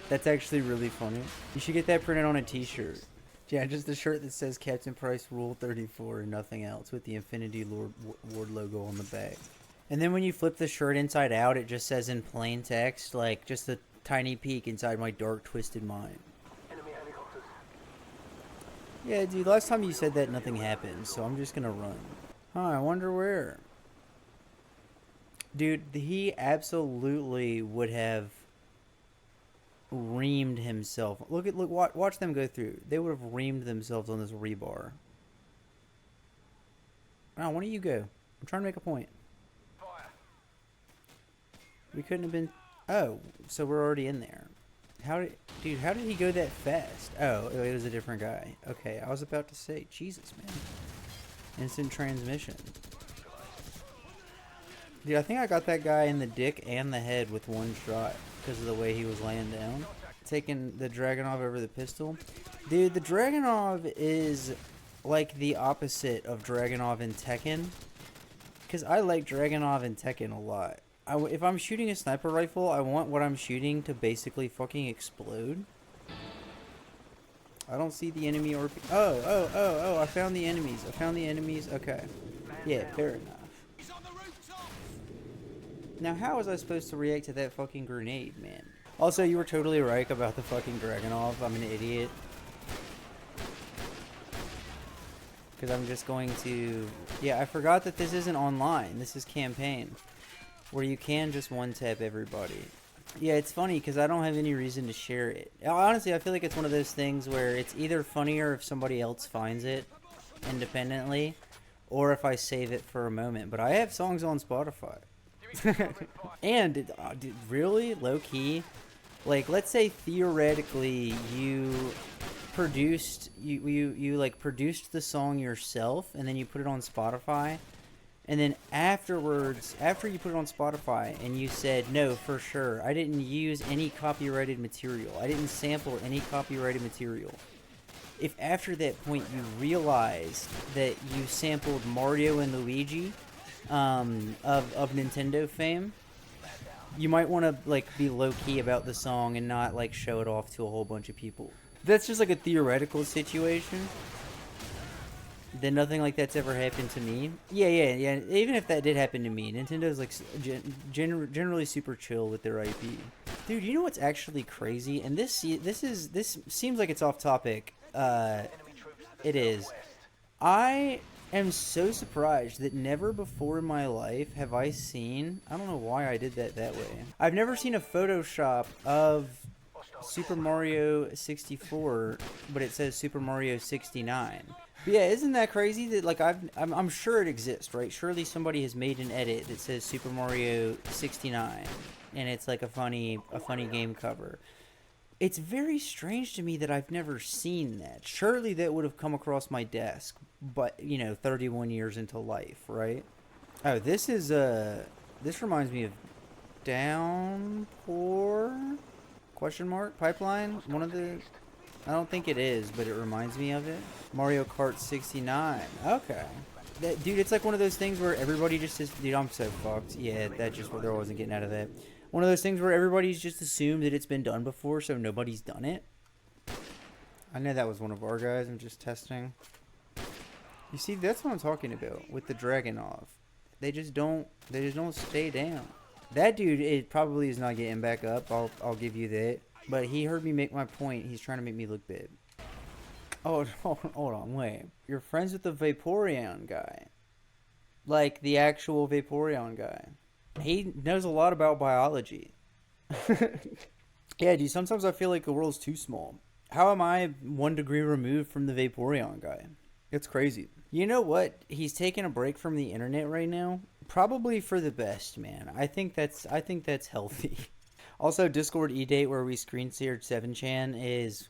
That's actually really funny. You should get that printed on a t-shirt. Yeah, just a shirt that says Captain Price Rule 34 and nothing else with the Infinity Ward logo on the back. And then when you flip the shirt inside out, it just says in plain text, like just a tiny peek inside my dark, twisted mind. Yeah, dude, last time you said that, nothing happened, so I'm just gonna run. Huh, I wonder where. Dude, he absolutely would have reamed himself. Watch them go through. They would have reamed themselves on this rebar. Oh, why don't you go? I'm trying to make a point. We couldn't have been... Oh, so we're already in there. Dude, how did he go that fast? Oh, it was a different guy. Okay, I was about to say, Jesus, man. Instant transmission. Dude, I think I got that guy in the dick and the head with one shot because of the way he was laying down. Taking the Dragunov over the pistol. Dude, the Dragunov is like the opposite of Dragunov in Tekken. Because I like Dragunov in Tekken a lot. If I'm shooting a sniper rifle, I want what I'm shooting to basically fucking explode. I don't see the enemy or... Oh, I found the enemies. Okay. Yeah, fair enough. Now, how was I supposed to react to that fucking grenade, man? Also, you were totally right about the fucking Dragunov. I'm an idiot. Because I'm just going to... Yeah, I forgot that this isn't online. This is campaign. Where you can just one-tap everybody. Yeah, it's funny because I don't have any reason to share it. Honestly, I feel like it's one of those things where it's either funnier if somebody else finds it independently, or if I save it for a moment. But I have songs on Spotify. And, dude, really? Low-key? Like, let's say theoretically you produced, you like produced the song yourself, and then you put it on Spotify. And then afterwards, after you put it on Spotify and you said, no, for sure, I didn't use any copyrighted material. I didn't sample any copyrighted material. If after that point you realized that you sampled Mario and Luigi of Nintendo fame, you might want to like be low-key about the song and not like show it off to a whole bunch of people. That's just like a theoretical situation. Then nothing like that's ever happened to me. Yeah. Even if that did happen to me, Nintendo's like generally super chill with their IP. Dude, you know what's actually crazy? And this seems like it's off topic. It is. I am so surprised that never before in my life have I seen... I don't know why I did that way. I've never seen a Photoshop of Super Mario 64, but it says Super Mario 69. But yeah, isn't that crazy that like I'm sure it exists, right? Surely somebody has made an edit that says Super Mario 69, and it's like a funny game cover. It's very strange to me that I've never seen that. Surely that would have come across my desk, but 31 years into life, right? Oh, this reminds me of Downpour? Question mark? Pipeline? One of the... I don't think it is, but it reminds me of it. Mario Kart 69. Okay. Dude, it's like one of those things where everybody just says... Dude, I'm so fucked. Yeah, that just... There wasn't getting out of that. One of those things where everybody's just assumed that it's been done before, so nobody's done it. I know that was one of our guys. I'm just testing. You see, that's what I'm talking about with the dragon off. They just don't stay down. That dude, it probably is not getting back up. I'll give you that. But he heard me make my point. He's trying to make me look bad. Oh, hold on, wait. You're friends with the Vaporeon guy. Like, the actual Vaporeon guy. He knows a lot about biology. Yeah, dude, sometimes I feel like the world's too small. How am I 1 degree removed from the Vaporeon guy? It's crazy. You know what? He's taking a break from the internet right now. Probably for the best, man. I think that's healthy. Also, Discord e-date where we screen shared 7chan is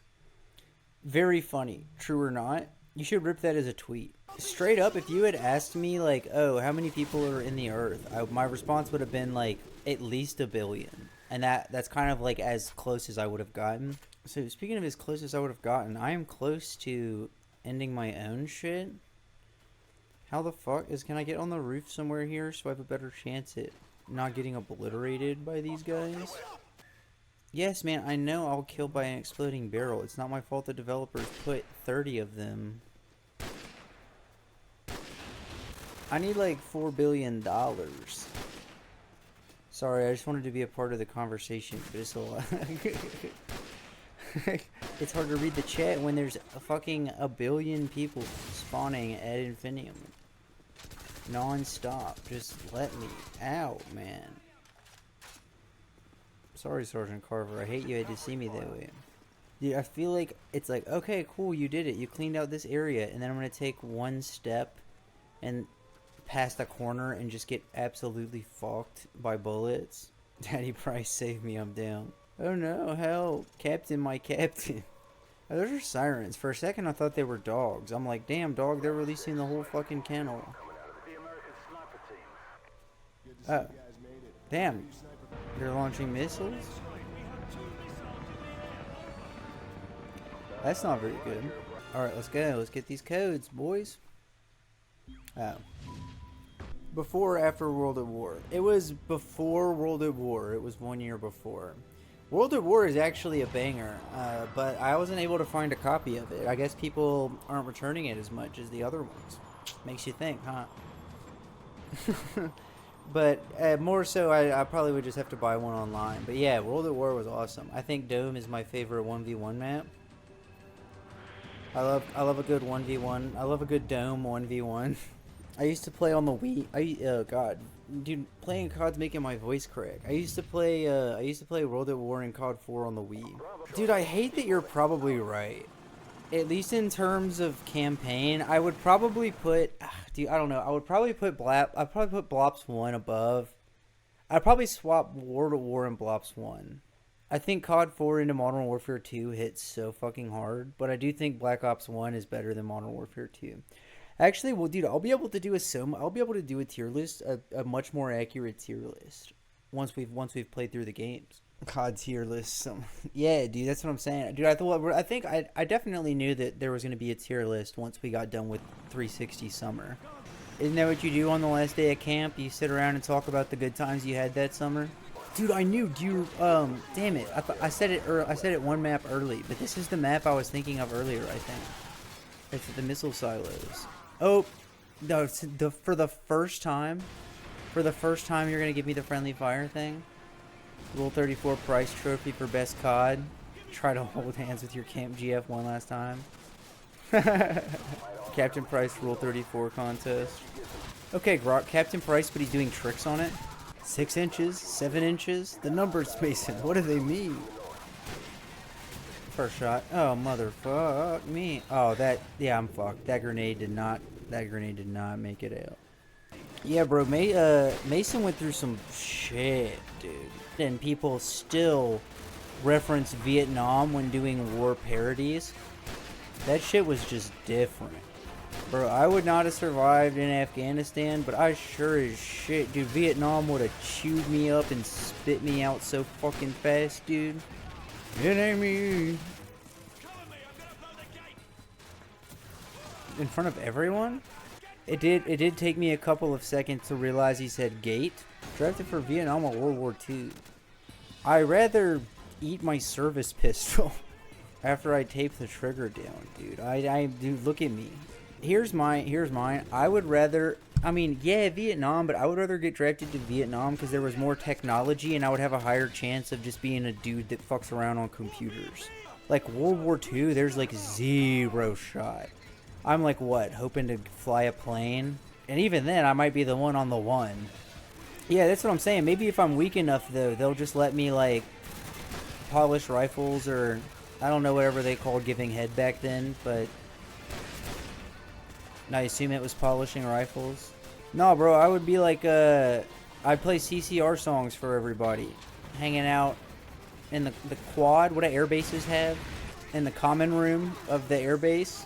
very funny. True or not? You should rip that as a tweet. Straight up, if you had asked me, like, oh, how many people are in the Earth? My response would have been, like, at least 1 billion. And that's kind of, like, as close as I would have gotten. So, speaking of as close as I would have gotten, I am close to ending my own shit. How the fuck can I get on the roof somewhere here so I have a better chance at not getting obliterated by these guys? Yes, man, I know I'll kill by an exploding barrel. It's not my fault the developers put 30 of them. I need like $4 billion. Sorry, I just wanted to be a part of the conversation, but it's a lot. It's hard to read the chat when there's a fucking 1 billion people spawning at infinitum. Non-stop. Just let me out, man. Sorry, Sergeant Carver. I hate you had to see me that way. Dude, I feel like it's like, okay, cool, you did it. You cleaned out this area, and then I'm going to take one step and past the corner and just get absolutely fucked by bullets. Daddy Price, save me, I'm down. Oh no, help. Captain, my captain. Oh, those are sirens. For a second, I thought they were dogs. I'm like, damn, dog, they're releasing the whole fucking kennel. Oh. Damn. They're launching missiles? That's not very good. Alright, let's go. Let's get these codes, boys. Oh. Before or after World at War? It was before World at War. It was 1 year before. World at War is actually a banger, but I wasn't able to find a copy of it. I guess people aren't returning it as much as the other ones. Makes you think, huh? But more so, I probably would just have to buy one online. But yeah, World at War was awesome. I think Dome is my favorite 1v1 map. I love a good 1v1. I love a good Dome 1v1. I used to play on the Wii. Oh god, dude, playing COD's making my voice crack. I used to play World at War and COD4 on the Wii. Dude, I hate that you're probably right. At least in terms of campaign, I would probably put, dude, I don't know. I would probably put I'd probably put Blops 1 above. I'd probably swap World at War and Blops 1. I think COD 4 into Modern Warfare 2 hits so fucking hard, but I do think Black Ops 1 is better than Modern Warfare 2. Actually, well, dude, I'll be able to do a tier list, a much more accurate tier list once we've played through the games. COD tier list. Yeah, dude, that's what I'm saying. Dude, I definitely knew that there was going to be a tier list once we got done with 360 summer. Isn't that what you do on the last day of camp? You sit around and talk about the good times you had that summer? Dude, I knew. Damn it. I said it one map early, but this is the map I was thinking of earlier, I think. It's the missile silos. Oh, no, for the first time you're going to give me the friendly fire thing? Rule 34 prize trophy for best COD. Try to hold hands with your Camp GF one last time. Captain Price Rule 34 contest. Okay, Grok, Captain Price, but he's doing tricks on it. 6 inches, 7 inches. The numbers, Mason, what do they mean? First shot. Oh, motherfuck me. Oh, that, yeah, I'm fucked. That grenade did not make it out. Yeah, bro, Mason went through some shit, dude. And people still reference Vietnam when doing war parodies. That shit was just different. Bro, I would not have survived in Afghanistan, but I sure as shit, dude, Vietnam would have chewed me up and spit me out so fucking fast, dude. It ain't me. In front of everyone? It did take me a couple of seconds to realize he said gate. Drafted for Vietnam or World War II. I'd rather eat my service pistol after I tape the trigger down, dude. Dude, look at me. Here's mine. I would rather, I mean, yeah, Vietnam, but I would rather get drafted to Vietnam because there was more technology and I would have a higher chance of just being a dude that fucks around on computers. Like World War II, there's like 0 shot. I'm like, what, hoping to fly a plane? And even then, I might be the one on the one. Yeah, that's what I'm saying. Maybe if I'm weak enough, though, they'll just let me, like, polish rifles or, I don't know, whatever they called giving head back then, but I assume it was polishing rifles. No, bro, I would be like, I'd play CCR songs for everybody. Hanging out in the quad, what do air bases have? In the common room of the air base.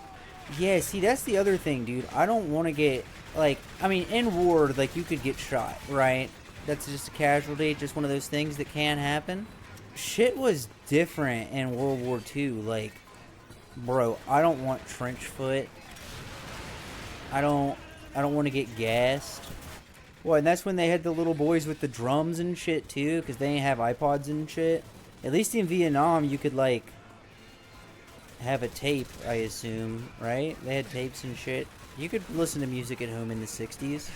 Yeah, see, that's the other thing, dude. I don't want to get, like, I mean, in war, like, you could get shot, right? That's just a casualty, just one of those things that can happen. Shit was different in World War II. Like, bro, I don't want trench foot. I don't want to get gassed. Well, and that's when they had the little boys with the drums and shit, too, because they didn't have iPods and shit. At least in Vietnam, you could, like, have a tape, I assume, right? They had tapes and shit. You could listen to music at home in the 60s.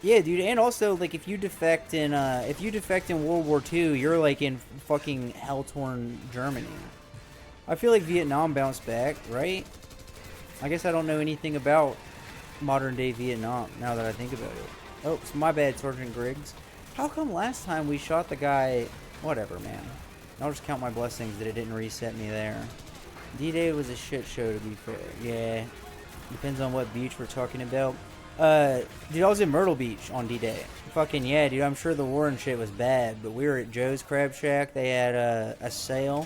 Yeah, dude, and also, like, if you defect in World War II, you're, like, in fucking hell-torn Germany. I feel like Vietnam bounced back, right? I guess I don't know anything about modern-day Vietnam, now that I think about it. Oh, it's my bad, Sergeant Griggs. How come last time we shot the guy... Whatever, man. I'll just count my blessings that it didn't reset me there. D-Day was a shit show, to be fair. Yeah. Depends on what beach we're talking about. Dude, I was in Myrtle Beach on D-Day. Fucking yeah, dude. I'm sure the war and shit was bad, but we were at Joe's Crab Shack. They had a sale.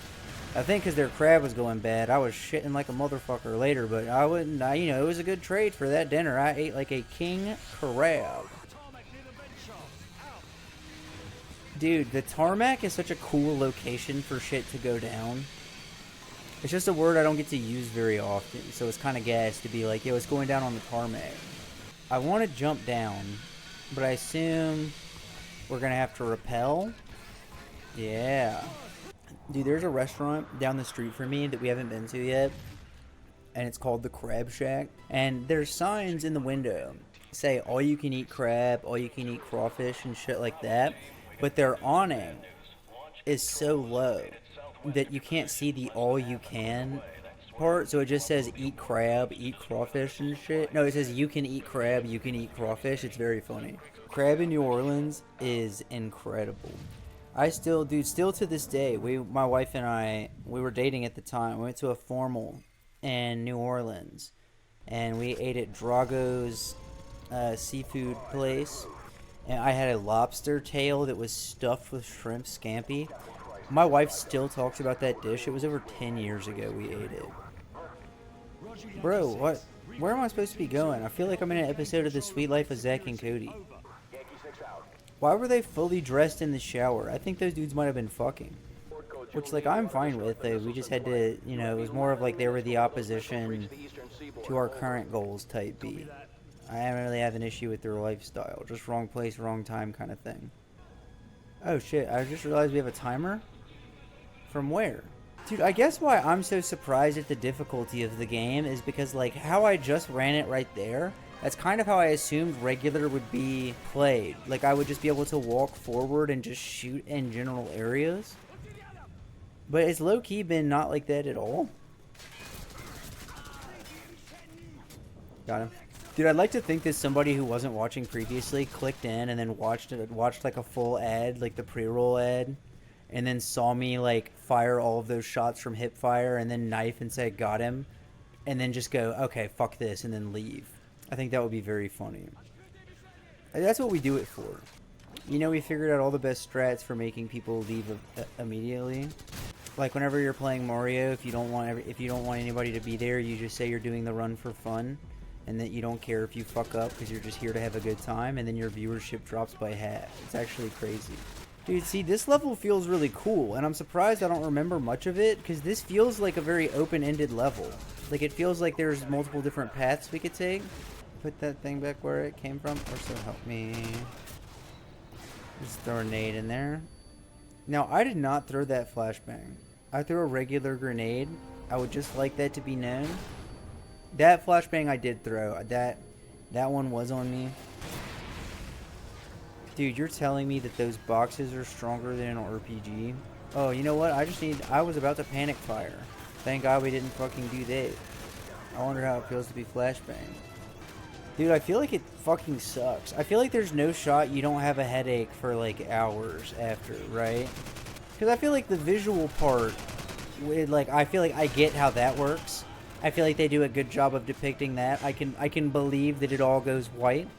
I think because their crab was going bad. I was shitting like a motherfucker later, but I wouldn't, you know, it was a good trade for that dinner. I ate like a king crab. Dude, the tarmac is such a cool location for shit to go down. It's just a word I don't get to use very often, so it's kind of gas to be like, yo, it's going down on the tarmac. I want to jump down, but I assume we're going to have to rappel. Yeah. Dude, there's a restaurant down the street from me that we haven't been to yet, and it's called the Crab Shack. And there's signs in the window say all you can eat crab, all you can eat crawfish, and shit like that. But their awning is so low that you can't see the all you can part, so it just says eat crab, eat crawfish and shit. No, it says you can eat crab, you can eat crawfish. It's very funny. Crab in New Orleans is incredible. I still, dude, still to this day, my wife and I, we were dating at the time. We went to a formal in New Orleans, and we ate at Drago's seafood place, and I had a lobster tail that was stuffed with shrimp scampi. My wife still talks about that dish. It was over 10 years ago we ate it. Bro, what? Where am I supposed to be going? I feel like I'm in an episode of The Sweet Life of Zack and Cody. Why were they fully dressed in the shower? I think those dudes might have been fucking. Which, like, I'm fine with. We just had to, you know, it was more of like they were the opposition to our current goals type beat. I don't really have an issue with their lifestyle. Just wrong place, wrong time kind of thing. Oh shit, I just realized we have a timer? From where? Dude, I guess why I'm so surprised at the difficulty of the game is because, like, how I just ran it right there, that's kind of how I assumed regular would be played. Like, I would just be able to walk forward and just shoot in general areas. But it's low-key been not like that at all. Got him. Dude, I'd like to think that somebody who wasn't watching previously clicked in and then watched like a full ad, like the pre-roll ad. and then saw me like fire all of those shots from hip fire and then knife and say got him, and then just go, okay, fuck this, and then leave. I think that would be very funny. That's what we do it for. You know, we figured out all the best strats for making people leave immediately. Like whenever you're playing Mario, if you don't want anybody to be there, you just say you're doing the run for fun, and that you don't care if you fuck up because you're just here to have a good time, and then your viewership drops by half. It's actually crazy. Dude, see, this level feels really cool, and I'm surprised I don't remember much of it, because this feels like a very open-ended level. Like, it feels like there's multiple different paths we could take. Put that thing back where it came from, or so help me. Just throw a grenade in there. Now, I did not throw that flashbang. I threw a regular grenade. I would just like that to be known. That flashbang I did throw. That one was on me. Dude, you're telling me that those boxes are stronger than an RPG? Oh, you know what? I was about to panic fire. Thank God we didn't fucking do that. I wonder how it feels to be flashbanged. Dude, I feel like it fucking sucks. I feel like there's no shot you don't have a headache for like hours after, right? Because I feel like the visual part, I feel like I get how that works. I feel like they do a good job of depicting that. I can believe that it all goes white.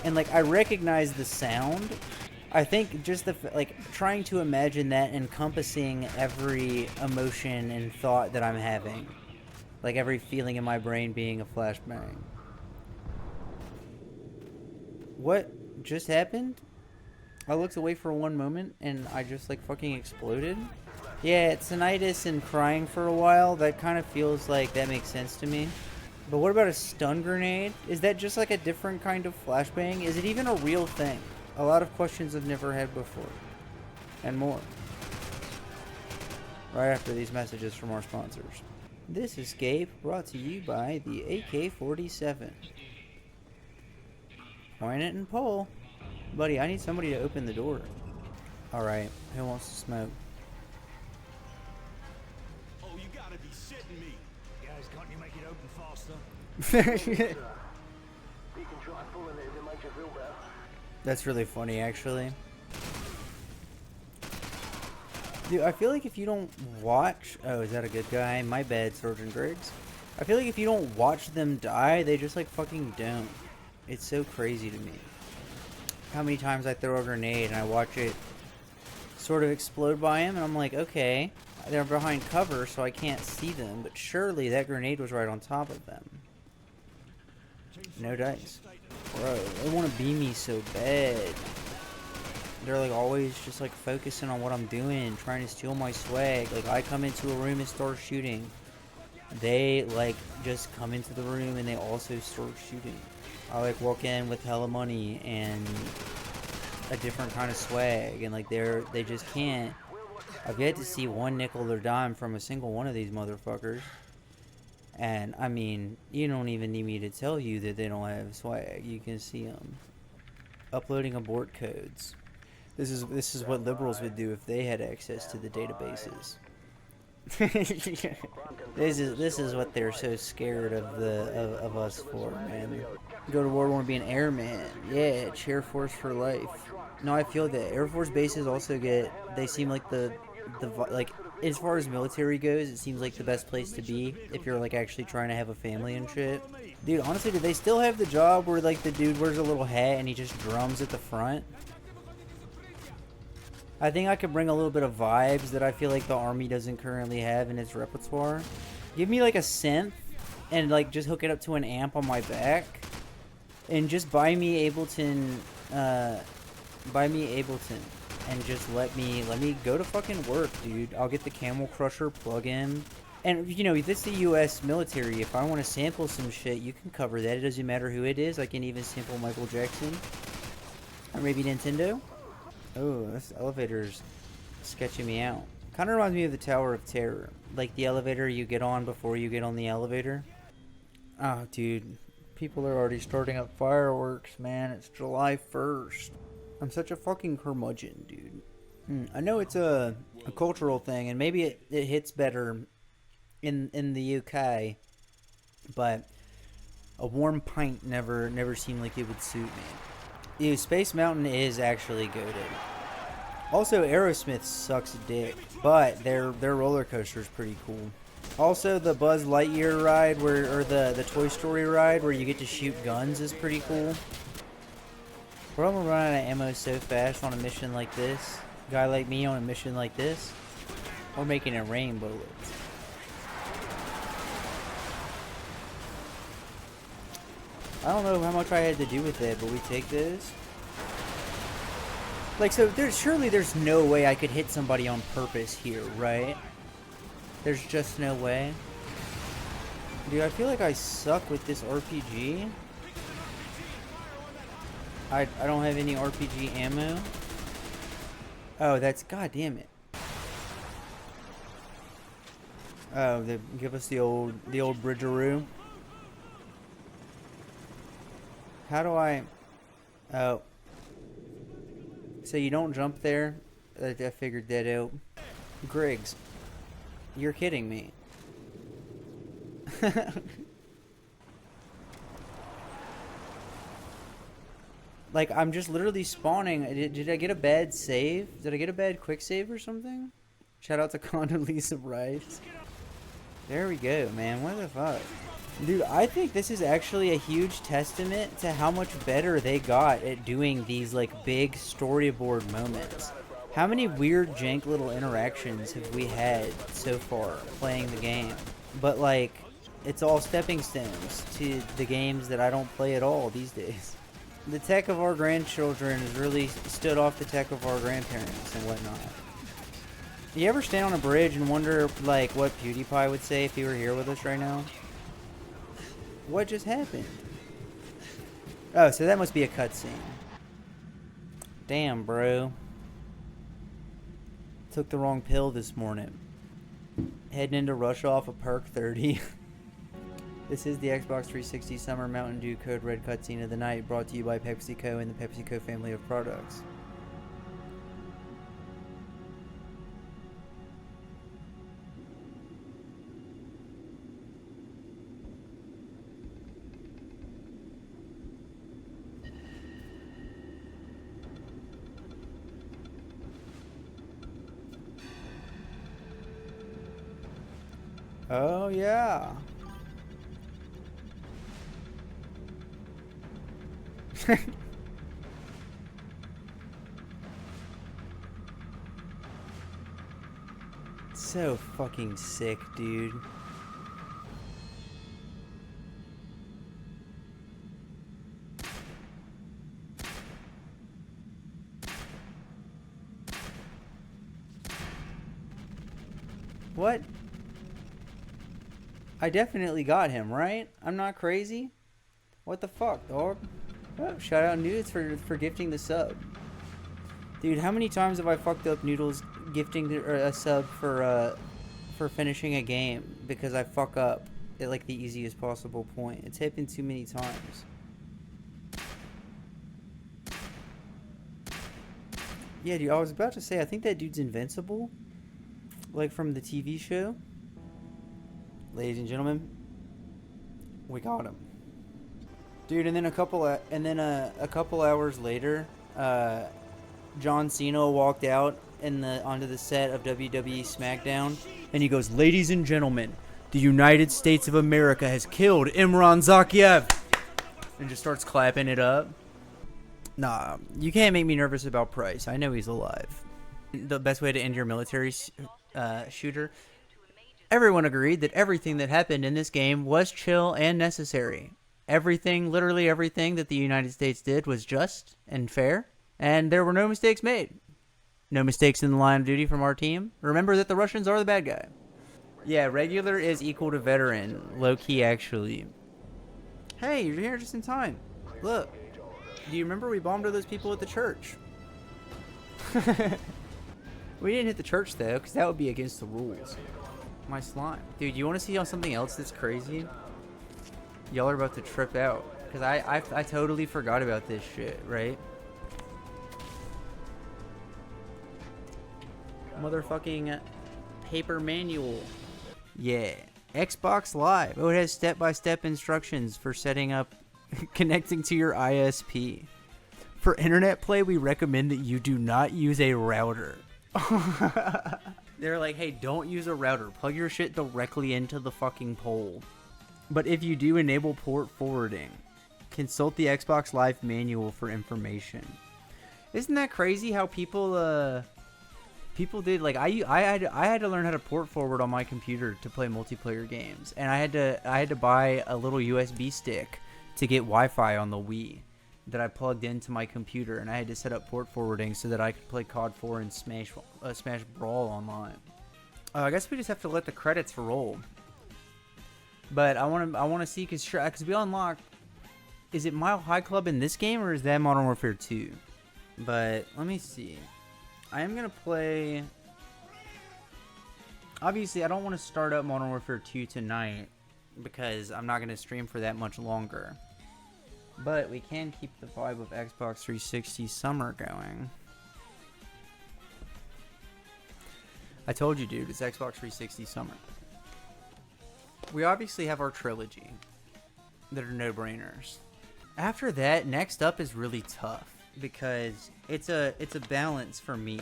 And like I recognize the sound. I think just trying to imagine that encompassing every emotion and thought that I'm having. Like every feeling in my brain being a flashbang. What just happened? I looked away for one moment and I just like fucking exploded. Yeah, tinnitus and crying for a while. That kind of feels like that makes sense to me. But what about a stun grenade? Is that just like a different kind of flashbang? Is it even a real thing? A lot of questions I've never had before. And more. Right after these messages from our sponsors. This escape brought to you by the AK-47. Point it and pull. Buddy, I need somebody to open the door. Alright, who wants to smoke? Oh, you gotta be shitting me. Guys, can't you make it open faster? That's really funny, actually. Dude, I feel like if you don't watch... Oh, is that a good guy? My bad, Sergeant Griggs. I feel like if you don't watch them die, they just, like, fucking don't. It's so crazy to me. How many times I throw a grenade and I watch it sort of explode by him, and I'm like, okay, they're behind cover, so I can't see them, but surely that grenade was right on top of them. No dice. Bro, they want to beam me so bad. They're like always just like focusing on what I'm doing, trying to steal my swag. Like I come into a room and start shooting. They like just come into the room and they also start shooting. I like walk in with hella money and a different kind of swag, and like they just can't. I've yet to see one nickel or dime from a single one of these motherfuckers. And I mean, you don't even need me to tell you that they don't have swag. You can see them uploading abort codes. This is what liberals would do if they had access to the databases. This is what they're so scared of us for, man. Go to war, want to be an airman. Yeah, Air Force for life. No, I feel that Air Force bases also they seem like the like as far as military goes, it seems like the best place to be if you're like actually trying to have a family and shit. Dude, honestly, do they still have the job where like the dude wears a little hat and he just drums at the front? I think I could bring a little bit of vibes that I feel like the army doesn't currently have in its repertoire. Give me like a synth and like just hook it up to an amp on my back and just buy me Ableton and just let me go to fucking work, dude. I'll get the Camel Crusher plug-in. And you know, if it's the US military, if I want to sample some shit, you can cover that. It doesn't matter who it is. I can even sample Michael Jackson or maybe Nintendo. Oh, this elevator's sketching me out. Kind of reminds me of the Tower of Terror. Like the elevator you get on before you get on the elevator. Oh, dude. People are already starting up fireworks, man. It's July 1st. I'm such a fucking curmudgeon, dude. I know it's a cultural thing, and maybe it hits better in the UK, but a warm pint never seemed like it would suit me. Dude, Space Mountain is actually goated. Also, Aerosmith sucks dick, but their roller coaster is pretty cool. Also, the Buzz Lightyear ride, or the Toy Story ride, where you get to shoot guns, is pretty cool. Bro, I'm gonna run out of ammo so fast on a mission like this. A guy like me on a mission like this, we're making it rain bullets. I don't know how much I had to do with it, but we take this. Like, so surely there's no way I could hit somebody on purpose here, right? There's just no way. Dude, I feel like I suck with this RPG. I don't have any RPG ammo. Oh, that's, god damn it. Oh, they give us the old bridgeroo. How do I... Oh. So you don't jump there? I figured that out. Griggs. You're kidding me. Like, I'm just literally spawning. Did I get a bad save? Did I get a bad quick save or something? Shout out to Condoleezza Rice. There we go, man. What the fuck? Dude, I think this is actually a huge testament to how much better they got at doing these, like, big storyboard moments. How many weird, jank little interactions have we had so far playing the game? But, like, it's all stepping stones to the games that I don't play at all these days. The tech of our grandchildren has really stood off the tech of our grandparents and whatnot. You ever stand on a bridge and wonder, like, what PewDiePie would say if he were here with us right now? What just happened? Oh, so that must be a cutscene. Damn, bro. Took the wrong pill this morning. Heading into rush off of perk 30. This is the Xbox 360 Summer Mountain Dew Code Red cutscene of the night, brought to you by PepsiCo and the PepsiCo family of products. Oh, yeah. So fucking sick, dude. What? I definitely got him, right? I'm not crazy? What the fuck, dog? Oh, shout out Noodles for gifting the sub. Dude, how many times have I fucked up Noodles gifting a sub for finishing a game because I fuck up at like the easiest possible point? It's happened too many times. Yeah, dude, I was about to say, I think that dude's invincible. Like from the TV show. Ladies and gentlemen, we got him. Dude, and then a couple hours later, John Cena walked out onto the set of WWE SmackDown, and he goes, "Ladies and gentlemen, the United States of America has killed Imran Zakiev," and just starts clapping it up. Nah, you can't make me nervous about Price. I know he's alive. The best way to end your military shooter. Everyone agreed that everything that happened in this game was chill and necessary. Everything, literally everything that the United States did was just and fair, and there were no mistakes made. No mistakes in the line of duty from our team. Remember that the Russians are the bad guy. Yeah, regular is equal to veteran. Low-key, actually. Hey, you're here just in time. Look. Do you remember we bombed all those people at the church? We didn't hit the church, though, because that would be against the rules. My slime. Dude, you want to see on something else that's crazy? Y'all are about to trip out. Because I totally forgot about this shit, right? Motherfucking paper manual. Yeah. Xbox Live. Oh, it has step-by-step instructions for setting up, connecting to your ISP. For internet play, we recommend that you do not use a router. They're like, hey, don't use a router. Plug your shit directly into the fucking pole. But if you do enable port forwarding, consult the Xbox Live manual for information. Isn't that crazy how people did, like, I had to learn how to port forward on my computer to play multiplayer games, and I had to buy a little USB stick to get Wi-Fi on the Wii that I plugged into my computer, and I had to set up port forwarding so that I could play CoD4 and Smash Brawl online. I guess we just have to let the credits roll. But I want to see, because we unlock, is it Mile High Club in this game, or is that Modern Warfare 2? But let me see. I am going to play... Obviously, I don't want to start up Modern Warfare 2 tonight, because I'm not going to stream for that much longer. But we can keep the vibe of Xbox 360 summer going. I told you, dude, it's Xbox 360 summer. We obviously have our trilogy that are no-brainers. After that, next up is really tough because it's a balance for me.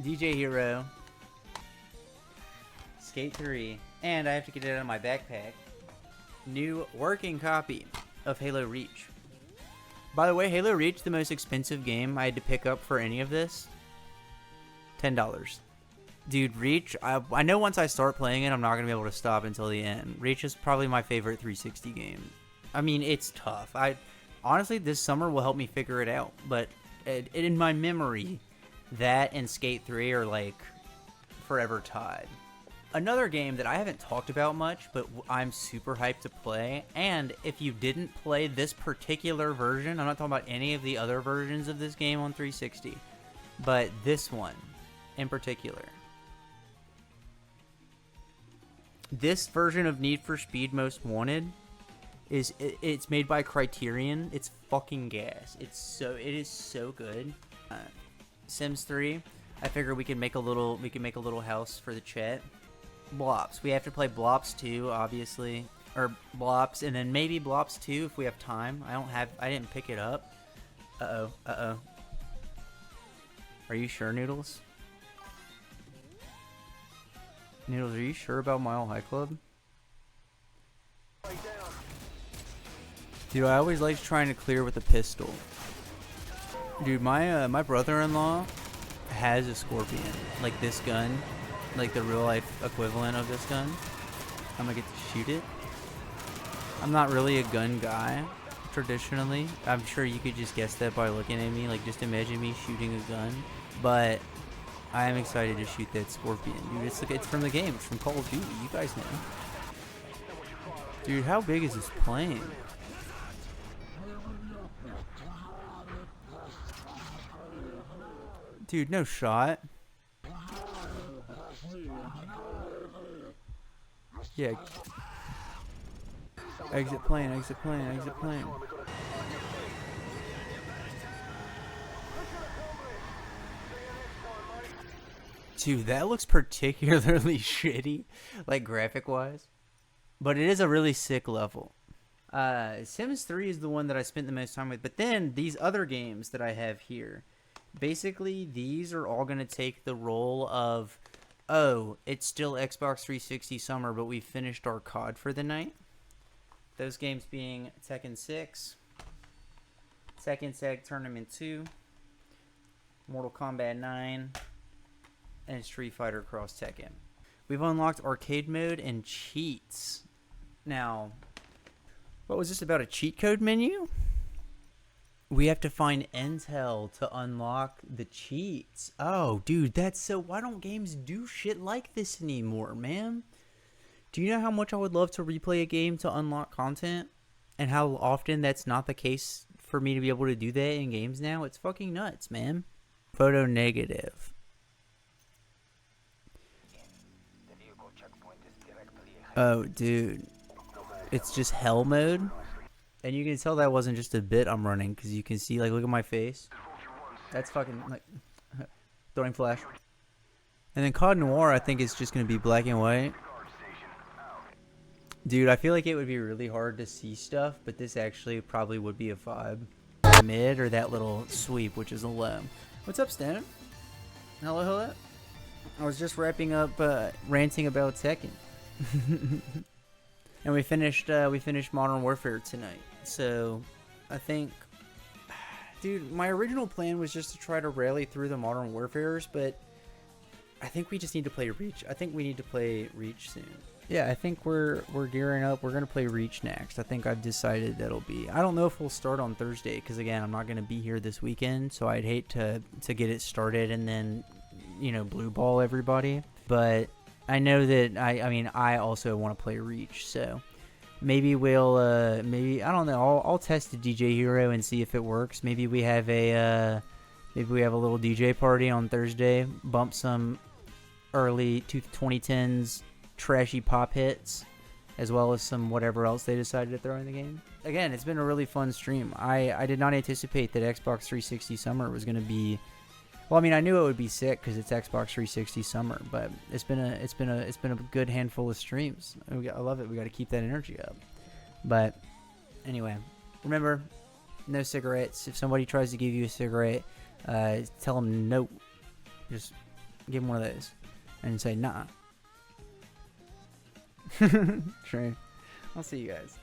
DJ Hero, Skate 3, and I have to get it out of my backpack. New working copy of Halo Reach. By the way, Halo Reach, the most expensive game I had to pick up for any of this. $10. Dude, Reach, I know once I start playing it, I'm not going to be able to stop until the end. Reach is probably my favorite 360 game. I mean, it's tough. Honestly, this summer will help me figure it out. But in my memory, that and Skate 3 are like forever tied. Another game that I haven't talked about much, but I'm super hyped to play, and if you didn't play this particular version, I'm not talking about any of the other versions of this game on 360, but this one in particular. This version of Need for Speed Most Wanted it's made by Criterion. It's fucking gas. It is so good. Sims 3. I figure we can make a little house for the chat. Blops. We have to play Blops 2, obviously, or Blops, and then maybe Blops 2 if we have time. I didn't pick it up. Uh oh. Are you sure, Noodles? Noodles, are you sure about Mile High Club? Dude, I always liked trying to clear with a pistol. Dude, my brother-in-law has a Scorpion, like this gun, like the real life equivalent of this gun. I'm gonna get to shoot it. I'm not really a gun guy, traditionally. I'm sure you could just guess that by looking at me. Like, just imagine me shooting a gun. But I am excited to shoot that Scorpion, dude. It's from the game. It's from Call of Duty. You guys know. Dude, how big is this plane? Dude, no shot. Yeah. Exit plane, exit plane, exit plane. Dude, that looks particularly shitty, like graphic-wise. But it is a really sick level. Sims 3 is the one that I spent the most time with. But then, these other games that I have here, basically, these are all going to take the role of, oh, it's still Xbox 360 summer, but we finished our COD for the night. Those games being Tekken 6, Tekken Tag Tournament 2, Mortal Kombat 9, and Street Fighter Cross Tekken. We've unlocked arcade mode and cheats. Now, what was this about, a cheat code menu? We have to find intel to unlock the cheats. Oh, dude, that's so... Why don't games do shit like this anymore, man? Do you know how much I would love to replay a game to unlock content? And how often that's not the case for me to be able to do that in games now? It's fucking nuts, man. Photo negative. Oh, dude. It's just hell mode. And you can tell that wasn't just a bit I'm running, because you can see, like, look at my face. That's fucking, like, throwing flash. And then COD Noir, I think, is just going to be black and white. Dude, I feel like it would be really hard to see stuff, but this actually probably would be a vibe. a mid or that little sweep, which is a low. What's up, Stan? Hello, hello. I was just wrapping up ranting about Tekken. And we finished Modern Warfare tonight. So I think, dude, my original plan was just to try to rally through the Modern Warfares, but I think we just need to play Reach. I think we need to play Reach soon. Yeah, I think we're gearing up. We're gonna play Reach next. I think I've decided that'll be. I don't know if we'll start on Thursday because again, I'm not gonna be here this weekend, so I'd hate to get it started and then, you know, blue ball everybody. But I know that I also want to play Reach, so maybe we'll maybe I don't know. I'll test the DJ Hero and see if it works. Maybe we have a little DJ party on Thursday. Bump some early 2010s trashy pop hits, as well as some whatever else they decided to throw in the game. Again, it's been a really fun stream. I did not anticipate that Xbox 360 Summer was going to be. Well, I mean, I knew it would be sick because it's Xbox 360 Summer, but it's been a good handful of streams. I love it. We got to keep that energy up. But anyway, remember, no cigarettes. If somebody tries to give you a cigarette, tell them no. Just give them one of those and say nah. Sure. I'll see you guys.